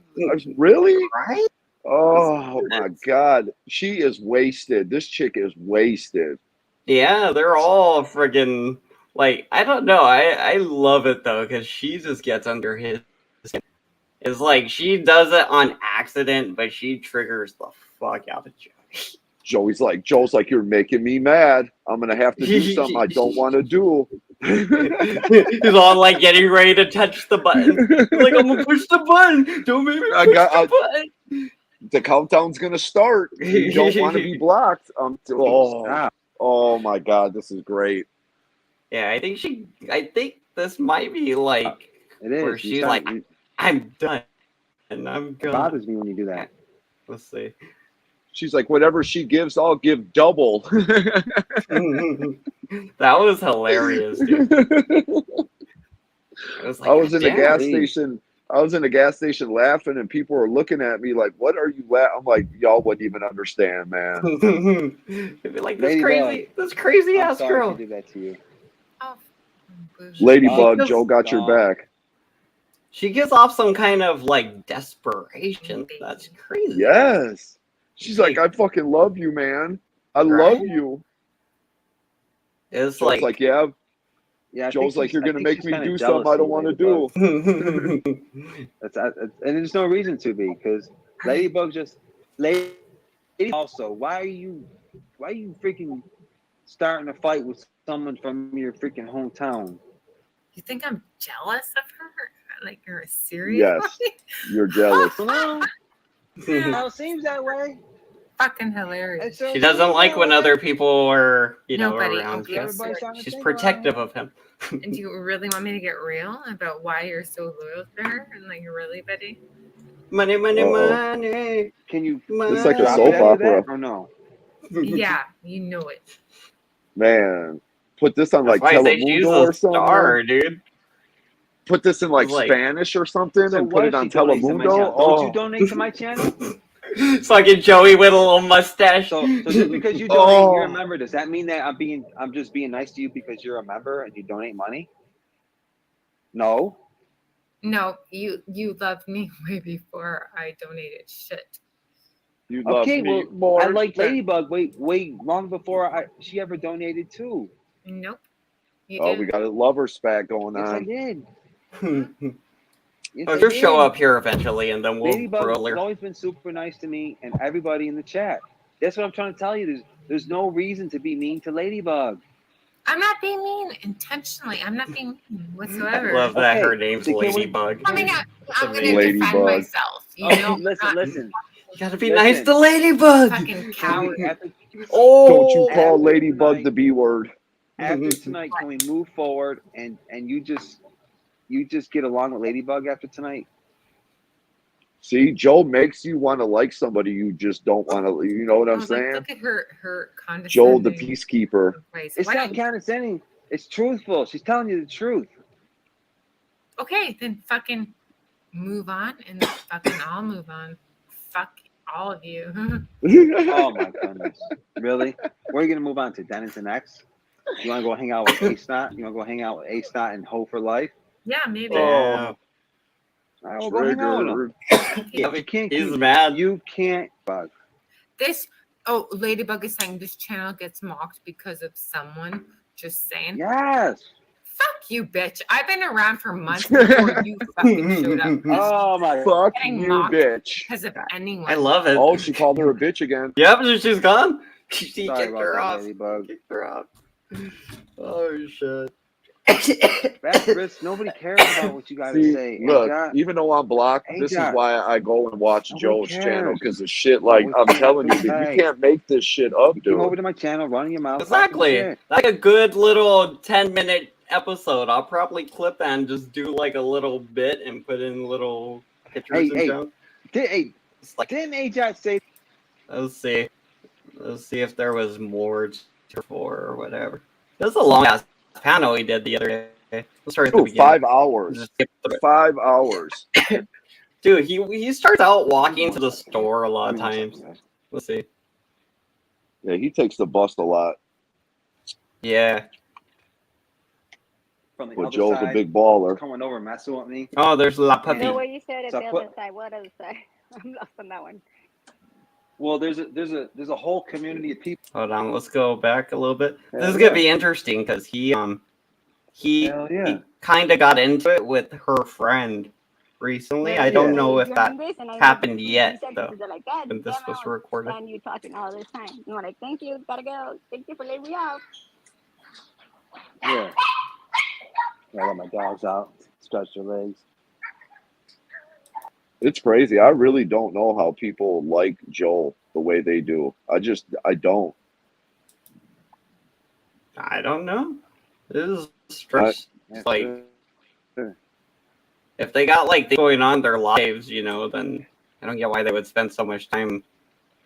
Really? Right? Oh my god, she is wasted. This chick is wasted. Yeah, they're all friggin' like, I don't know. I love it though because she just gets under his skin. It's like she does it on accident, but she triggers the fuck out of Joey. Joe's like, "You're making me mad. I'm gonna have to do something I don't want to do." He's all like getting ready to touch the button. He's like, "I'm gonna push the button. Don't make me push the button." The countdown's gonna start. You don't want to be blocked. Oh my god, this is great. Yeah, I think this might be like It is. where she's like, "I'm done, and I'm It gonna." bothers me when you do that. Let's see. She's like, "Whatever she gives, I'll give double." That was hilarious, dude. I was in a gas station. I was in a gas station laughing, and people were looking at me like, "What are you laughing?" I'm like, "Y'all wouldn't even understand, man." They'd be like, this crazy ass girl. She did that to you. Oh, Ladybug, Joe got your back. She gives off some kind of like desperation. That's crazy. Yes. She's like, "I fucking love you, man. I love you." It's Joe's like, "Yeah." Yeah, Joe's like, "You're gonna make me do something I don't want to do." And there's no reason to be, because Ladybug just also. Why are you freaking starting a fight with someone from your freaking hometown? You think I'm jealous of her? Like you're serious? Yes, you're jealous. No, it seems that way. Fucking hilarious. She doesn't like when other people are, Nobody, around. okay, She's protective of him. And do you really want me to get real about why you're so loyal to her? And like, really, buddy? Money, money, money. Can you? It's like a soap opera. Or no? Yeah, you know it. Man, put this on like That's why I say she's Telemundo or a star, something. dude. Put this in like Spanish or something So and put it on Telemundo. Don't you donate to my channel? Fucking Joey with a little mustache. So just because you donate, you're a member. Does that mean that I'm just being nice to you because you're a member and you donate money? No. No, you loved me way before I donated shit. You love me well, more. I liked Ladybug way long before she ever donated too. Nope. You didn't. We got a lover spat going on. Yes, I did. She'll show up here eventually, and then we'll Ladybug roll has her. always been super nice to me and everybody in the chat. That's what I'm trying to tell you. There's no reason to be mean to Ladybug. I'm not being mean intentionally. I'm not being mean whatsoever. I love that Okay, her name's so can we- Ladybug. I'm going to amazing. defend Ladybug. myself. You Okay, know, listen. You gotta be nice to Ladybug. fucking coward. Oh, Don't you call After Ladybug tonight- the B word. After tonight, can we move forward and you just get along with Ladybug after tonight? See, Joe makes you want to like somebody you just don't want to. You know what I I'm was like, saying? look at her condescending. Joe the peacekeeper. Ways. It's Why not don't- condescending. It's truthful. She's telling you the truth. Okay, then fucking move on, and fucking I'll move on. Fuck all of you. Oh my goodness. Really? Where are you gonna move on to? Dennington X? You wanna go hang out with A-Snot? You wanna go hang out with A-Snot and Ho for life? Yeah, maybe. Yeah. All right, we'll go hang out with him. Yeah, You can't he's keep- mad. You can't bug. This Ladybug is saying this channel gets mocked because of someone. Just saying. Yes. Fuck you, bitch. I've been around for months before you fucking showed up. Oh my Fuck Getting you, mocked bitch. because of anyone. I love it. Oh, she called her a bitch again. Yep, she's gone. She Sorry kicked about her that, off. Ladybug. Kicked her off. Oh shit. Chris, nobody cares about what you gotta See, say. look, AJot, even though I'm blocked, this is AJot. why I go and watch Nobody Joe's cares channel because of shit like about I'm what you telling you, have to that you say. can't make this shit up, Come over dude. to my channel, running your mouth. Exactly. talking shit. Like a good little 10-minute episode. I'll probably clip that and just do like a little bit and put in little pictures and Hey, junk. Didn't like, AJot say? Let's see. Let's see if there was more to for or whatever. This is a long ass panel he did the other day. Let's start at the Dude, beginning. 5 hours. Just skip through it. 5 hours. Dude, he starts out walking to the store a lot of times. Let's see. Yeah, he takes the bus a lot. Yeah. From the But other Joe's side, a big baller. coming over messing with me. Oh, there's La Puppy. No, what you said at So the I put- other side. What other side? I'm lost on that one. Well, there's a whole community of people. Hold on, let's go back a little bit. This Hell is gonna yeah. be interesting because he Hell yeah. he kind of got into it with her friend recently. I don't know if that happened yet though. Like, God, When this was recorded. and you talking all this time. And we're like, thank you, gotta go. Thank you for letting me out. Yeah. I let my dogs out, stretch their legs. It's crazy. I really don't know how people like Joel the way they do. I don't. I don't know. This is stress. That's Like, it. if they got like things going on in their lives, you know, then I don't get why they would spend so much time,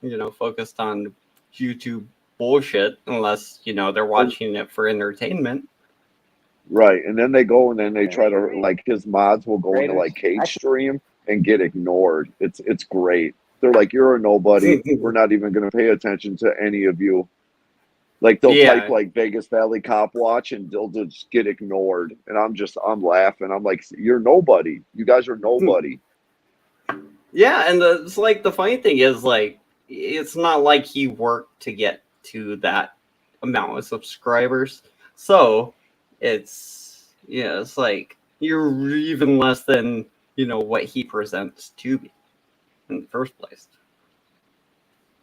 you know, focused on YouTube bullshit unless, you know, they're watching it for entertainment. Right. And then they go and then they try to, like, his mods will go into like cage stream and get ignored. It's great. They're like, you're a nobody. We're not even going to pay attention to any of you. Like, they'll type like Vegas Valley Cop Watch and they'll just get ignored. And I'm laughing. I'm like, you're nobody. You guys are nobody. Yeah, and it's like the funny thing is like it's not like he worked to get to that amount of subscribers. So it's it's like you're even less than, you know, what he presents to me in the first place.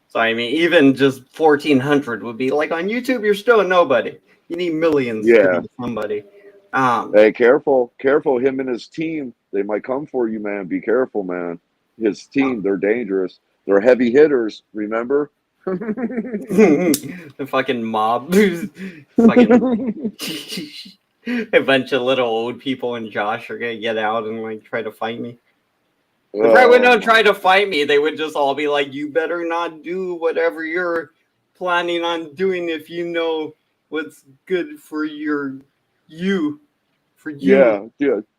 So I mean, even just 1,400 would be like on YouTube. You're still a nobody. You need millions to be somebody. Hey, careful. Him and his team, they might come for you, man. Be careful, man. His team, they're dangerous. They're heavy hitters, remember? The fucking mob. Fucking a bunch of little old people and Josh are gonna get out and like try to fight me. If I would not try to fight me, they would just all be like, you better not do whatever you're planning on doing if you know what's good for you. Yeah.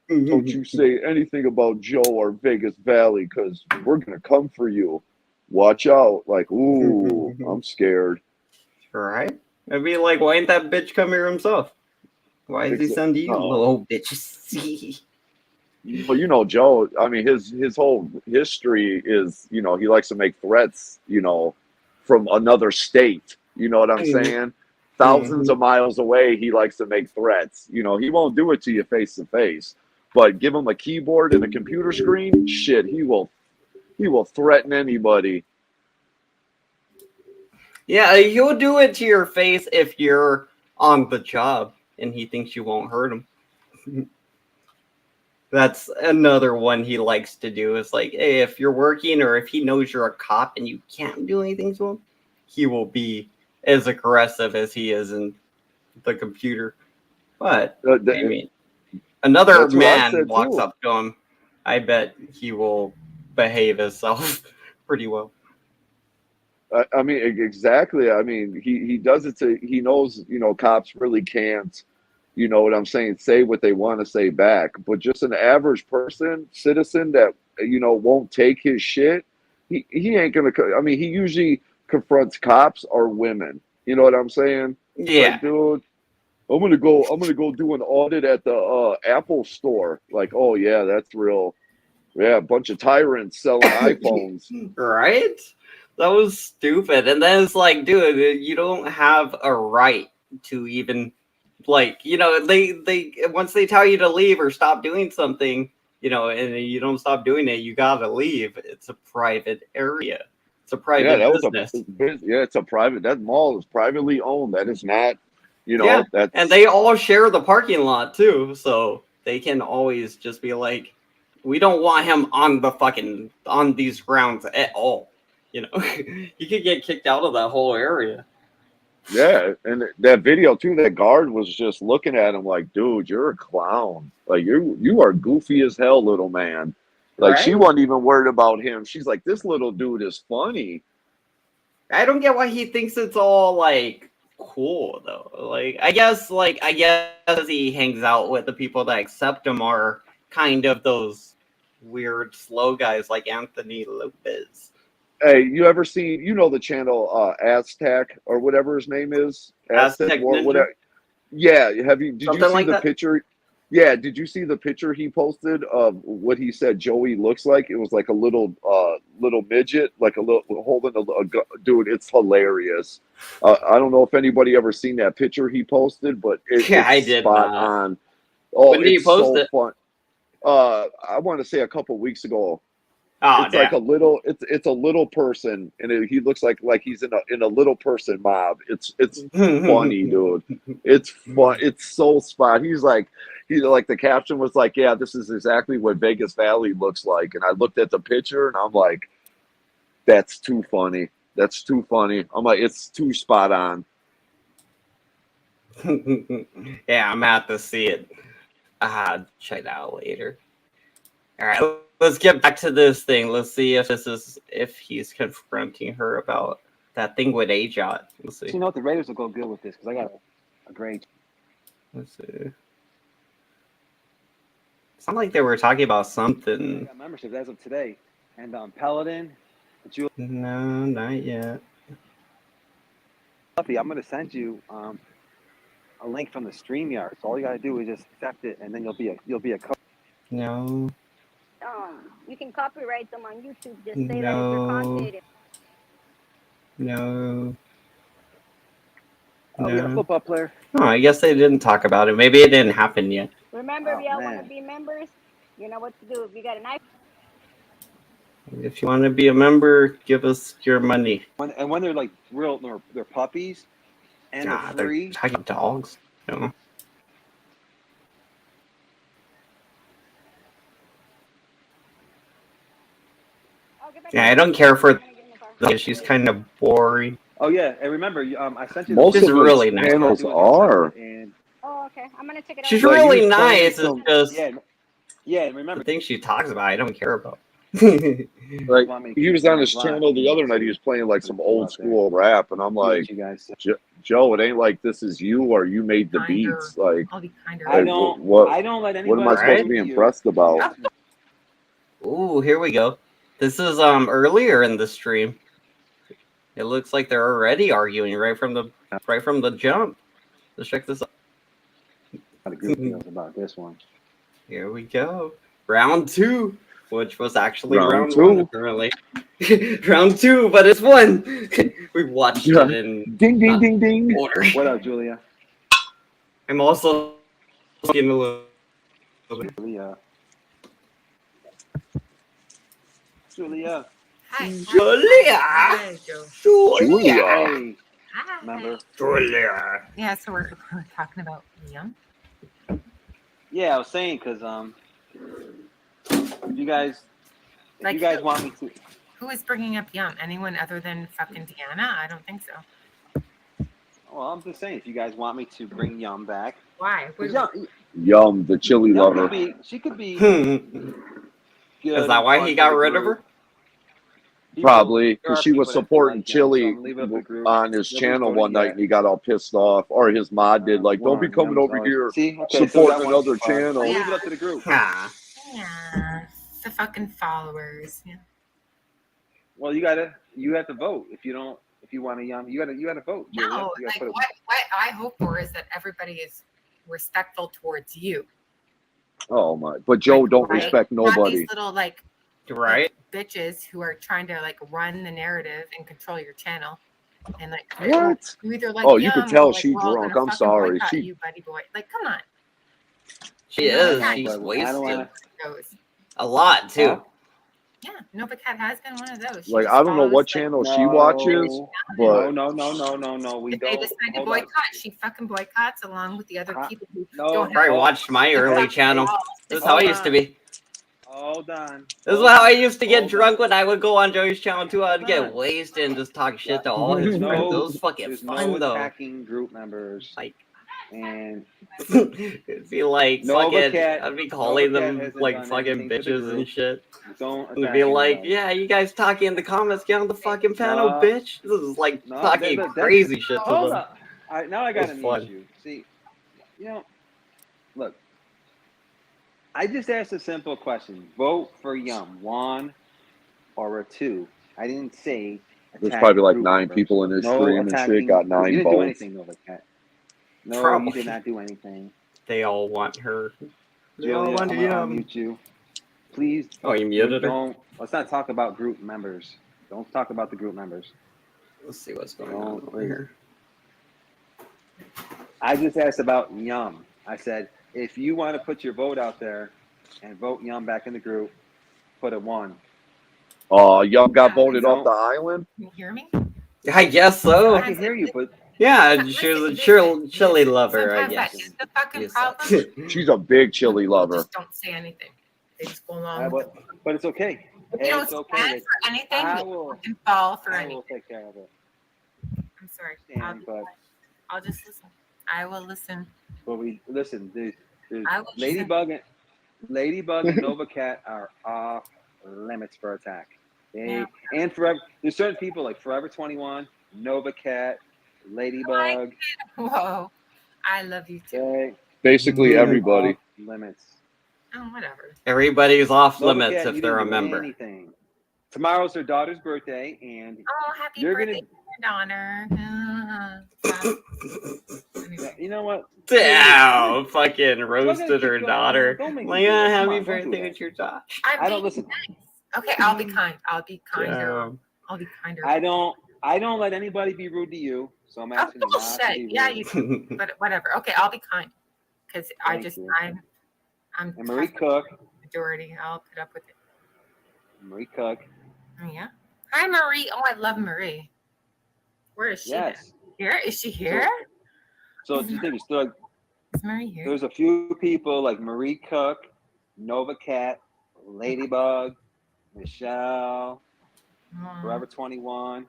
Don't you say anything about Joe or Vegas Valley because we're going to come for you. Watch out. Like, ooh, I'm scared. Right? I'd be like, why ain't that bitch come here himself? Why is he sending you, little bitches? Well, you know, Joe, I mean, his whole history is, you know, he likes to make threats, you know, from another state. You know what I'm saying? Thousands of miles away, he likes to make threats. You know, he won't do it to you face to face. But give him a keyboard and a computer screen, shit, he will threaten anybody. Yeah, he'll do it to your face if you're on the job, and he thinks you won't hurt him. That's another one he likes to do. Is like, hey, if you're working or if he knows you're a cop and you can't do anything to him, he will be as aggressive as he is in the computer. But I mean, another That's what I man said, walks too. up to him. I bet he will behave himself pretty well. I mean, exactly. I mean, he does it to, he knows, you know, cops really can't, you know what I'm saying, say what they want to say back. But just an average person, citizen that, you know, won't take his shit, he ain't going to, I mean, he usually confronts cops or women. You know what I'm saying? Yeah. Like, dude, I'm gonna go do an audit at the Apple store. Like, oh yeah, that's real. Yeah, a bunch of tyrants selling iPhones. Right? That was stupid. And then it's like, dude, you don't have a right to even, like, you know, they once they tell you to leave or stop doing something, you know, and you don't stop doing it, you gotta leave. It's a private area. It's a private Yeah, that was business. it's a private. That mall is privately owned. That is not, you know, Yeah, that's and they all share the parking lot too, so they can always just be like, we don't want him on these grounds at all. You know, he could get kicked out of that whole area. yeah. And that video too. That guard was just looking at him like, dude, you're a clown. Like you are goofy as hell, little man. Like she Right? wasn't even worried about him. She's like, this little dude is funny. I don't get why he thinks it's all like cool though. I guess he hangs out with the people that accept him are kind of those weird slow guys like Anthony Lopez. Hey, you ever seen, you know, the channel Aztec or whatever his name is? Aztec War, Ninja? whatever. Yeah, did you Something see like the that? picture? Yeah, did you see the picture he posted of what he said Joey looks like? It was like a little midget, like a little holding dude. It's hilarious. I don't know if anybody ever seen that picture he posted, but Yeah, I it's did spot not. on. Oh, When did you it's post so it? fun. I want to say a couple weeks ago. Oh, It's like damn. it's a little person, and he looks like he's in a little person mob. It's funny, dude. It's fun. It's so spot. He's like the caption was like, yeah, this is exactly what Vegas Valley looks like. And I looked at the picture, and I'm like, that's too funny. That's too funny. I'm like, it's too spot on. Yeah, I'm gonna have to see it. Check that out later. All right, let's get back to this thing. Let's see if he's confronting her about that thing with AJOT. Let's see. You know what? The Raiders will go good with this because I got a great. Let's see. Sound like they were talking about I something. got membership as of today, and Paladin, No, not yet. Fluffy, I'm gonna send you a link from the StreamYard. So all you gotta do is just accept it, and then you'll be a coach. No. You can copyright them on YouTube. Just say that it's your No. content. No. Oh, you're a football player. Oh, I guess they didn't talk about it. Maybe it didn't happen yet. Remember, if Oh, y'all want to man. be members, you know what to do. If you got an iPhone, If you want to be a member, give us your money. When they're like real, they're puppies, and they're free. They're talking dogs. No. Yeah, I don't care for the. She's kind of boring. Oh yeah, and remember, I sent you. Most She's of really his nice. panels are. oh, okay. I'm gonna check it out. She's Like, really he's nice. playing It's just yeah. Remember the things she talks about, I don't care about. Like he was on his channel the other night. He was playing like some old school rap, and I'm like, Joe, it ain't like this is you or you made the beats. Like, I don't let anybody. What am I supposed to be impressed about? Ooh, here we go. This is earlier in the stream. It looks like they're already arguing right from the jump. Let's check this out. A lot of good feels about this one. Here we go. Round 2, which was actually Round round 2. 1 apparently. Round 2, but it's 1. We watched it in ding. order. What up, Julia? I'm also getting a little bit. Julia. Hi. Julia. Hi, Joe. Julia. Hey. member. Julia. Yeah, so we're talking about Yum. Yeah, I was saying because if you guys Like want me to, who is bringing up Yum? Anyone other than fucking Deanna? I don't think so. well, I'm just saying if you guys want me to bring Yum back. Why? Yum, the chili Yum lover. she could be. Is that why he got rid of her? Probably because she was supporting Chili on his channel one night, and he got all pissed off, or his mod did, like, "Don't be coming over here supporting another channel." I'll leave it up to the group. Yeah, the fucking followers. Yeah. Well, you have to vote. If you want to Yum, you gotta vote. No, like what I hope for is that everybody is respectful towards you. Oh my! But Joe don't respect Not nobody. these little like bitches who are trying to like run the narrative and control your channel. And like What? you either like Oh, you could Yum tell or, like, she we're all drunk. gonna I'm fucking sorry. boycott She you, buddy boy. Like, come on. She is. Cat She's is wasted. those. A lot too. Yeah, Nova Cat has been one of those. She like, just I don't know follows, what like, channel she watches, but No. We if they don't. decide to Hold on. boycott, she fucking boycotts along with the other people who No, don't Probably have watched my early channel. This is how I used to be. Hold on. This is how I used to get drunk when I would go on Joey's channel too. I'd get wasted and just talk shit to all his friends. It was fucking There's fun no though. attacking group members. Like, and it'd be like Nova fucking. Cat- I'd be calling Nova Cat them hasn't like done fucking anything to the bitches group. and shit. Don't It'd attack be like, anybody. yeah, you guys talking in the comments, get on the fucking panel, No. bitch. This is like No, talking that's- crazy shit to Hold them. on. Now I got an It's fun. issue. See, look, I just asked a simple question. Vote for Yum, 1 or a 2. I didn't say. there's attack probably like group 9 members. people in this No stream and attacking- shit. Got You 9 didn't do votes. anything, Nova Cat. No, Probably. you did not do anything. They all want her. They all Julia, want I'm to gonna unmute you. Please. Oh, you muted her? Don't. Let's not talk about group members. Don't talk about the group members. Let's see what's going on over here. I just asked about Yum. I said, if you want to put your vote out there and vote Yum back in the group, put a 1. Oh, Yum got voted off the island. Can you hear me? I guess so. I can hear you, but Yeah, she was a chili lover, I Sometimes guess. that is the fucking problem. She's a big chili lover. Just don't say anything. They just go along with it. but it's okay. If you don't It's okay. stand for anything, I you will- can fall for I anything. will take care of it. I'm sorry. But I'll just listen. I will listen. we listen. There's I will Ladybug and Nova Cat are off limits for attack. Yeah. And Forever. There's certain people like Forever 21, Nova Cat, Ladybug. Whoa. I love you too. Basically everybody. Off limits. Oh, whatever. Everybody's off Nova limits Cat, if you they're a didn't do member. anything. Tomorrow's their daughter's birthday, and Oh, happy you're birthday, gonna. daughter. You know what? Damn, fucking roasted keep her going. daughter. Don't make me Like, do yeah, it. Come happy on, don't do birthday that. with your daughter. I don't listen. Nice. Okay, I'll be kind. I'll be kinder. Damn. I'll be kinder. I don't let anybody be rude to you, so I'm Oh, asking you not to bullshit. be rude. Yeah, you. But whatever. Okay, I'll be kind. Because Thank you. I'm And Marie Cook. majority. I'll put up with it. Marie Cook. Oh, yeah. Hi, Marie. Oh, I love Marie. Where is she? Yes. Here? Is she here? So the thing is, like, Is Marie here? there's a few people like Marie Cook, Nova Cat, Ladybug, Michelle, Forever 21.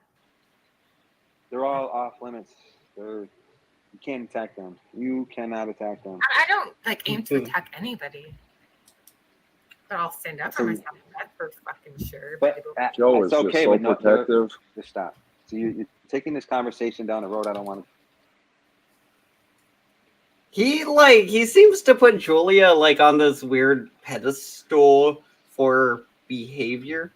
They're all off limits. You can't attack them. You cannot attack them. I don't like aim to attack anybody. But I'll stand up for myself. That's for fucking sure. But Joe it's is just okay, so but no, protective. Just stop. So you're taking this conversation down the road I don't want to. He seems to put Julia like on this weird pedestal for behavior.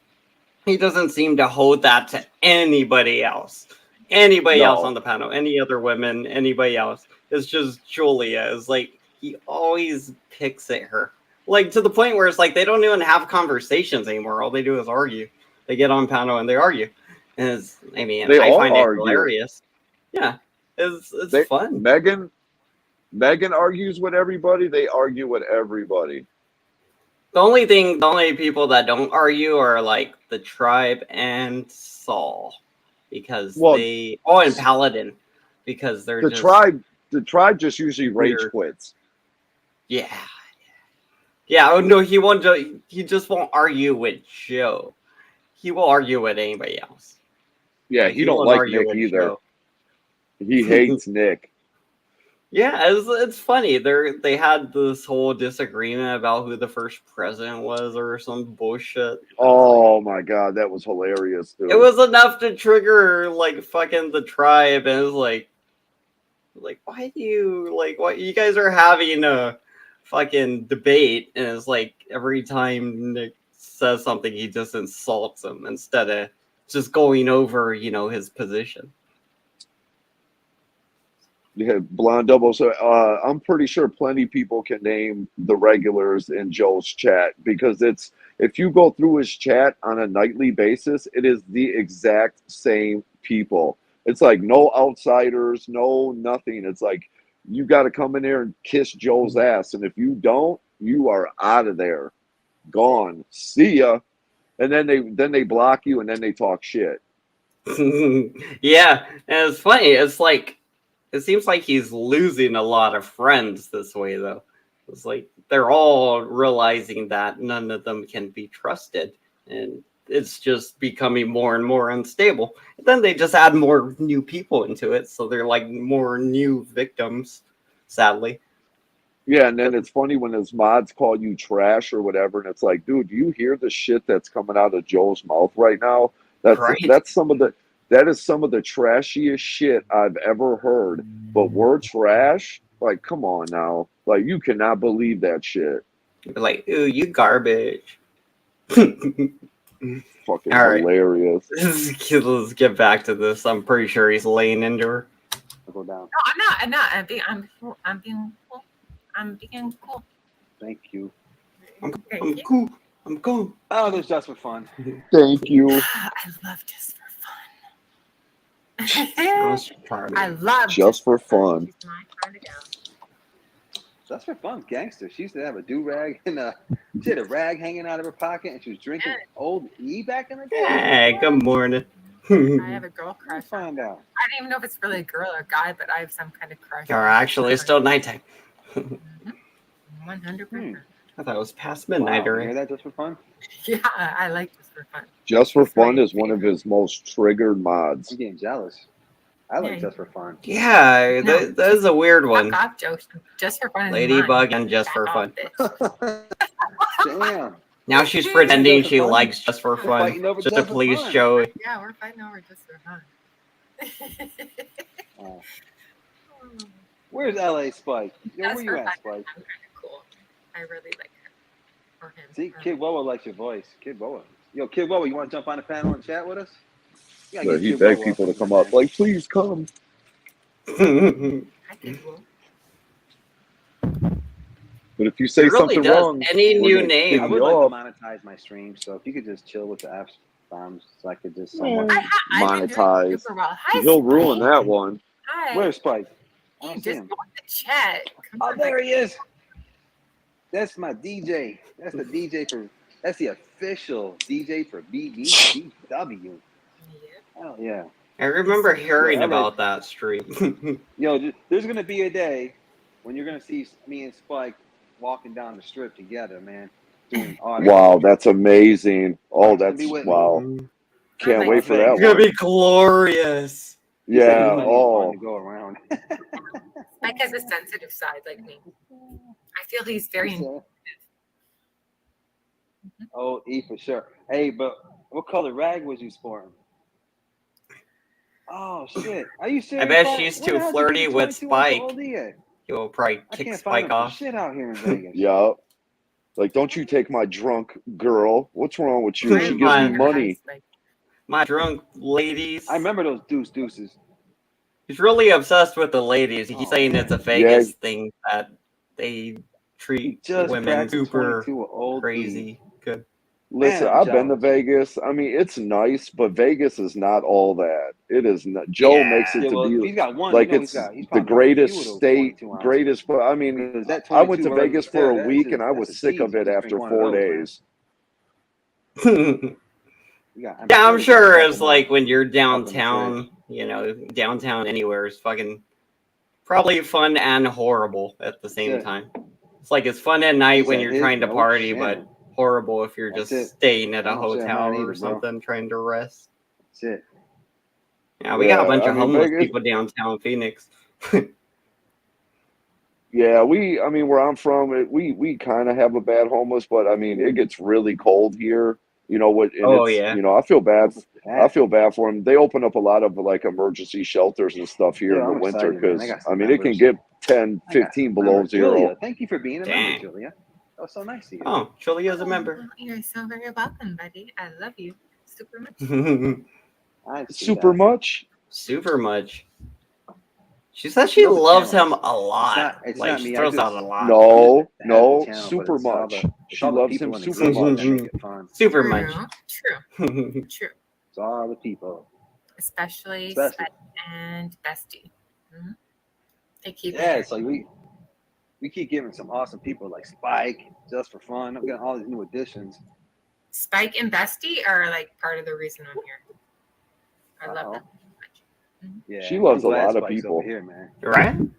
He doesn't seem to hold that to anybody else. Anybody else on the panel, any other women, anybody else. It's just Julia. It's like he always picks at her. Like to the point where it's like they don't even have conversations anymore. All they do is argue. They get on panel and they argue. And I find it hilarious. Yeah. It's fun. Megan argues with everybody. They argue with everybody. The only people that don't argue are like the Tribe and Saul, because and Paladin. because they're The just tribe just usually rage weird. quits. Yeah. Yeah, oh no, he just won't argue with Joe. He will argue with anybody else. Yeah, But he don't won't like argue Nick with either. Joe. He hates Nick. Yeah, it's funny. They had this whole disagreement about who the first president was or some bullshit. Oh my god, that was hilarious, dude. It was enough to trigger like fucking the tribe, and it was like why do you like what you guys are having a fucking debate, and it's like every time Nick says something, he just insults him instead of just going over his position. Yeah, Blonde Double. So I'm pretty sure plenty of people can name the regulars in Joe's chat, because if you go through his chat on a nightly basis, it is the exact same people. It's like no outsiders, no nothing. It's like you got to come in there and kiss Joe's ass, and if you don't, you are out of there, gone. See ya. And then they block you, and then they talk shit. Yeah, and it's funny. It's like it seems like he's losing a lot of friends this way, though. It's like they're all realizing that none of them can be trusted, and it's just becoming more and more unstable. And then they just add more new people into it, so they're like more new victims, sadly. Yeah, and then it's funny when his mods call you trash or whatever, and it's like, dude, do you hear the shit that's coming out of Joe's mouth right now? Right. That is some of the trashiest shit I've ever heard. But we're trash? Like, come on now. Like, you cannot believe that shit. Like, ooh, you garbage. Fucking All right. hilarious. Let's get back to this. I'm pretty sure he's laying into her. I'll go down. No, I'm not. I'm being cool. I'm being cool. Thank you. I'm cool. I'm cool. Oh, this is just for fun. Thank you. I love just for fun. I love just for fun. She's my kind of gal. Just for fun, gangster. She used to have a do-rag and she had a rag hanging out of her pocket, and she was drinking Old E back in the day. Hey, good morning. I have a girl crush. Find out. I don't even know if it's really a girl or a guy, but I have some kind of crush. Or actually, it's still nighttime. 100%. I thought it was past midnight You already. hear that? Just for fun. Yeah, I like just for fun. Just for fun is one of his most triggered mods. I'm getting jealous. I like just for fun. Yeah, No. that is a weird one. Fuck off, Joe. Just for fun. is Ladybug mine. and just for Back fun. off, bitch. Damn. Now she's pretending she fun? likes just for We're fun, fighting over just to just for please fun. Joey. Yeah, we're fighting over just for fun. Oh. Where's LA Spike? Yo, Just where you for at, fun. Spike? I'm kind of cool. I really like her. Or him. See, Kid Woa likes your voice. Kid Woa. Yo, Kid Woa, you want to jump on the panel and chat with us? You gotta So get he Kid begged Woa people to up come here, up. man. Like, please come. I could go. But if you say It really something does. wrong, Any we're new gonna name. kick I you would like off. to monetize my stream, so if you could just chill with the F bombs, so I could just Man, somewhat. I've been doing monetize. super well. Hi, He'll ruin Spike. that one. Hi. Where's Spike? I Hey, don't see just him. go in the chat. Come Oh, on, there like, he is. That's my DJ. That's the DJ for. That's the official DJ for BBW. Oh yeah. I remember hearing Yeah, about that stream. Yo, there's gonna be a day when you're gonna see me and Spike walking down the strip together, man. Doing audio. Wow, that's amazing. Oh, Gonna that's be with me. wow. Can't wait for that It's gonna one. be glorious. He said Yeah. there's plenty of fun Oh, to go around. Spike has a sensitive side like me. I feel he's very. Oh, E for sure. Hey, but what color rag was you sporting? Oh shit! Are you serious? I bet Spike? she's Where too the hell did you flirty get with 22 ounce of Spike. OD at? He'll probably I kick can't find Spike him for off. shit out here in Vegas. yeah. Like, don't you take my drunk girl. What's wrong with you? She gives me Fine. money. My drunk ladies. I remember those deuces. He's really obsessed with the ladies. He's saying it's a Vegas thing that they treat Just women cracked super 22 old crazy good. Listen, Man, I'm I've been to jealous. Vegas. I mean, it's nice, but Vegas is not all that. It is not. Joe makes it Yeah, to well, be he's got one. like You know, it's he's the probably got a few greatest of those state, 22 ounces. greatest. But I mean, Because that I went to 22 right Vegas there, for a that's week a- and I was that's a sick of tease. it Just after drink one of 4 those, man. days. You got- Yeah, I'm sure you got a sure couple it's more. like when you're downtown, You know, downtown anywhere is fucking probably fun and horrible at the same it. time. It's like it's fun at night when said you're his? trying to No party, shit. but horrible if you're That's just it. staying at I a don't say hotel mine or either, bro. something trying to rest. That's it. Yeah, we got a Yeah, bunch I of mean, homeless Vegas. people downtown Phoenix. Yeah, I mean, where I'm from, we kind of have a bad homeless, but I mean, it gets really cold here. You know what? And Oh it's, yeah. you know, I feel bad. I Bad. feel bad for them. They open up a lot of like emergency shelters and stuff here Yeah, in the I'm winter excited, man. I because got I some mean, it can members. get 10, I got 15 some below members. zero. Julia, thank you for being a member, Dang. Julia. That was so nice of you. Oh, Julia's a Oh, member. you're so very welcome, buddy. I love you super much. I see Super that. much. Super much. She says she Know the loves him channels. a lot. It's Like not she me. throws out a lot. No, I have the no, channel, but super it's all much. the She all the loves people him in the super group much. that make it fun. Super True, much. true, true. It's all the people. Especially Especially. Spike and Bestie. Mhm. They keep Yeah, it it's like we keep giving some awesome people like Spike just for fun. I'm getting all these new additions. Spike and Bestie are like part of the reason I'm here. I love them. Yeah, She loves I'm a glad lot of Spike's people. over here, man. Right? You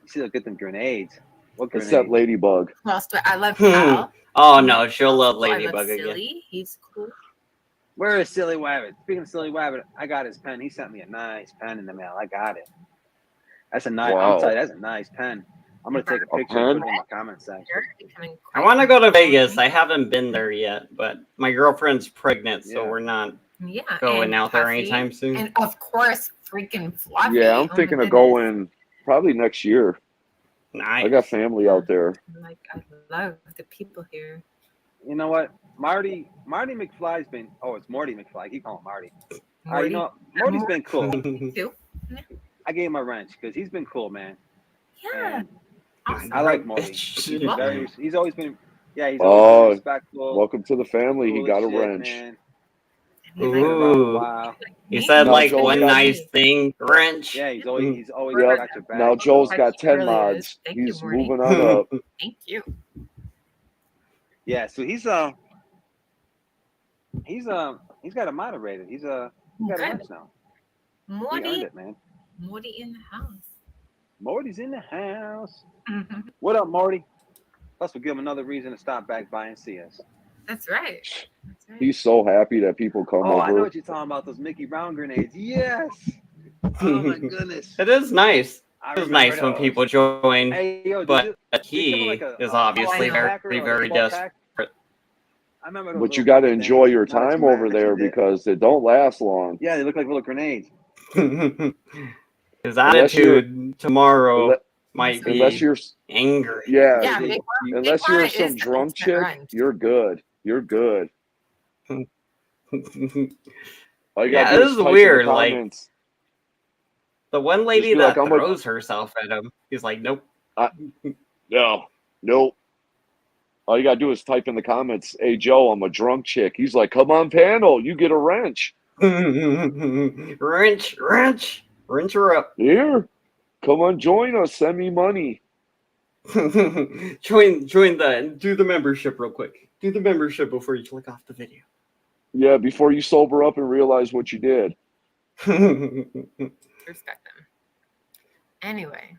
see, they'll get them grenades. What grenades? Except Ladybug. Who else do I love? Kyle. Oh no, she'll love I love Ladybug again. Silly. He's cool. Where is Silly Wabbit? Speaking of Silly Wabbit, I got his pen. He sent me a nice pen in the mail. I got it. That's a nice. Wow. I'm telling you, that's a nice pen. I'm gonna take a picture and pen? put it in my comment section. I want to go to Vegas. I haven't been there yet, but my girlfriend's pregnant, so Yeah. we're not Yeah. going and out there Puffy, anytime soon. And of course, freaking Fluffy. Yeah, I'm Oh my thinking of goodness. going probably next year. Nice. I got family out there. Like I love the people here. You know what? Marty McFly's been. Oh, it's Morty McFly. I keep calling him Marty. You know, Morty's been cool. Too. I gave him a wrench because he's been cool, man. Yeah. And I like Morty. He's always been. Yeah, he's always been Oh, respectful. welcome to the family. He cool got a as shit, wrench. man. Ooh. Wow. He said Now like Joe's one got- nice thing, wrench. Yeah, he's always Yeah, got your back. now Joe's got 10 really mods. is. Thank you, He's Morty. moving on up. Thank you. Yeah, so he's got a moderator. He's got a Good. wrench now. He earned Morty. it, man. Morty in the house. Morty's in the house. Mhm. What up, Morty? Plus, we'll give him another reason to stop back by and see us. That's right. That's right. He's so happy that people come Oh, I know over. what you're talking about. Those Mickey Brown grenades. Yes. Oh my goodness. It is nice. I It is remember nice when those. people join, Hey, yo, did but you- they come he in like a is 12 obviously very, pack or a very 12 pack? desperate. I remember those But you little got to fucking enjoy things. your Not a time 2-pack, over but there you did. because they don't last long. Yeah, they look like little grenades. His Unless you're- attitude tomorrow Unle- might Unless be you're, angry. yeah, Yeah, Big One- unless Big you're One some is drunk the chick, ultimate you're good. You're good. All you Yeah, gotta it do is is type in the weird. Like comments. the one lady be like, that "I'm a-" throws herself at him, he's like, nope. No, nope. All you gotta do is type in the comments, "Hey Joe, I'm a drunk chick." He's like, "Come on, panel, you get a wrench." wrench her up. Here, come on, join us. Send me money. join the do the membership real quick. Do the membership before you click off the video. Yeah, before you sober up and realize what you did. Respect them. Anyway.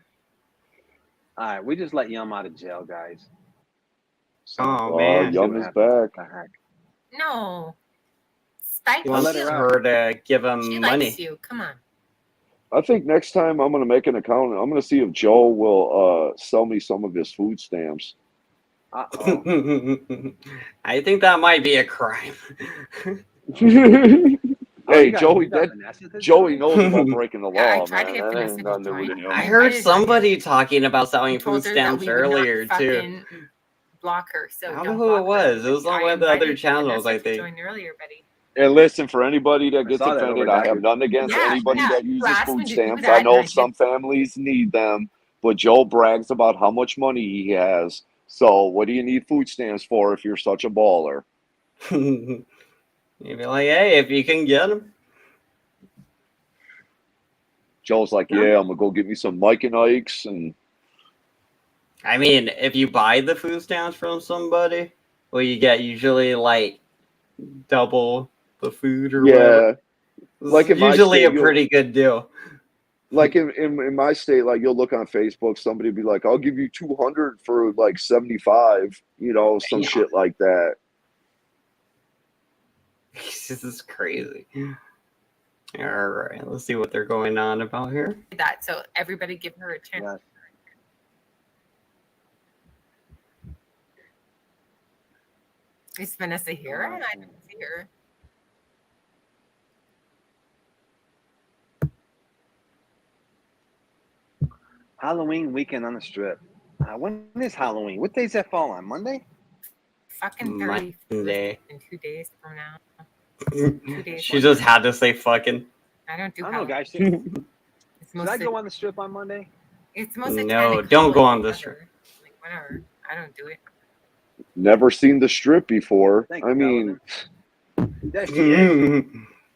All right, we just let Yum out of jail, guys. So, Oh man, Yum is back. No. Spike he wants let her her to give him She money. likes you. Come on. I think next time I'm gonna make an account. I'm gonna see if Joe will sell me some of his food stamps. I think that might be a crime. Hey, you got- Joey, you got that Vanessa this Joey time? knows about breaking the law, Yeah, I tried to man. get That Vanessa ain't to nothing to do with join. him. I heard somebody talking about selling I told food her that stamps we would not earlier too. fucking block her. So I don't don't know who it block was. her. It was on I one of the other invited channels, Vanessa I to think. join earlier, buddy. And listen, for anybody that I gets saw that offended, over I have there. nothing against Yeah, anybody yeah. that You uses asked me food to do stamps. that, I and know I some families need them, but Joe brags about how much money he has. So what do you need food stamps for if you're such a baller? You'd be like, hey, if you can get them. Joe's like, yeah, I'm gonna go get me some Mike and Ike's, and I mean, if you buy the food stamps from somebody, well, you get usually like double the food or yeah, whatever. Like in my usually state, a pretty good deal. Like in my state, like you'll look on Facebook, somebody be like, "I'll give you 200 for like 75," some Yeah. shit like that. This is crazy. All right, let's see what they're going on about here. That so everybody give her a chance. Yeah. Is Vanessa here? I didn't see her. Halloween weekend on the strip. When is Halloween? What days that fall on? Monday? Fucking Monday. 30 in 2 days from now. 2 days. She just had to say fucking. I don't do. I don't know, guys. It's Should I go on the strip on Monday? It's mostly No, don't go on the strip. Like whatever. I don't do it. Never seen the strip before. Thank I you, mean, That's GH.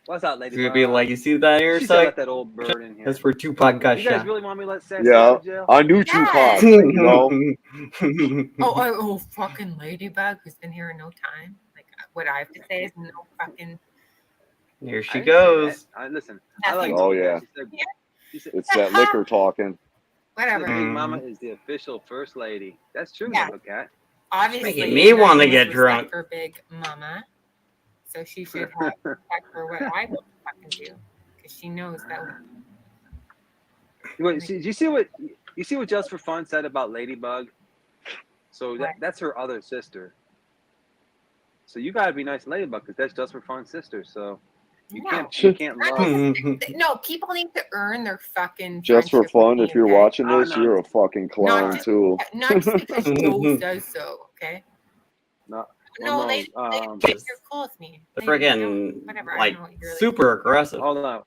What's up, lady? It's gonna be like, you see that here, She said Psych? let that old bird in here. That's where Tupac got You guys shot. really want me to let Sassy yeah, out of jail? I knew Tupac. Oh, fucking Ladybug who's been here in no time. Like what I have to say is no fucking. Here I she didn't say goes. that. Listen, I like. Oh yeah, She said, it's that liquor talking. Whatever. Big Mama is the official first lady. That's true, Yeah. Cat. Obviously, Making me want to get respect drunk. for Big Mama, so she should have respect for what I would fucking do, because she knows that. You see what Just for Fun said about Ladybug? So that's her other sister. So you gotta be nice to Ladybug because that's Just for Fun's sister. So you can't love. No, people need to earn their fucking. Just for friendship fun, with if me, you're okay? watching this, you're a fucking clown too. Not just because Joe says so, okay? No, No, they Um, you're cool with me. The They don't- friggin' whatever. I like know what you're super aggressive. Hold on.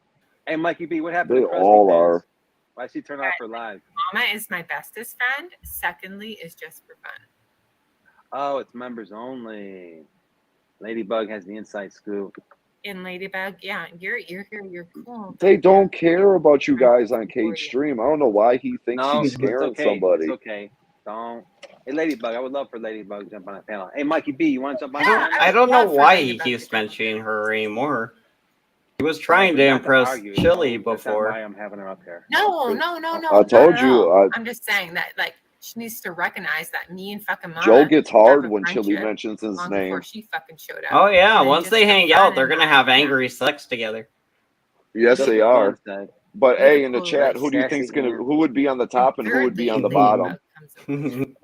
Hey, Mikey B, what happened They to Crusty all Fans? are. Why she turn off her live? Mama is my bestest friend. Secondly, is Just for Fun. Oh, it's members only. Ladybug has the inside scoop. In Ladybug, yeah, you're here, you're cool. They don't care about you guys on Cage Stream. I don't know why he thinks No, he's it's scaring okay. somebody. It's okay. Don't. Hey, Ladybug, I would love for Ladybug to jump on that panel. Hey, Mikey B, you want to jump on that panel? I don't know why he keeps mentioning her anymore. He was trying to impress Chili That's not before. why I'm having her up there. No. I told you. I'm just saying that, like, she needs to recognize that me and fucking Mama. Joe gets hard when friendship Chili mentions his long name. before she fucking showed up. Oh yeah, And once Just they for hang Fun out, and they're gonna have angry sex together. Yes, Just they for are. fun, said. But You're hey, the in the cool, chat, like, who do you think's sassy gonna? Ant. Who would be on the top and who would be on the Thirdly, bottom?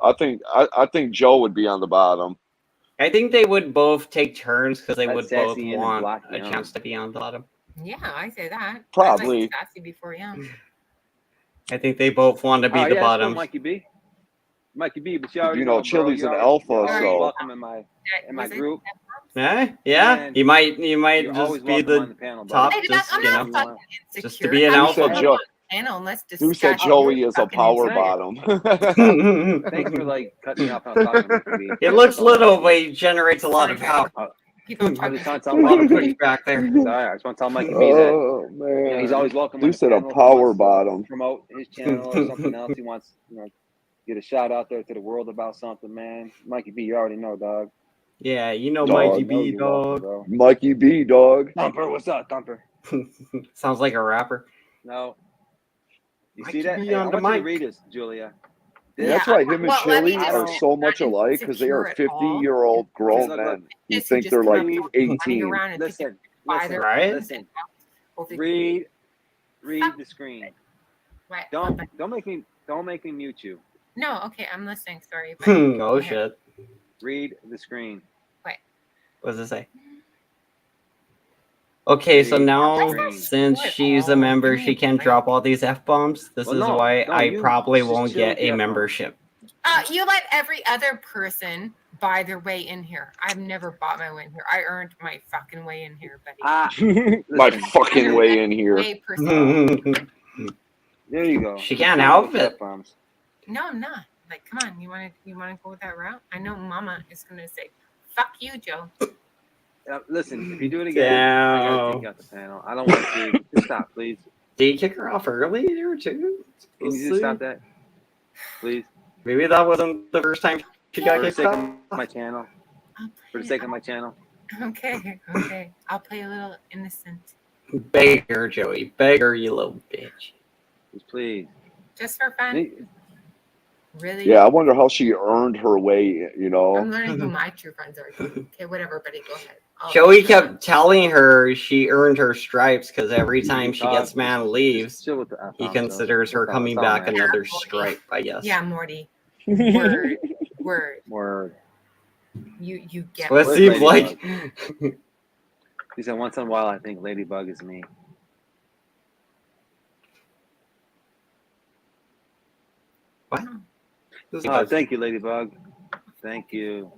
I think Joe would be on the bottom. I think they would both take turns because they That's would both sassy and want Black a Young. chance to be on the bottom. Yeah, I say that. Probably. I like sassy before young. I think they both want to be Oh, the yeah, that's cool, bottom. Mikey B. Mikey B, but you already You know, bro, Chili's you're an always- alpha, you're always so- welcome in my group. Yeah. And You might you're just always be welcome the on the panel, top, buddy. just I'm you not know, fucking insecure. just to be an Come Who said alpha. Joe? panel and let's Who said discuss Joey your is a fucking power insecure. bottom? Thanks for like cutting me off when I was talking to Mikey B. It looks little, but he generates a lot of power. People I'm talk just trying to A tell lot of Mikey B. pushback there. It's all right. I just want to tell Mikey B that Oh man, he's always welcome. Who on the said a panel if he power wants to bottom? promote his channel or something else. He wants, get a shout out there to the world about something, man. Mikey B, you already know, dog. Yeah, you know Dog. Mikey You know B, you're welcome, dog. bro. Mikey B, dog. Thumper, what's up, Thumper? Sounds like a rapper. No. You Mikey see that? B Hey, I on the want you to mic. read this, Julia. That's why him and well, let me Chili just are say, so I'm much not alike because they are insecure at all. 50-year-old grown Look, men who Just- you think just they're come like up with running 18. around and Listen, by listen, their Right? listen. over Read the screen. What? Don't make me mute you. No, okay, I'm listening. Sorry. But Oh shit. Read the screen. What does it say? Okay, so Read now the screen. since she's a member, she can drop all these F-bombs. This Well, is no, why no, I you probably just won't chill get with the a F-bombs. membership. You let every other person buy their way in here. I've never bought my way in here. I earned my fucking way in here, buddy. My fucking way in here. Way percent. There you go. She can't help it. F-bombs. No, I'm not. Like, come on, you wanna go that route? I know Mama is gonna say, "Fuck you, Joe." Listen, if you do it again, I gotta take you out the panel. I don't want to. Just stop, please. Did you kick her off earlier too? Can you just stop that, please? Maybe that wasn't the first time she got For the kicked sake off. of my channel. For the sake of my channel. Okay. I'll play a little innocent. Beggar, Joey. Beggar, you little bitch. Please. Just for fun. Really? Yeah, I wonder how she earned her way, you I'm know. learning who my true friends are. Okay, whatever, buddy. Go ahead. Joey kept telling her she earned her stripes because every time she gets mad and leaves, he considers her coming back another stripe, I guess. Yeah, Morty. Word. Word. Word. You get So it seems like. He said, once in a while, I think Ladybug is me. What? Thank you, Ladybug. Thank you.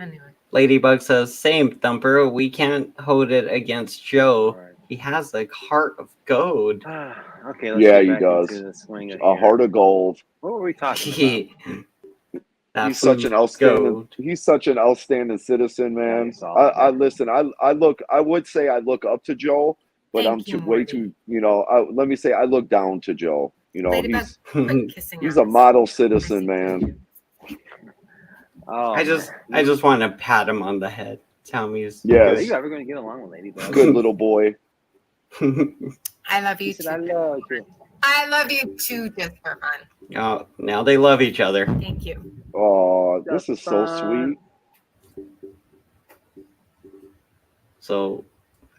Anyway. Ladybug says, same, Thumper. We can't hold it against Joe. Right. He has a heart of gold. Okay, let's Yeah, get he back does. into the swing of A here. heart of gold. What were we talking about? He's such an outstanding. He's such an outstanding citizen, man. I listen. I look. I would say I look up to Joe, but I'm way too. You know. Let me say I look down to Joe. You know, he's a model citizen, man. Oh, I just want to pat him on the head. Tell me he's yes. Are you ever going to get along with Ladybug? Good little boy. I love you too. I love you too, just for fun. Oh, now they love each other. Thank you. Oh, this is so sweet. So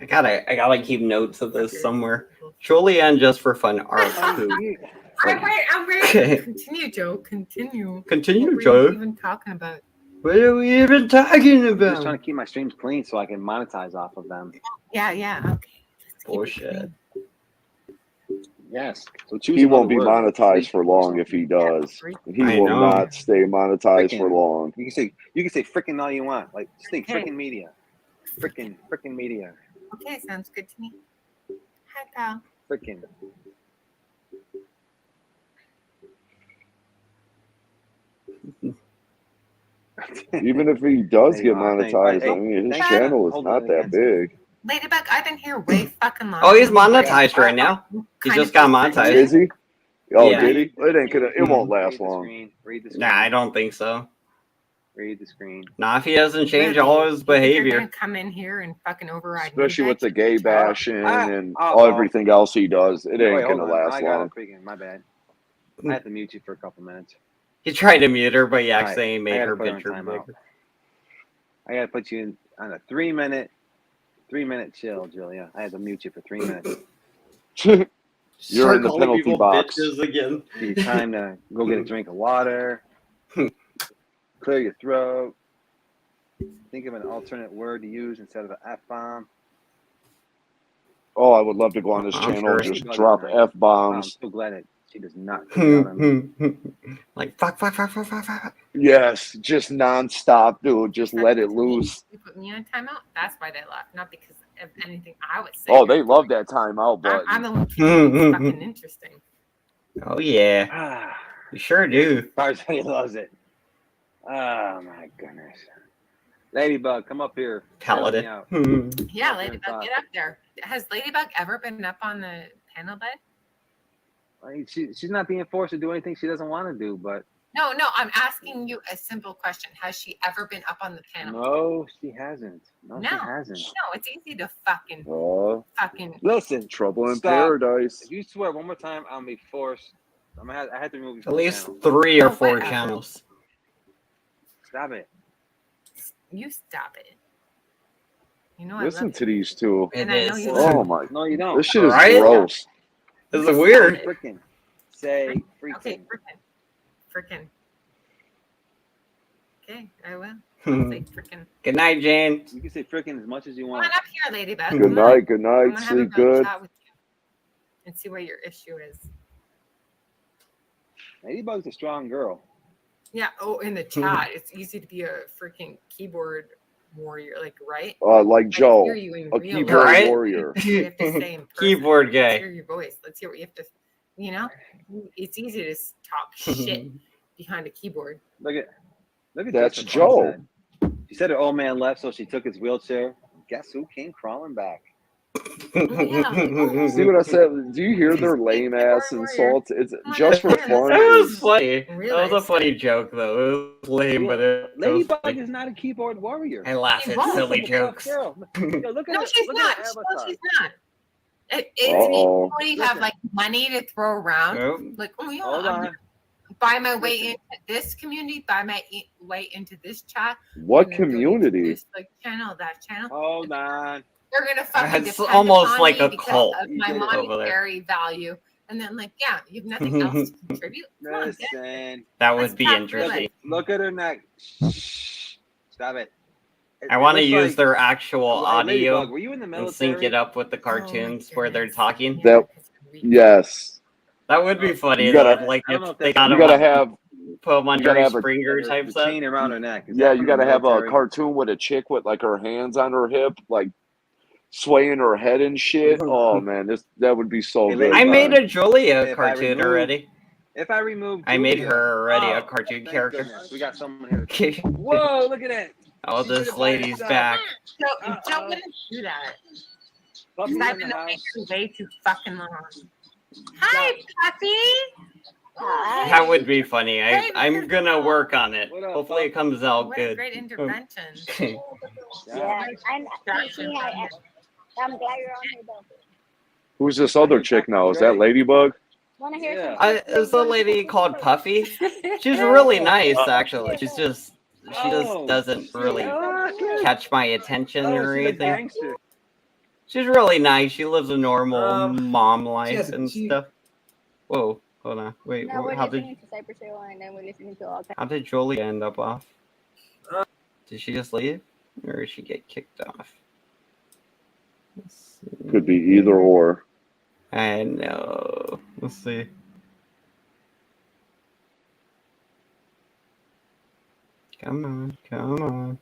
I gotta keep notes of this somewhere. Julianne just for fun art who. I'm ready. Continue, Joe. Continue. Continue, what Joe. What are we even talking about? What are we even talking about? I'm just trying to keep my streams clean so I can monetize off of them. Yeah. Okay. Bullshit. Yes. So he won't be monetized for long if he does. He will not stay monetized for long. You can say frickin' all you want. Like just think frickin' media. Frickin' media. Okay, sounds good to me. Hi, pal. Frickin'. Even if he does get monetized, I mean, his channel is not that big. Ladybug, I've been here way fucking long. Oh, he's monetized right now. He just got monetized. Is he? Oh, yeah. Did he? It ain't gonna. It won't last long. Nah, I don't think so. Read the screen. Nah, if he doesn't change all his behavior. You're gonna come in here and fucking override. Especially with the gay bashing and everything else he does, it ain't gonna last long. My bad. I have to mute you for a couple minutes. He tried to mute her, but he actually made her picture bigger. I gotta put you on a 3 minute chill, Julia. I had to mute you for 3 minutes. You're in the penalty box. Again. Give you time to go get a drink of water. Clear your throat. Think of an alternate word to use instead of an F-bomb. Oh, I would love to go on this channel and just drop F-bombs. I'm so glad that she does not. Like, fuck. Yes, just nonstop, dude. Just let it loose. You put me on timeout? That's why they left, not because of anything I would say. Oh, they love that timeout button. I'm the one who's fucking interesting. Oh, yeah. You sure do. Tarzan loves it. Oh, my goodness. Ladybug, come up here. Paladin. Yeah, Ladybug, get up there. Has Ladybug ever been up on the panel bed? I mean, she's not being forced to do anything she doesn't want to do, but... No, I'm asking you a simple question. Has she ever been up on the panel? No, she hasn't. No, she hasn't. No, it's easy to fucking... Listen. Trouble in paradise. If you swear one more time, I'll be forced. I had to remove you at least 3 or 4 channels. Stop it. You stop it. You know Listen to these two. And I know you oh my! No, you don't. This shit is gross. This is weird. Frickin'. Say freaking. Okay, frickin'. Okay, I will. I'll say frickin'. Good night, Jane. You can say frickin' as much as you Come want. on up here, Ladybug. Good night. Good night. Sleep good. And see what your issue is. Ladybug's a strong girl. Yeah. Oh, in the chat, it's easy to be a freaking keyboard warrior, like, right? Like Joe, a keyboard You warrior. have to say in person. Keyboard guy. Let's hear your voice. Let's hear what you have to. You know, it's easy to talk shit behind a keyboard. Look at that's Justin Joe. She said her old man left, so she took his wheelchair. Guess who came crawling back? See what I said? Do you hear their lame ass insults? It's just for fun. That was funny. That was a funny joke, though. It was lame, but it was Ladybug funny. is not a keyboard warrior. I laugh at silly jokes. Girl. Yo, look at No, her, she's look not. At her No, avatar. she's not. It's me. Uh-oh. When you have like money to throw around, Oh. like, oh yeah, Hold I'm on. buy my way into this community, buy my way into this chat. What and then donate to community? This like channel, that channel. Hold on. They're gonna fucking It's depend almost upon like me a because cult of my over there. monetary value. And then like, yeah, you have nothing else to contribute. Come on, get it. Listen. That would be Let's interesting. Look at her neck. Stop it. I want to looks use like- their actual audio Ladybug, were you in the and sync military? it up with the cartoons where they're talking. That yes. That would be funny. You gotta- though, like I don't know if if they that's- got You him gotta on- have put them on you gotta Jerry have a- Springer type the stuff. chain around her neck. Is yeah, that you from gotta the have a military? cartoon with a chick with like her hands on her hip, like swaying her head and shit. Oh man, that would be so Hey, good. I made man. a Julia If I cartoon remove- already. If I remove I made Julia- her already a Oh, cartoon thank character. goodness. We got someone here. Whoa, look at that. Oh, She did this it by lady's herself. back. Don't let him do that. Puppy's Because I've in the been away house. for way too fucking long. Hi, Puppy. That would be funny. I'm gonna work on it. What up, Hopefully it comes out What a good. great intervention. Yeah, I'm glad you're on here though. Who's this other chick now? Is that Ladybug? Wanna hear It's a lady called Puffy. She's really nice, actually. She just doesn't really catch my attention or anything. She's really nice. She lives a normal mom life and stuff. Whoa, hold on. Wait, No, we're how listening did to Cypress Hill and then we're listening to all kinds. how did Julia end up off? Did she just leave, or did she get kicked off? Let's see. Could be either or. I know. Let's see. Come on, come on.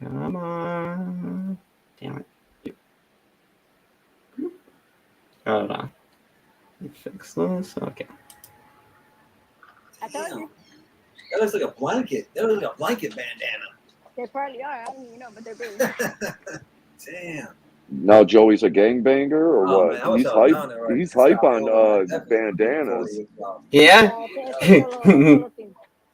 Come on. Damn it. Hold on. Let me fix this. Okay. I told you. That looks like a blanket. That looks like a blanket bandana. They probably are. I don't even know, but they're big. Damn. Now Joey's a gangbanger or Oh, what? man, I wish He's I was hype. down there right He's now. hype on Definitely. bandanas. Yeah.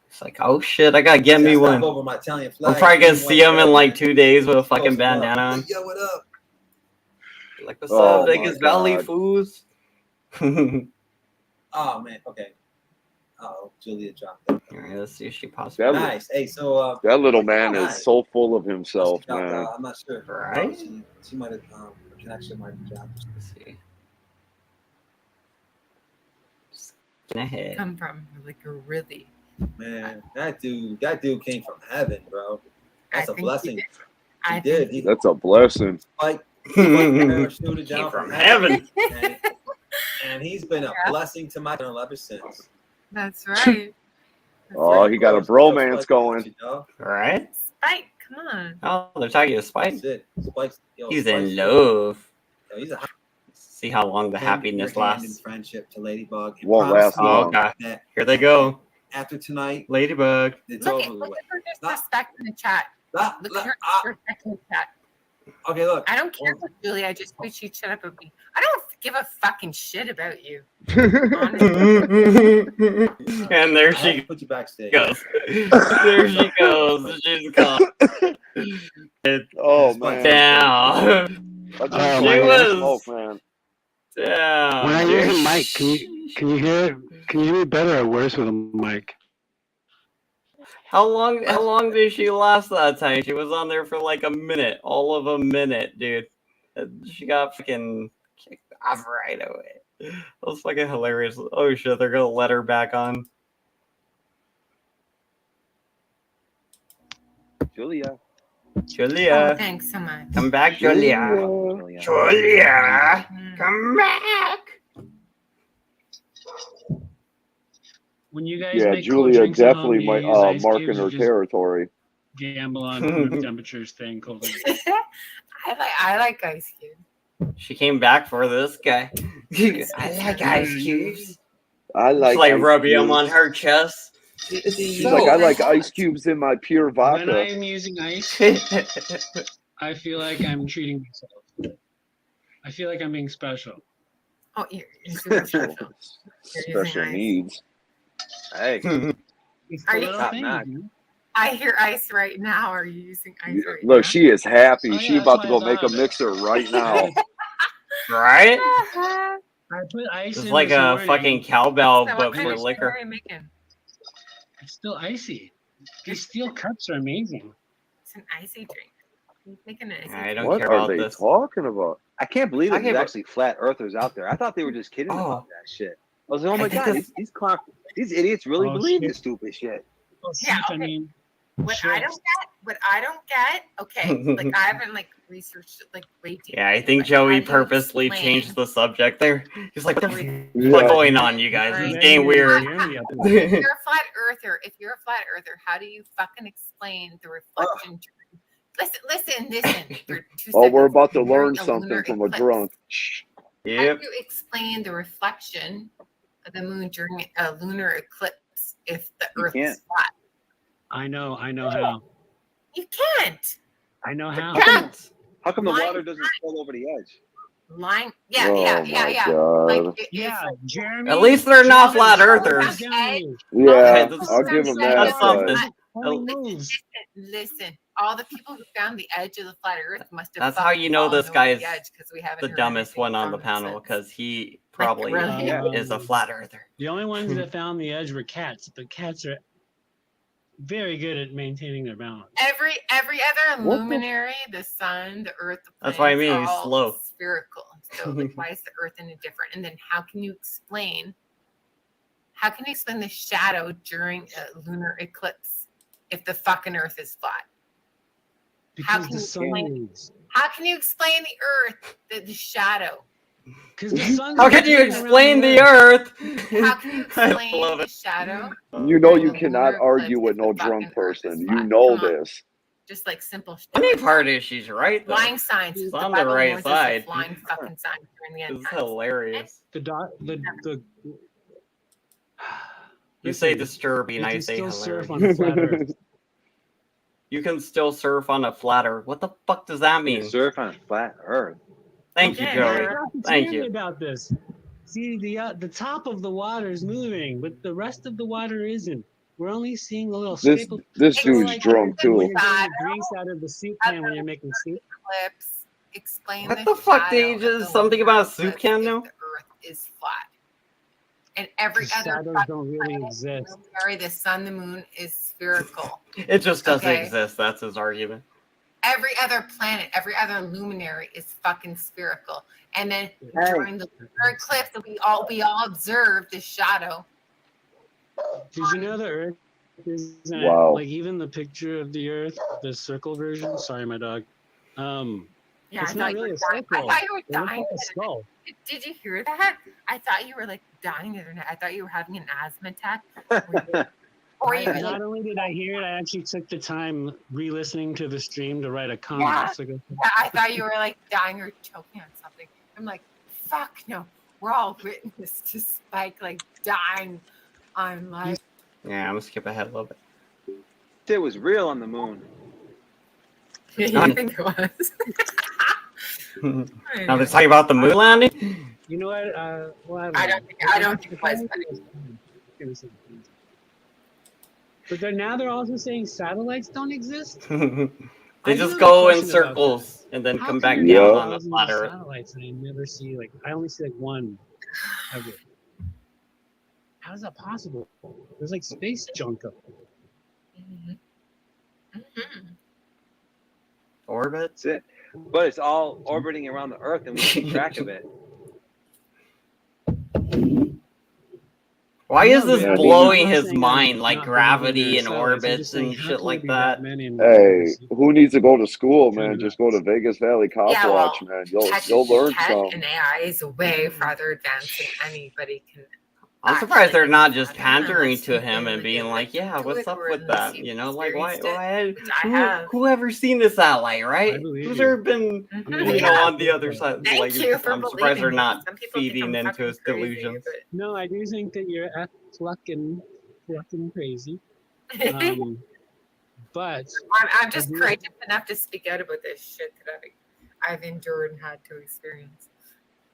It's like, oh shit, I gotta get me one. Over my Italian I'm flag. probably gonna see him in like 2 days with a fucking Close enough. bandana on. Yo, what up? Like, what's Oh up, my niggas? Valley God. fools. Oh man, okay. Oh, Julia dropped it. All right, let's see if she pops. That, Nice. Hey, so that little man nice. is so full of himself, She dropped man. out. I'm not sure. Right? She might have her connection might have dropped. Let's see. Just ahead. Come from like a really. Man, that dude came from heaven, bro. That's I a think blessing. he did. He I did. think He That's a blessing. parachuted Came down from from heaven. heaven. And he's been a blessing to my channel ever since. That's right. Oh, he got a bromance going. All right. Spike, come on. Oh, they're talking to Spike. That's it. Spike's, yo, He's Spike's in love. Yo, he's a See how long the happiness your hand in lasts. friendship to Ladybug. And Won't promise last me Oh, long. okay. that Here they go. after tonight, Ladybug. it's Look over at with. her disrespect in the chat. La- Look la- at her ah, disrespect in the chat. okay, look. I don't care about Julia. I just wish she'd shut up about me. I don't give a fucking shit about you. And there I had to she put you backstage. goes. There she goes. She's gone. Oh Spike man. Down. That's Oh, She my was smoke, man. down. When I hear him, Mike, can you hear me better or worse with a mic? How long did she last that time? She was on there for like a minute, all of a minute, dude. And she got fucking kicked off right away. That was fucking hilarious. Oh shit, they're gonna let her back on. Julia. Oh, Julia, thanks so much. come back, Julia. Julia, come back. When you guys Yeah, make Julia cold drinks at home, definitely you might use ice marking cubes or her just territory. gamble on room temperatures staying cold. I like ice cubes. She came back for this guy. I like ice cubes. I like She's like ice rubbing him cubes. on her chest. She's like, I like ice cubes in my pure When vodka. I'm using ice, I feel like I'm treating myself. I feel like I'm being special. Oh, you're super special. Special needs. Hey, Are you? top notch. I hear ice right now. Are you using ice right now? Look, she is happy. Oh, She yeah, about that's to go why make a it's on. mixer right now. Right? Uh-huh. I put ice It's in like this a morning. fucking cowbell, So but what kind for of liquor. sugar are you making? It's still icy. These steel cups are amazing. It's an icy drink. You're making an icy I drink. don't What care are about they this. talking about? I can't believe that Okay, there's but- actually flat earthers out there. I thought they were just kidding about Oh. that shit. I was like, oh my I think god, this- these idiots really Oh, believe shit. this stupid shit. Well, Yeah, I mean, What shit. I don't get, okay, like I haven't like researched it like way deep. Yeah, I think but Joey how do you purposely explain changed the subject there. He's like, what the Yeah. fuck going on, you guys? It's getting weird. If you're a flat earther, how do you fucking explain the reflection? Listen. For 2 Oh, we're seconds. about to During learn a something lunar from a eclipse, drunk. How Yep. do you explain the reflection of the moon during a lunar eclipse if the Earth can't. is flat? I know how. You can't. I know how. How come the Line- water doesn't spill over the edge? Line, Oh yeah. my God. Like Yeah, Jeremy. At least they're not Jeremy flat Jones earthers. is telling you. Yeah, that's- I'll give him that's that. something. Only moves. Listen, all the people who found the edge of the flat Earth must have. That's how fucking you know fallen this over guy's the edge 'cause we haven't the heard dumbest anything one on the from him panel since. because he probably really? is a flat earther. The only ones that found the edge were cats, but cats are very good at maintaining their balance. Every other What the- luminary, the sun, the Earth, the planets, That's what I mean, are he's all slow. spherical. So like, why is the Earth any different? And then how can you explain the shadow during a lunar eclipse if the fucking Earth is flat? Because can the you sun explain- moves. How can you explain the Earth, the shadow? Because the sun. How can you explain the Earth? How can you I explain love the it. shadow? You know you The cannot lunar argue eclipse with if no the drunk fucking Earth is person. You flat? know Come on. this. Just like simple shit. Funny like part that. is she's right though. Lying signs. She's The on the Bible right warns us side. of lying fucking signs during the end This is times. hilarious. The You say Listen, disturbing, you I can say still surf hilarious. on a flat Earth. You can still surf on a flat Earth. What the fuck does that You mean? surf on a flat Earth. Thank you, Okay, Joey. yeah. Talk to Thank Jeremy you. about this. See, the top of the water is moving, but the rest of the water isn't. We're only seeing a little This scrape of. this Sort of dude's like drunk when too. you're getting the grease out of the soup can when you're making soup. Eclipse. Explain What the fuck? Did shadow you of just the something lunar about a soup eclipse can if now? the Earth is flat. And every The other shadows fucking don't really planet, exist. luminary, the sun, the moon is spherical. It just doesn't Okay. exist. That's his argument. Every other planet, every other luminary is fucking spherical. And then during the lunar eclipse, we all observed the shadow. Did you know the Earth isn't Wow. like even the picture of the Earth, the circle version? Sorry, my dog. Yeah, It's I not thought you really were a dying. I circle. thought you were It looks dying. like a skull. Did you hear that? I thought you were like dying the other night. I thought you were having an asthma attack. Or you were Not like, only did I hear it, I actually took the time re-listening to the stream to write a comment. Yeah. So go- I thought you were like dying or choking on something. I'm like, fuck no. We're all witness to Spike like dying on live. Yeah, I'm gonna skip ahead a little bit. It was real on the moon. Yeah, you think it was? Now they're talking about the moon landing. You know what? Well, I don't think it was. But they're also saying satellites don't exist. They I do just have a go in question about circles and then How come come back there's down on the thousands flat of Earth. satellites and I never see I only see one ever. How is that possible? There's like space junk up there. Orbit? That's it. But it's all orbiting around the Earth, and we keep track of it. Why is No, this but I mean, blowing I'm not his saying mind I'm like not gravity believing and there are satellites. I'm orbits just saying, and how shit can like there be that? many and Hey, who needs to go to school, man? Kinda Just go to Vegas Valley Cop Yeah, Watch, well, man. You'll learn tech some. and AI is way farther advanced than anybody can. I'm surprised they're not just fathom pandering unless to you him and really being get, like, yeah, into what's it up or with unless that? you've You know, like why experienced it, which I have. who ever seen this satellite, right? believe Who's you. ever been you know on the other side? Thank Like you for I'm surprised they're believing me. not Some people think feeding I'm into fucking his crazy, delusions. but No, I do think that you're fucking fucking crazy. But I'm just courageous enough to speak out about this shit that I've endured and had to experience.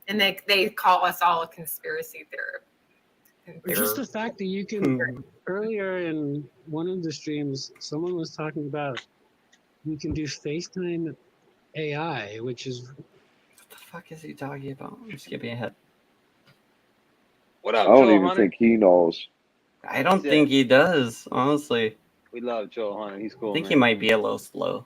And they call us all a conspiracy theorist. Just the fact that you can, earlier in one of the streams, someone was talking about you can do FaceTime AI, which is... What the fuck is he talking about? I'm skipping ahead. What I up, don't Joel even Hunter? think he knows. I don't think he does, honestly. We love Joel Hunter. He's cool. I think man. he might be a little slow.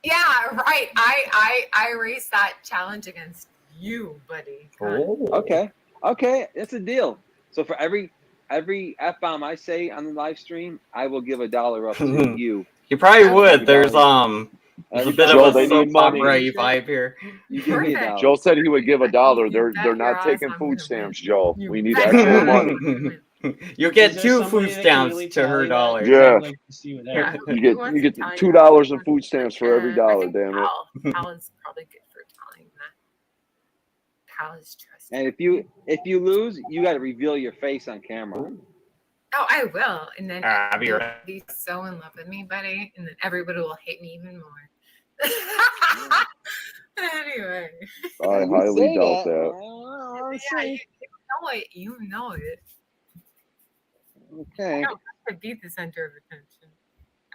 Yeah, right. I raised that challenge against you, buddy. Okay. Okay, that's a deal. So for every F-bomb I say on the live stream, I will give $1 up to you. You probably would. Every There's dollar. there's a Every bit Joe, of they a need soap money. opera vibe here. You give me $1. Joe said he would give $1. They're bet not your taking ass I'm food gonna stamps, win. Joe. You We need bet actual your ass money. I'm gonna win. You get Is there 2 somebody food that can stamps really to her tally that? dollar. Yeah. I'd like to see what Yeah, happens. You get Italian $2 in food stamps for every I dollar. think Damn it. Pal is probably good for telling that. Pal is trusted. And if you lose, you got to reveal your face on camera. Oh, I will. And then I'll be you'll right. be so in love with me, buddy. And then everybody will hate me even more. Anyway. I highly doubt that. Yeah, you know it. You know it. Okay. I don't have to be the center of attention.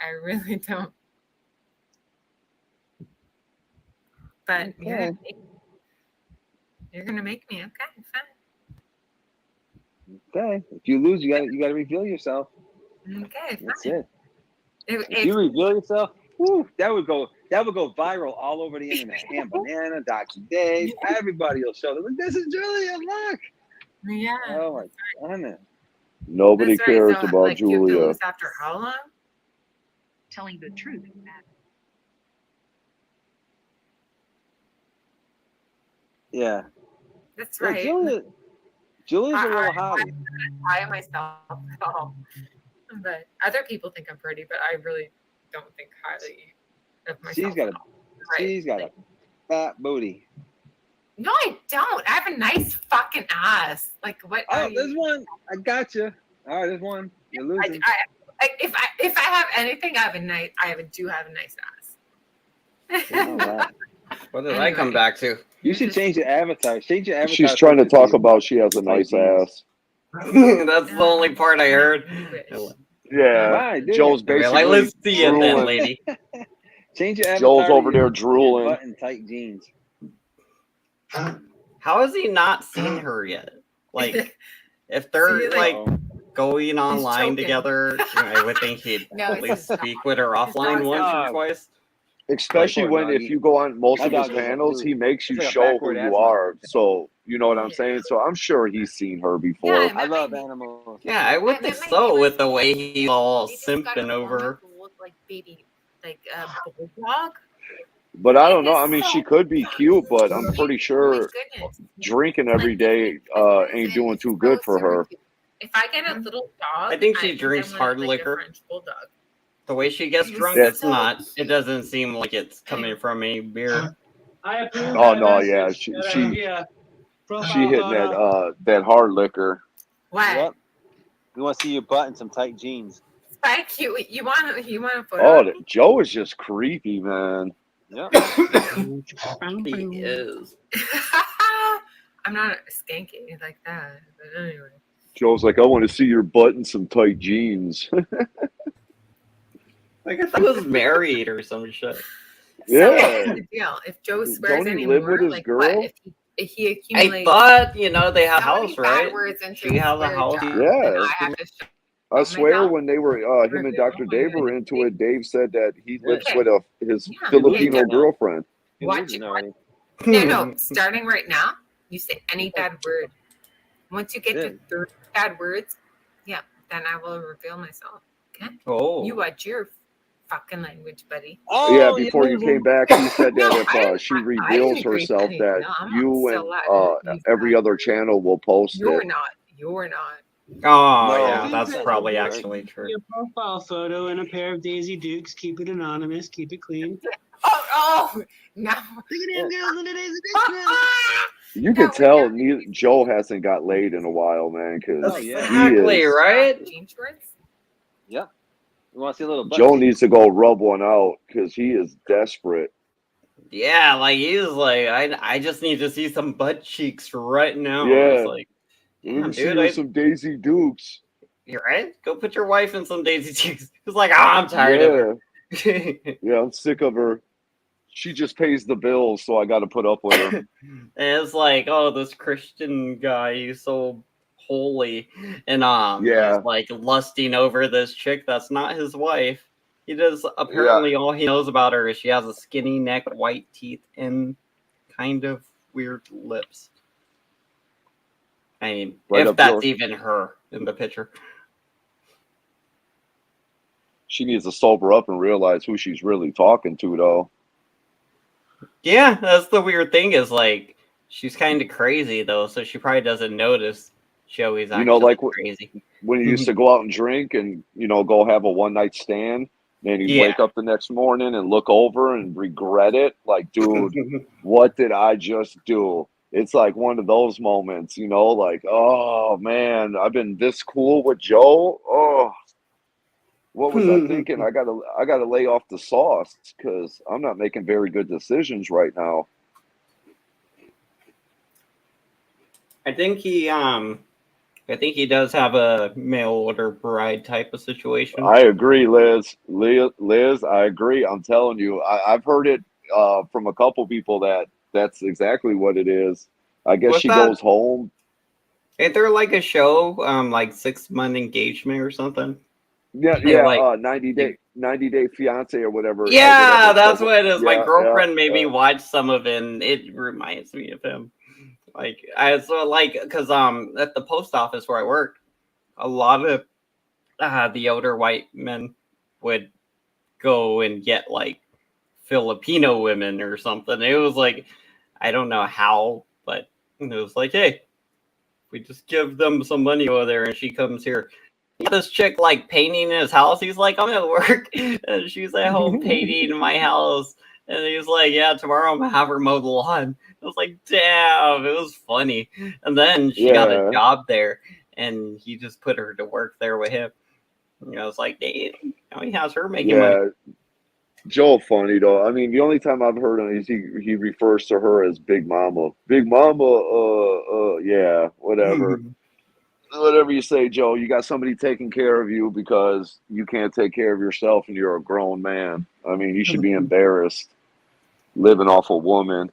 I really don't. But Okay. you're gonna make me. Okay, fine. Okay. If you lose, you got to reveal yourself. Okay, fine. That's it. If If you reveal yourself, woo, that would go viral all over the internet. Ham Banana, Dr. Dave, everybody will show them. This is Julia. Look. Yeah. Oh my goodness. Nobody That's right. cares So, about like, you have to Julia. lose after how long? Telling the truth. Yeah. That's Yeah, right. Julia's a little hottie. I myself at all. But other people think I'm pretty, but I really don't think highly of myself. She's got a fat booty. No, I don't. I have a nice fucking ass. Like what? Oh, there's one. I got you. All right, there's one. You're losing. If I have anything, I do have a nice ass. What did I come back to? You should change your avatar. Change your avatar. She's trying to talk about she has a nice ass. That's the only part I heard. Yeah, Right, dude. Joe's basically Like, let's see it then, drooling. lady. Change your avatar. Joel's to over your there drooling. Button tight jeans. How has he not seen her yet? Like, if they're like going online together, I would think he'd at least speak with her offline once or twice. Especially when if you go on most of his panels, he makes you show who you are. So you know what I'm saying. So I'm sure he's seen her before. I love animals. Yeah, I would think so with the way he's all simping over. Like baby, like a bulldog. But I don't know. I mean, she could be cute, but I'm pretty sure drinking every day ain't doing too good for her. If I get a little dog, I think she drinks hard liquor. French bulldog. The way she gets drunk, it's not. It doesn't seem like it's coming from any beer. I approve. Oh no, yeah, she hitting that hard liquor. What? Yep. We want to see your butt in some tight jeans. Spike, you want a photo? Oh, Joe is just creepy, man. Yep. He is. I'm not skanky like that, but anyway. Joe's like, I want to see your butt in some tight jeans. Like I thought he was married or some shit. Yeah. So here's the deal. If Joe swears Don't he anymore, live with his like girl? what? If he I accumulates thought, they have a so many house, bad right? words and She has a house. Yeah. I have to show I swear myself. when they were him and Dr. Dave were into it, Dave said that he lives Okay. with his Yeah. Filipino girlfriend. Watch it. No, starting right now, you say any bad word. Once you get to 3 bad words, yeah, then I will reveal myself. Okay? Oh. You watch your fucking language, buddy. Yeah, before you came back, he said that No, if she reveals agree with herself, anything. that No, I'm you not so and every other channel will post You're it. not. You're not. Oh, No. yeah, that's probably actually true. Your profile photo and a pair of Daisy Dukes. Keep it anonymous. Keep it clean. Oh, no. You can tell Joe hasn't got laid in a while, man, because Exactly, right? Jean shorts? Yeah. You want to see a little butt Joe cheek? needs to go rub one out because he is desperate. Yeah, like he's like, I just need to see some butt cheeks right now. Yeah. It's like, Let damn, me see dude, you with some Daisy Dukes. you're right. Go put your wife in some Daisy Cheeks. He's like, oh, I'm tired of her. Yeah, I'm sick of her. She just pays the bills, so I got to put up with her. And it's like, oh, this Christian guy, he's so holy, and Yeah. he's like lusting over this chick that's not his wife. He does apparently all he knows about her is she has a skinny neck, white teeth, and kind of weird lips. I mean, Right if up that's yours. even her in the picture. She needs to sober up and realize who she's really talking to, though. Yeah, that's the weird thing is like she's kind of crazy though, so she probably doesn't notice Joey's actually Like crazy. when you used to go out and drink and, go have a one-night stand, and you'd wake up the next morning and look over and regret it. Like, dude, what did I just do? It's like one of those moments, like, oh, man, I've been this cool with Joe. Oh, what was I thinking? I gotta lay off the sauce because I'm not making very good decisions right now. I think he does have a mail order bride type of situation. I agree, Liz. Liz, I agree. I'm telling you, I've heard it from a couple people that's exactly what it is. I guess What's she that? goes home. Ain't there like a show, like 6-month engagement or something? Yeah, They, yeah. like, 90 Day Fiance or whatever. yeah, that's what it is. My Yeah, girlfriend yeah, made me watch some of it, and it reminds me of him. Like because at the post office where I worked, a lot of the older white men would go and get like Filipino women or something. It was like, I don't know how, but it was like, hey, we just give them some money over there, and she comes here. This chick like painting his house. He's like, I'm at work, and she's at home painting my house. And he's like, yeah, tomorrow I'm gonna have her mow the lawn. I was like, damn, it was funny. And then she got a job there, and he just put her to work there with him. And I was like, damn, now he has her making money. Joe funny though. I mean, the only time I've heard him is he refers to her as Big Mama. Big Mama, yeah, whatever. Whatever you say, Joe, you got somebody taking care of you because you can't take care of yourself and you're a grown man. I mean, you should be embarrassed living off a woman.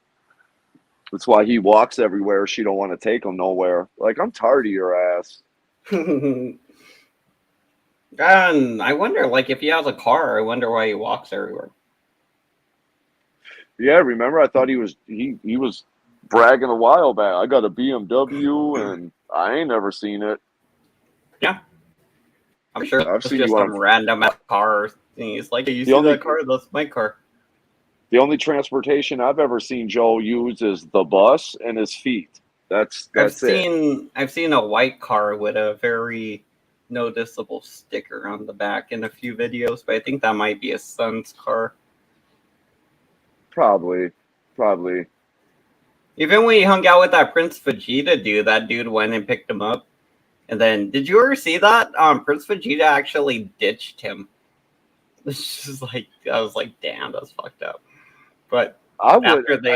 That's why he walks everywhere. She don't want to take him nowhere. Like, I'm tired of your ass. And I wonder, like, if he has a car, I wonder why he walks everywhere. Yeah, remember I thought he was bragging a while back. I got a BMW and I ain't never seen it. Yeah. I'm sure I've it's seen just you some on random car. He's like, hey, you see that car? That's my car. The only transportation I've ever seen Joe use is the bus and his feet. That's it. I've seen a white car with a very noticeable sticker on the back in a few videos, but I think that might be his son's car. Probably. Even when he hung out with that Prince Vegeta dude, that dude went and picked him up. And then, did you ever see that? Prince Vegeta actually ditched him. It's just like, I was like, damn, that's fucked up. But what's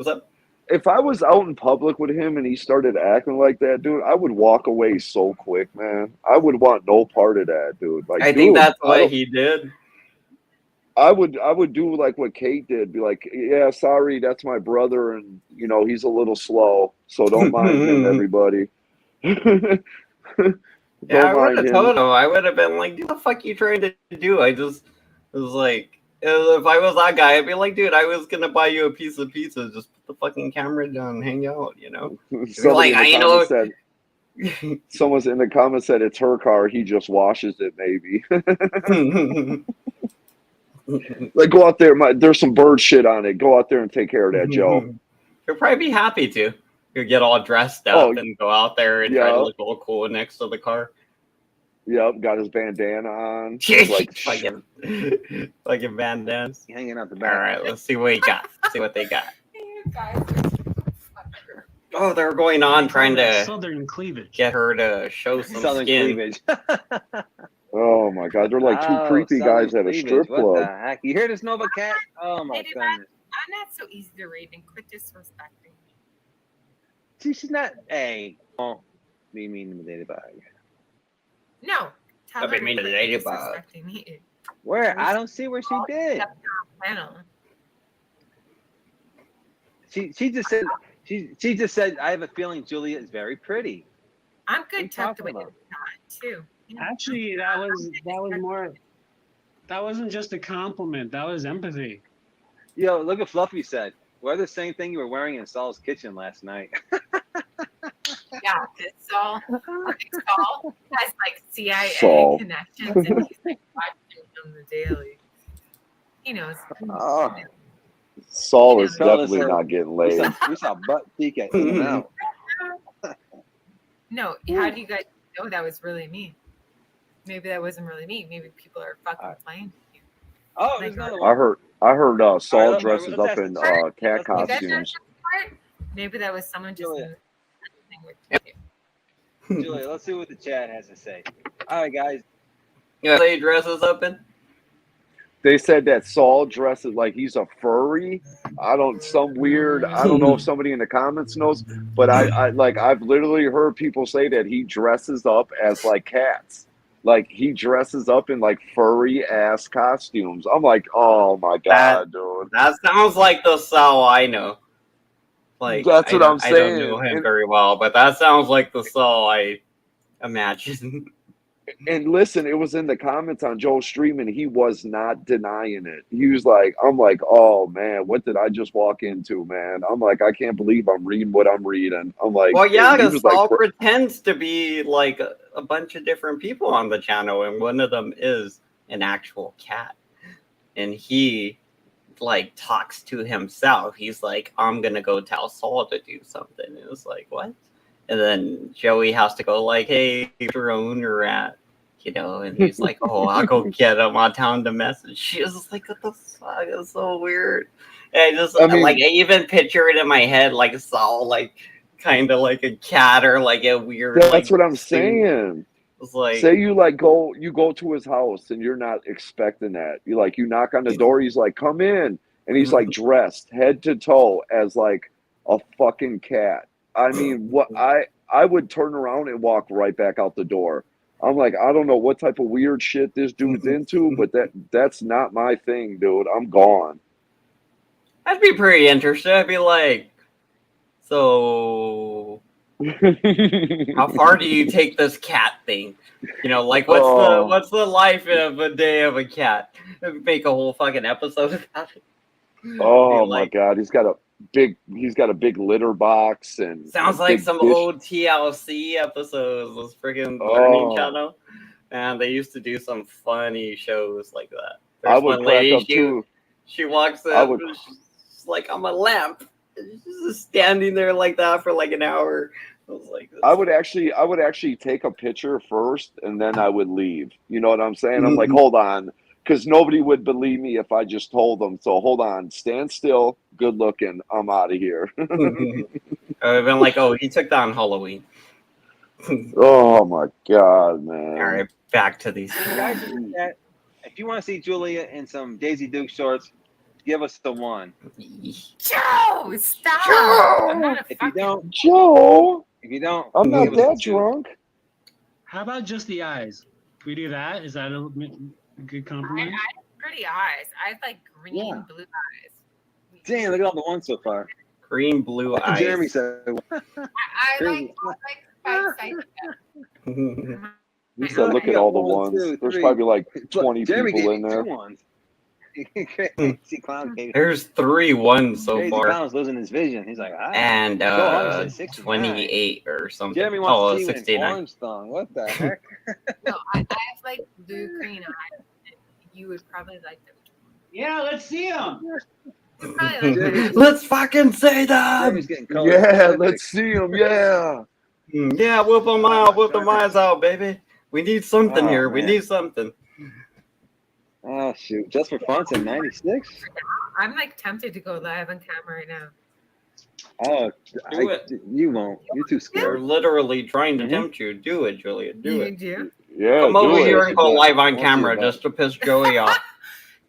up? If I was out in public with him and he started acting like that, dude, I would walk away so quick, man. I would want no part of that, dude. Like, I think that's what he did. I would do like what Kate did, be like, yeah, sorry, that's my brother, and he's a little slow, so don't mind him, everybody. Yeah, I would have told him. I would have been like, "What the fuck you trying to do?" It was like, if I was that guy, I'd be like, "Dude, I was gonna buy you a piece of pizza. Just put the fucking camera down, hang out, Somebody like, someone's in the comments said it's her car. He just washes it, maybe. Like, go out there. There's some bird shit on it. Go out there and take care of that, Joe. He'll probably be happy to. He'll get all dressed up and go out there and try to look all cool next to the car. Yep, got his bandana on. like fucking bandanas. Hanging out the All back. right, let's see what he got. See what they got. You guys are Oh, they're going on trying to Southern cleavage. get her to show some Southern skin. cleavage. Oh my god, they're like two creepy Southern guys at a cleavage. strip What club. the heck? You hear this, Nova Cat? Oh my Lady goodness. I'm not so easy to read and quit disrespecting me. She's not. Hey, oh, be mean to the ladybug. No, tell I've her been mean to quit the ladybug. disrespecting me. Where? I don't see where she did. Panel. She just said she just said I have a feeling Julia is very pretty. I'm What are you good tucked away talking in about? the knot, too. Yeah. Actually, that was more. That wasn't just a compliment. That was empathy. Yo, look what Fluffy said. Wear the same thing you were wearing in Saul's kitchen last night. Yeah, it's Saul. Saul has like CIA Saul. connections, and he's like watching him the daily. He knows. Oh, Saul is Fellas, definitely not getting we laid. saw butt peek at In and Out. No, how do you guys know that was really me? Maybe that wasn't really me. Maybe people are fucking playing. Oh, Like, there's another I one. heard Saul let's dresses ask up the in chat. cat You guys know costumes. that part? Maybe that was someone just Julia. with you. Julia, let's see what the chat has to say. All right, guys. Yeah, they dresses up in. They said that Saul dresses like he's a furry. I don't know if somebody in the comments knows, but I've literally heard people say that he dresses up as like cats. Like he dresses up in like furry ass costumes. I'm like, oh my god, dude. That sounds like the Saul I know. Like That's what I'm I don't know saying. him very well, but that sounds like the Saul I imagine. And listen, it was in the comments on Joe's stream, and he was not denying it. He was like, I'm like, oh man, what did I just walk into, man? I'm like, I can't believe I'm reading what I'm reading. I'm like, Well, yeah, he because was like, Saul pretends to be like a bunch of different people on the channel, and one of them is an actual cat, and he like talks to himself. He's like, I'm gonna go tell Saul to do something. And it was like, what? And then Joey has to go like, hey, your owner at, you know, and he's like, oh, I'll go get him. I'll tell him to message. She was like, what the fuck? It's so weird. And I even picture it in my head, like Saul, like kind of like a cat or like a weird. that's like, what I'm suit. saying. It's like, say you go to his house and you're not expecting that. You knock on the door, he's like, come in. And he's like dressed head to toe as like a fucking cat. I mean, what I would turn around and walk right back out the door. I'm like, I don't know what type of weird shit this dude's into, but that's not my thing, dude. I'm gone. that'd be pretty interesting. I'd be like, so how far do you take this cat thing? You know, like what's the life of a day of a cat? Make a whole fucking episode about it. Oh my god, he's got a big litter box and sounds like some old TLC episodes. Those freaking Learning Channel, and they used to do some funny shows like that. There's one lady, she walks up, she's like, I'm a lamp. She's just standing there like that for like an hour. I was like, I would actually take a picture first and then I would leave. You know what I'm saying? I'm like, hold on. Because nobody would believe me if I just told them. So hold on, stand still, good looking. I'm out of here. I would have been like, oh, he took down Halloween. Oh my god, man! All right, back to these guys. If you want to see Julia in some Daisy Duke shorts, give us the one. Joe, stop! Joe! I'm not a If you don't, Joe, if you don't, I'm not that drunk. How about just the eyes? Can we do that? Is that a good compliment? I have pretty eyes. I have like green, blue eyes. Damn, look at all the ones so far. Green, blue eyes. Jeremy said. I like five sides. He said, look at all the ones. There's probably like 20 people in there. Crazy Clown gave There's 3 ones so Crazy far. Clown's losing his vision. He's like, and 28 or something. Jeremy wants to see 69. an orange thong. What the heck? No, I have like blue green eyes. You would probably like them. Yeah, let's see them. Let's fucking say them. Yeah, let's see them. Yeah. Yeah, whip them out. Whip them eyes out, baby. We need something Oh, here. We man. need something. Oh shoot! Just for fun, in '96. I'm like tempted to go live on camera right now. Oh, Do it. you won't. You're too We're scared. literally trying to Mhm. tempt you. Do it, Julia. Do it. You? Yeah, Come over do here it. and go live on I won't see camera your just to piss Joey off.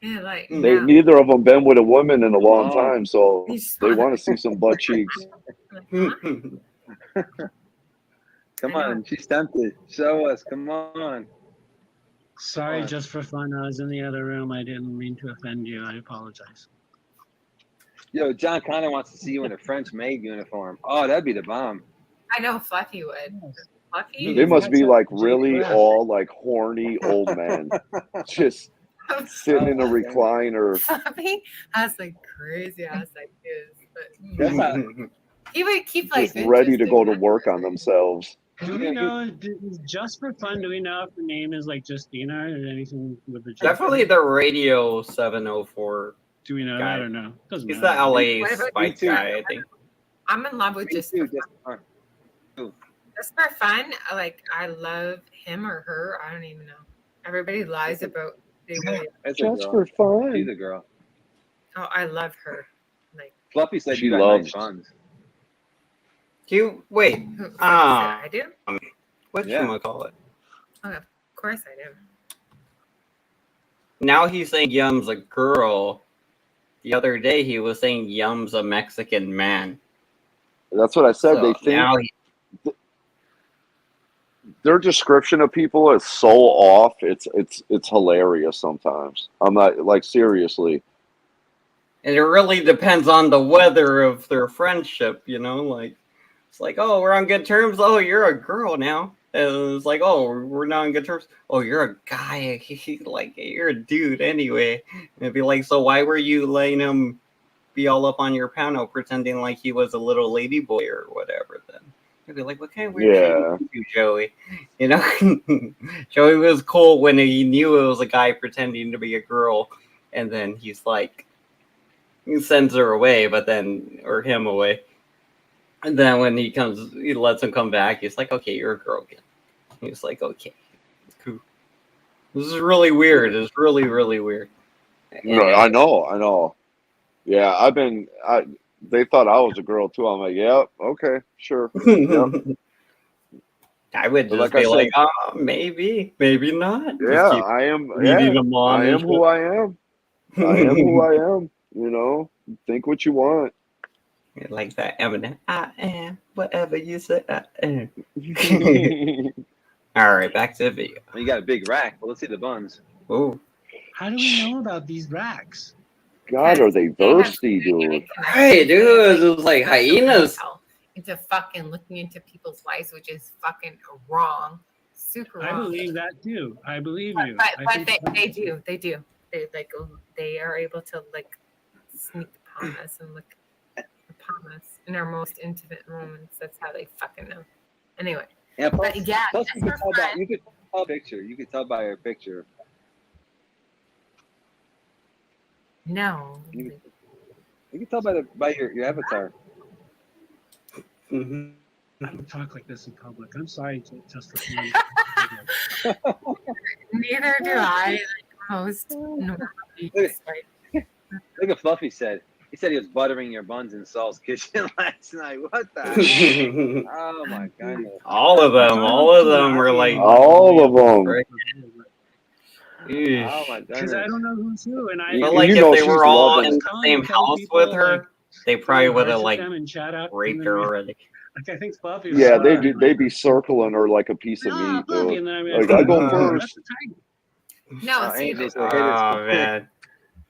Yeah, like They no. neither of them been with a woman in a long Oh. time, so You just they wanna- want to see some butt cheeks. Like, huh? Come I know. on, she's tempted. Show us. Come on. Sorry, Fine. just for fun. I was in the other room. I didn't mean to offend you. I apologize. Yo, John Connor wants to see you in a French maid uniform. Oh, that'd be the bomb. I know Fluffy would. Fluffy? They must be like Jake really left. all like horny old men, just sitting in a Oh, my goodness. recliner. Fluffy has like crazy ass ideas, That's but not, he would keep like Just ready to go to interesting- work on themselves. Do we know, just for fun, do we know if her name is like Justina or anything with the J? Definitely the Radio 704. Do we know guy. that or no? Doesn't He's the matter. LA What about Spike you? guy, I think. I'm in love with me just too, for fun. fun. Just for fun. Like I love him or her. I don't even know. Everybody lies about they really. That's a Just girl. for fun. She's a girl. Oh, I love her. Like Fluffy said She you got loves- nice buns. You wait. who said Ah, I do? what Yeah. you call it? Oh, of course I do. Now he's saying Yum's a girl. The other day he was saying Yum's a Mexican man. That's what I said. So They think now their description of people is so off. It's hilarious sometimes. I'm not like seriously. and it really depends on the weather of their friendship, you know, like it's like, oh, we're on good terms. Oh, you're a girl now. And it's like, oh, we're not on good terms. Oh, you're a guy. Like you're a dude anyway. And it'd be like, so why were you letting him be all up on your panel pretending like he was a little lady boy or whatever then? It'd be like, what kind of weird shit Yeah. did you do, Joey? You know, Joey was cool when he knew it was a guy pretending to be a girl, and then he's like, he sends her away, but then, or him away. And then when he comes, he lets him come back. He's like, okay, you're a girl again. He's like, okay, cool. This is really weird. It's really, really weird. No, I know. Yeah, they thought I was a girl too. I'm like, yep, okay, sure. Yep. I would But just like I be like, said- oh, maybe not. Just Yeah, keep I am. leading Yeah, them on I and am who I am. I am who I am. You know, think what you want. like that Eminem. I am whatever you say I am. All right, back to the video. You got a big rack. Well, let's see the buns. Oh, How do we know about these racks? God, are they thirsty, dude? hey, dude, it was like hyenas. Into fucking looking into people's lives, which is fucking wrong. Super I wrong. believe that too. I believe you. But I think they do. They like they are able to like sneak upon us and look upon us in our most intimate moments. That's how they fucking know. Anyway. Yeah, plus, But yeah, plus that's you could for tell by fun. you could tell picture. You could tell by her picture. No. You can tell by your avatar. Mm-hmm. I don't talk like this in public. I'm sorry, just for fun. Neither do I. Like most normal people. Look at Fluffy said. He said he was buttering your buns in Saul's kitchen last night. What the heck? Oh my goodness. All of them were like All of them. Oh my Because goodness. I don't know who's who, and I. But like, You if know they she's were all loving in it. the same house with her, they probably would have like raped her already. Like I think Fluffy. Yeah, they'd be circling her like a piece of meat, Fluffy, dude. and then I Like I go first. No, see, Angels Oh will hit us. man,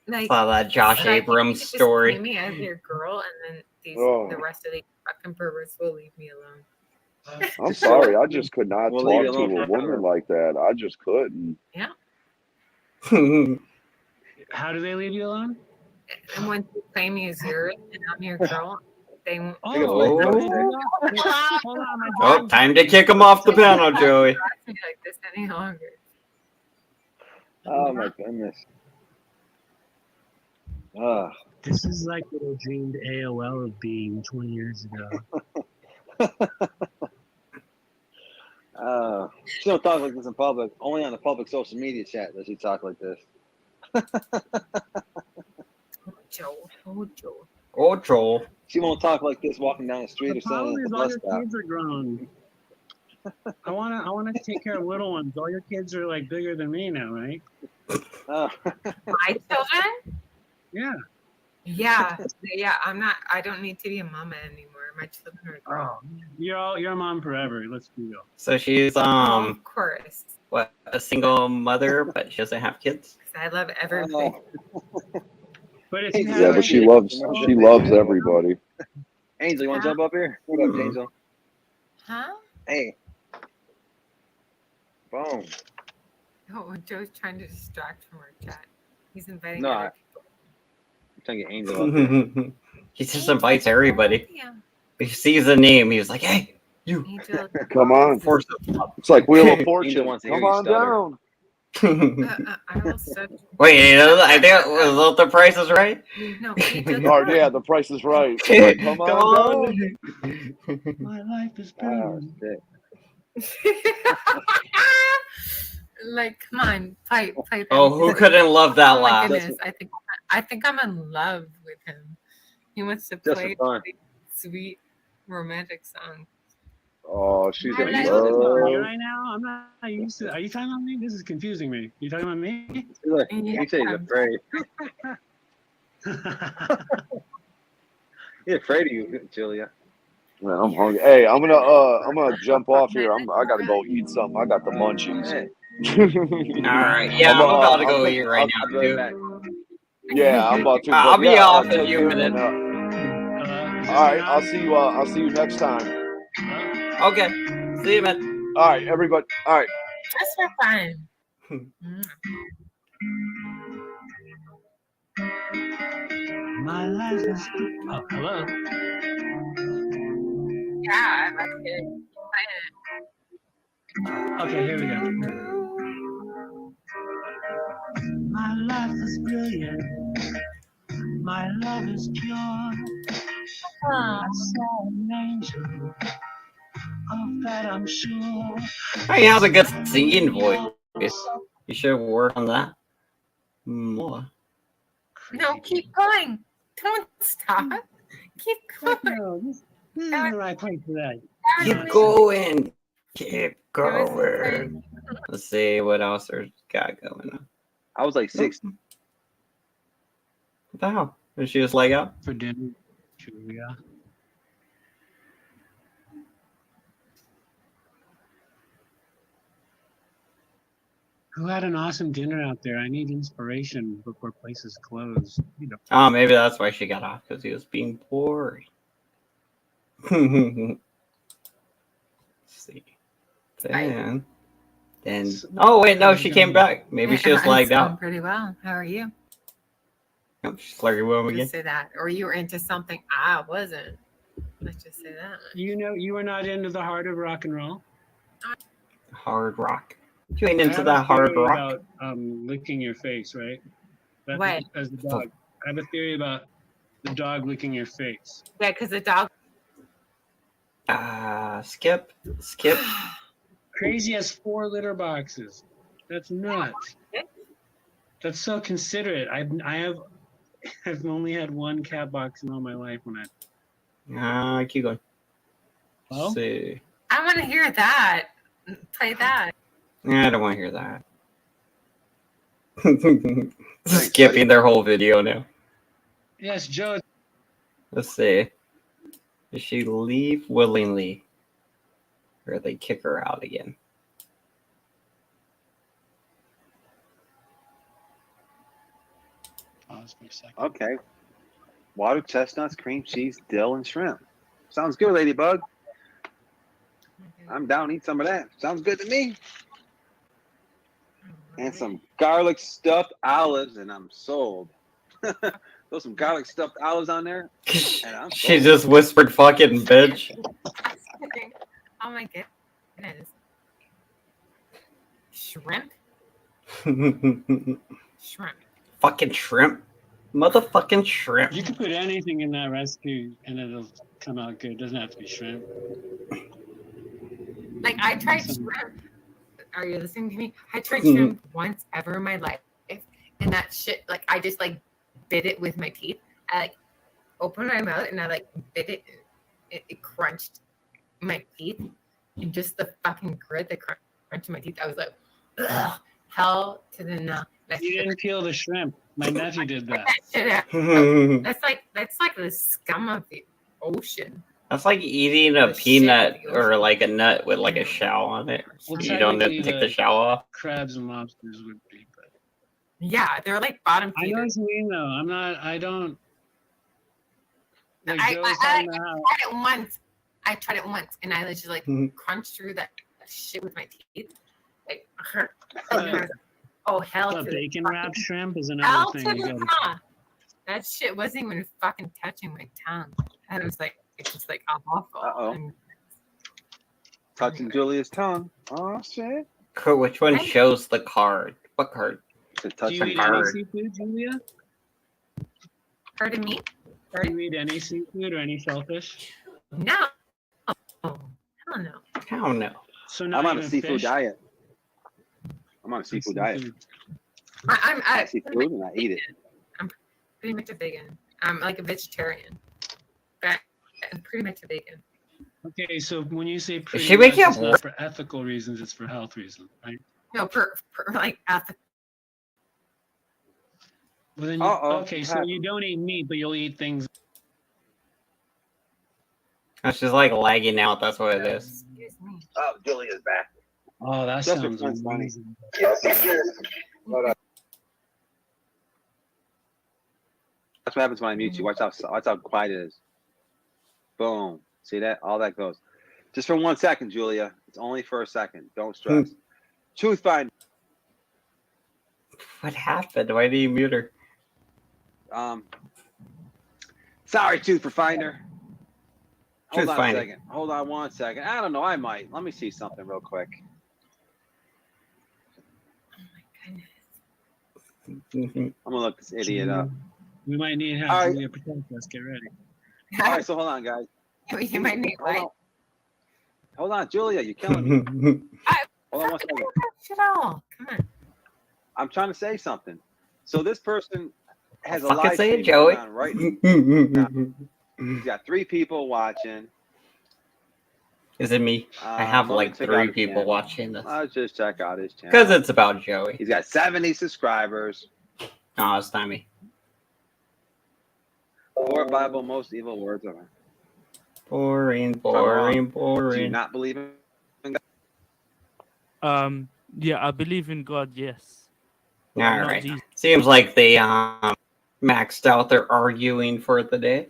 like saw that Josh like, Abrams you just story. play me as your girl, and then the rest of the fucking perverts will leave me alone. I'm sorry, I just could not We'll leave talk you to alone a woman forever. like that. I just couldn't. Yeah. How do they leave you alone? And once you claim me as yours, and I'm your girl, they won't. Look at Fluffy. Hold on, my Oh, time to kick him off the panel, Joey. Like this any longer. Oh my goodness. Ah. This is like what I dreamed AOL of being 20 years ago. She don't talk like this in public. Only on the public social media chat does she talk like this. Ocho. She won't talk like this walking down the street The or something problem at is the all bus your stop. kids are grown. I wanna take care of little ones. All your kids are like bigger than me now, right? Oh. My children? Yeah. Yeah, yeah. I don't need to be a mama anymore. My children are grown. Oh, you're a mom forever. Let's be real. So she's Oh, of course. what, a single mother, but she doesn't have kids. 'Cause I love everybody. But if you Yeah, have but she kids, loves everybody. Angel, you want to jump up here? What up, Angel? Huh? Hey. Boom. Oh, Joe's trying to distract from our chat. He's inviting No, other I'm trying to get Angel up here. He just invites everybody. Yeah. He sees a name. He's like, "Hey, you." Angel. Come on. Force him up. It's like Wheel of Angel Fortune. wants to hear Come you on stutter. down. I will study. Wait, I think was that The Price is Right? No, Oh yeah, The Price is Right. Like, come on down. my life is Oh, brilliant. shit. Like, come on, fight. Oh, who couldn't love that Oh my laugh? goodness, I think I'm in love with him. He wants to Just for play fun. sweet romantic songs. Oh, she's Are in you talking about me love. right now? I'm not used to. Are you talking about me? This is confusing me. You talking about me? Look, you say he's afraid. He's afraid of you, Julia. Man, I'm hungry. Hey, I'm gonna jump off here. I gotta go eat something. I got the munchies. Hey. All right, yeah, I'm about to go eat right now, I'll be right too. back. Yeah, I'm about to. I'll But be yeah, off I'll in a take few care. minutes. All right, I'll see you. I'll see you next time. Okay, see you, man. All right, everybody. All right. Just for fun. My life is. Oh, hello. Yeah, that's good. Okay, here we go. My life is brilliant. My love is pure. I saw an angel. Of that I'm sure. He has a good singing voice. You should work on that more. No, keep going. Don't stop. Keep going. No, this isn't the right place for that. Keep going. Keep going. Let's see what else there's got going on. I was like 6. What the hell? Did she just leg out? For dinner, Julia. Who had an awesome dinner out there? I need inspiration before places close. You know. Oh, maybe that's why she got off, because he was being boring. Let's see. Then. Oh, wait, no, she came back. Maybe she was lagged I'm out. pretty well. How are you? Oh, she's lagging well again. Just say that. Or you were into something I wasn't. Let's just say that. You know, you were not into the heart of rock and roll. Hard rock. You ain't into I have that a hard theory rock. about licking your face, right? What? As the dog. I have a theory about the dog licking your face. Yeah, because the dog. Skip. Crazy has 4 litter boxes. That's nuts. That's so considerate. I've only had 1 cat box in all my life when I. Keep going. Well, See. I want to hear that. Play that. I don't want to hear that. Skipping their whole video now. yes, Joe. Let's see. Does she leave willingly? Or they kick her out again? Pause for a second. Okay. Water, chestnuts, cream cheese, dill, and shrimp. Sounds good, Ladybug. I'm down to eat some of that. Sounds good to me. And some garlic stuffed olives, and I'm sold. Throw some garlic stuffed olives on there, and I'm She sold. just whispered fucking bitch. Oh my goodness. Shrimp? Shrimp. Fucking shrimp. Motherfucking shrimp. You can put anything in that recipe and it'll come out good. It doesn't have to be shrimp. Like, I tried shrimp. are you listening to me? I tried shrimp once ever in my life, and that shit, like, I just like bit it with my teeth. I like opened my mouth and I like bit it. It crunched my teeth, and just the fucking grit that crunched my teeth. I was like, ugh, hell to the no. You didn't peel the shrimp. My nephew did that. That's like the scum of the ocean. That's like eating a peanut or like a nut with like a shell on it. Well, You don't technically, take the shell off. Crabs and lobsters would be, but Yeah, they're like bottom I know feeders. what you mean though. I don't. Like I Joe's talking about how- tried it once. I tried it once, and I just like crunched through that shit with my teeth. Like, oh hell! But to bacon the wrapped shrimp is hell another to thing you the gotta. nah. That shit wasn't even fucking touching my tongue. And it was like, it's just like awful. And Touching Julia's tongue. Oh shit. Which one shows the card? What card? To Do touch you the eat any card. seafood, Julia? Pardon me? Do you eat any seafood or any shellfish? No. Hell no. Hell no. So I'm not on a even seafood fish? diet. I'm on a seafood diet. I I see food and I eat it. I'm pretty much a vegan. I'm like a vegetarian. But I'm pretty much a vegan. Okay, so when you say pretty she much, making it's up not for ethical reasons, it's for health reasons, right? No, per like ethical. Well, then you, okay, so you don't eat meat, but you'll eat things. It's just like lagging out. That's what it is. Oh, Julia's back. Oh, that Just sounds for funny. amazing. Hold on. That's what happens when I mute you. Watch how quiet it is. Boom. See that? All that goes. Just for 1 second, Julia. It's only for a second. Don't stress. Truth finder. What happened? Why did you mute her? Sorry, Truth Finder. Hold Truth on finder. a second. Hold on 1 second. I don't know. I might. Let me see something real quick. I'm gonna look this idiot up. We might need All help. right. Julia, protect us. Get ready. All right, so hold on, guys. You might need Hold on. Hold on, Julia, you're killing me. Hold on 1 second. Shit all. Come on. I'm trying to say something. So this person has a Fucking live say stream it, Joey. going on right now. He's got 3 people watching. Is it me? I have like check out 3 his people channel. watching this. I'll just check out his channel. Because it's about Joey. He's got 70 subscribers. Oh, it's not me. 4 Bible most evil words of it. Boring, If I'm wrong, boring, Do you boring. not believe in God? Yeah, I believe in God, yes. All Not right. Jesus. Seems like they maxed out their arguing for the day.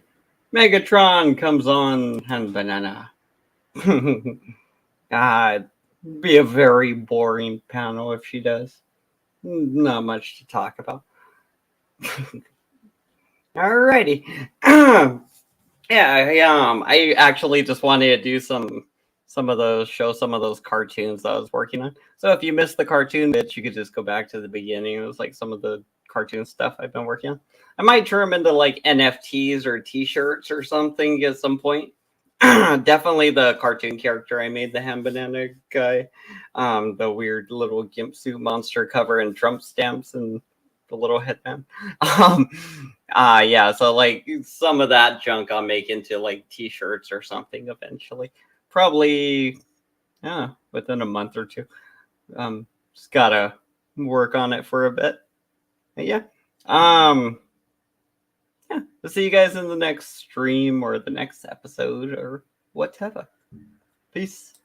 Megatron comes on and banana. Be a very boring panel if she does. Not much to talk about. Alrighty. Yeah, I actually just wanted to do some of those cartoons that I was working on. So if you missed the cartoon bits, you could just go back to the beginning. It was like some of the cartoon stuff I've been working on. I might turn them into like NFTs or t-shirts or something at some point. Definitely the cartoon character I made, the ham banana guy, the weird little gimp suit monster cover and Trump stamps and the little headband. Yeah, so like some of that junk I'll make into like t-shirts or something eventually. Probably within a month or 2. Just gotta work on it for a bit. But yeah. Yeah, we'll see you guys in the next stream or the next episode or whatever. Peace.